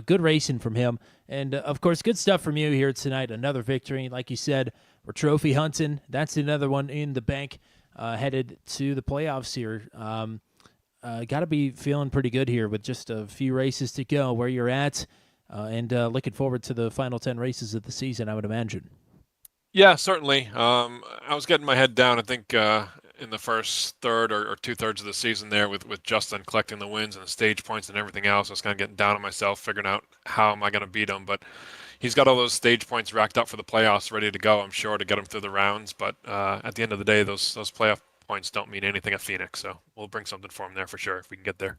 Good racing from him, and of course, good stuff from you here tonight. Another victory, like you said. We're trophy hunting. That's another one in the bank, headed to the playoffs here. Got to be feeling pretty good here with just a few races to go. Where you're at. And looking forward to the final 10 races of the season, I would imagine. Yeah, certainly. I was getting my head down, I think, in the first third or 2/3 of the season there with Justin collecting the wins and the stage points and everything else. I was kind of getting down on myself, figuring out how am I going to beat him. But he's got all those stage points racked up for the playoffs ready to go, I'm sure, to get him through the rounds. But at the end of the day, those playoff points don't mean anything at Phoenix. So we'll bring something for him there for sure if we can get there.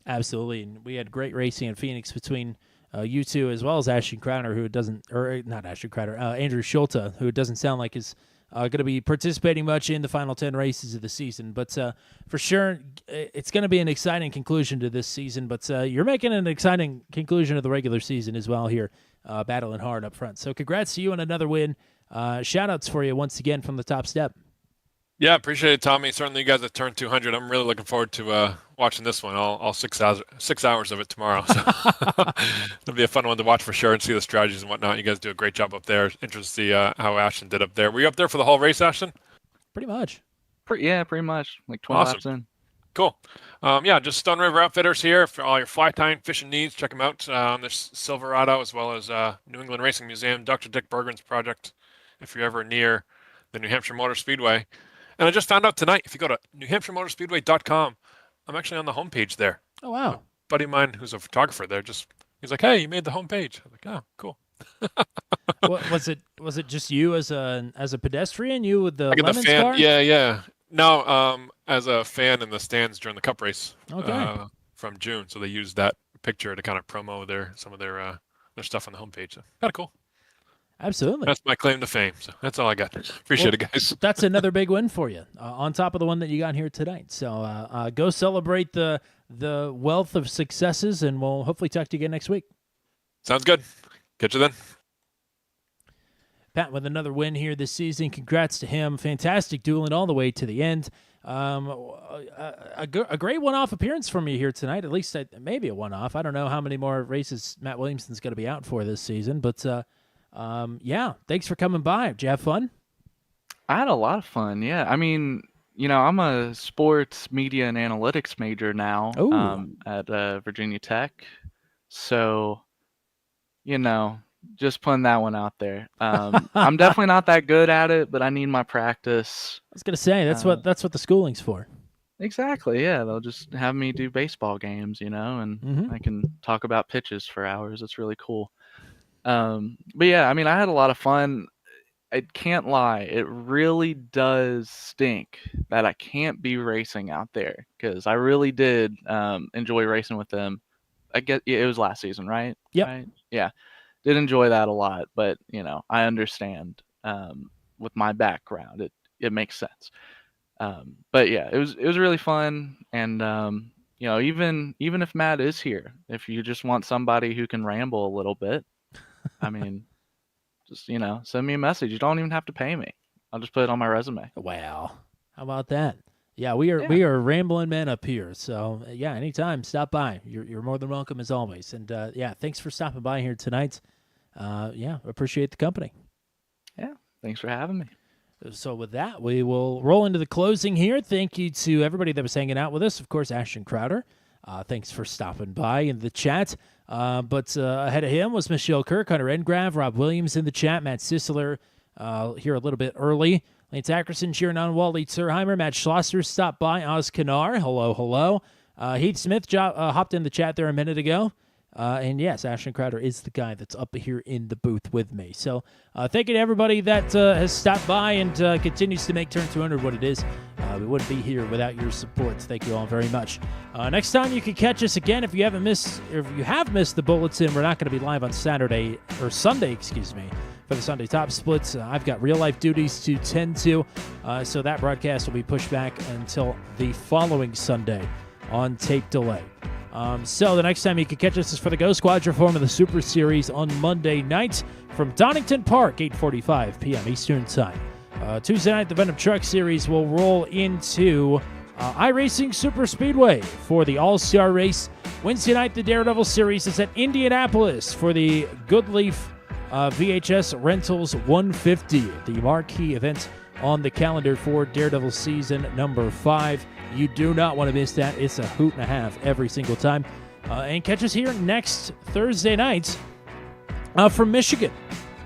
Absolutely. And we had great racing in Phoenix between you two, as well as Ashton Crowder, who doesn't, or not Ashton Crowder, Andrew Schulte, who it doesn't sound like is going to be participating much in the final 10 races of the season. But for sure, it's going to be an exciting conclusion to this season. But you're making an exciting conclusion of the regular season as well here, battling hard up front. So congrats to you on another win. Shout-outs for you once again from the top step. Yeah, appreciate it, Tommy. Certainly, you guys have turned 200. I'm really looking forward to watching this one. All 6 hours of it tomorrow. So it'll be a fun one to watch for sure and see the strategies and whatnot. You guys do a great job up there. Interested to see how Ashton did up there. Were you up there for the whole race, Ashton? Pretty much. Pretty much. Like 20 laps in. Cool. Yeah, just Stone River Outfitters here for all your fly tying fishing needs. Check them out. There's Silverado as well as New England Racing Museum, Dr. Dick Bergen's project, if you're ever near the New Hampshire Motor Speedway. And I just found out tonight, if you go to NewHampshireMotorspeedway.com, I'm actually on the homepage there. Oh, wow. A buddy of mine who's a photographer there, he's like, hey, you made the homepage. I'm like, oh, cool. Was it just you as a pedestrian? You with the like Lemons the fan, car? Yeah. No, as a fan in the stands during the Cup race from June. So they used that picture to kind of promo some of their stuff on the homepage. So kind of cool. Absolutely. That's my claim to fame. So that's all I got. Appreciate it, guys. That's another big win for you, on top of the one that you got here tonight. So go celebrate the wealth of successes, and we'll hopefully talk to you again next week. Sounds good. Catch you then. Pat with another win here this season. Congrats to him. Fantastic dueling all the way to the end. A great one-off appearance from you here tonight. At least maybe a one-off. I don't know how many more races Matt Williamson's going to be out for this season, but yeah, thanks for coming by. Did you have fun? I had a lot of fun. Yeah. I mean, I'm a sports media and analytics major now at Virginia Tech. So, just putting that one out there. I'm definitely not that good at it, but I need my practice. I was going to say, that's what the schooling's for. Exactly. Yeah. They'll just have me do baseball games, and I can talk about pitches for hours. It's really cool. But yeah, I mean, I had a lot of fun. I can't lie. It really does stink that I can't be racing out there because I really did enjoy racing with them. I guess it was last season, right? Yep. Right? Yeah. Did enjoy that a lot, but I understand with my background, it makes sense. But yeah, it was really fun, and even if Matt is here, if you just want somebody who can ramble a little bit. I mean, just, send me a message. You don't even have to pay me. I'll just put it on my resume. Wow. How about that? Yeah, we are rambling men up here. So, yeah, anytime, stop by. You're more than welcome as always. And, yeah, thanks for stopping by here tonight. Yeah, appreciate the company. Yeah, thanks for having me. So with that, we will roll into the closing here. Thank you to everybody that was hanging out with us. Of course, Ashton Crowder. Thanks for stopping by in the chat. But ahead of him was Michelle Kirk, Hunter Engrav, Rob Williams in the chat, Matt Sisler here a little bit early. Lance Ackerson cheering on Wally Zerheimer. Matt Schlosser stopped by. Oz Kanar, hello. Heath Smith hopped in the chat there a minute ago. And yes, Ashton Crowder is the guy that's up here in the booth with me. So thank you to everybody that has stopped by and continues to make Turn 200 what it is. We wouldn't be here without your support. Thank you all very much. Next time you can catch us again if you have missed the bulletin. We're not going to be live on Sunday, for the Sunday Top Splits. I've got real life duties to tend to, so that broadcast will be pushed back until the following Sunday on tape delay. So the next time you can catch us is for the Ghost Squadron form of the Super Series on Monday night from Donington Park, 8:45 p.m. Eastern Time. Tuesday night, the Venom Truck Series will roll into iRacing Super Speedway for the All-Star Race. Wednesday night, the Daredevil Series is at Indianapolis for the Goodleaf VHS Rentals 150, the marquee event on the calendar for Daredevil season number 5. You do not want to miss that. It's a hoot and a half every single time. And catch us here next Thursday night from Michigan.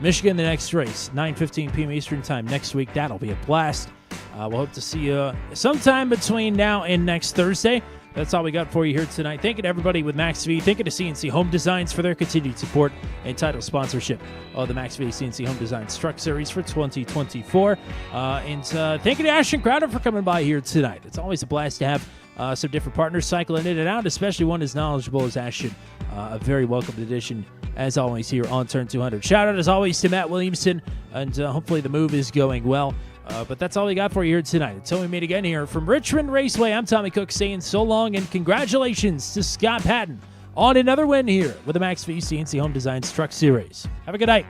Michigan, the next race, 9:15 p.m. Eastern Time next week. That'll be a blast. We'll hope to see you sometime between now and next Thursday. That's all we got for you here tonight. Thank you to everybody with MaxV. Thank you to CNC Home Designs for their continued support and title sponsorship of the MaxV CNC Home Designs Truck Series for 2024. And thank you to Ashton Crowder for coming by here tonight. It's always a blast to have some different partners cycling in and out, especially one as knowledgeable as Ashton. A very welcome addition, as always, here on Turn 200. Shout out, as always, to Matt Williamson, and hopefully the move is going well. But that's all we got for you here tonight. Until we meet again here from Richmond Raceway, I'm Tommy Cook saying so long and congratulations to Scott Patton on another win here with the MaxV CNC Home Designs Truck Series. Have a good night.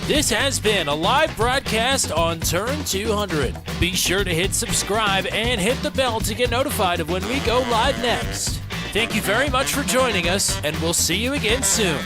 This has been a live broadcast on Turn 200. Be sure to hit subscribe and hit the bell to get notified of when we go live next. Thank you very much for joining us, and we'll see you again soon.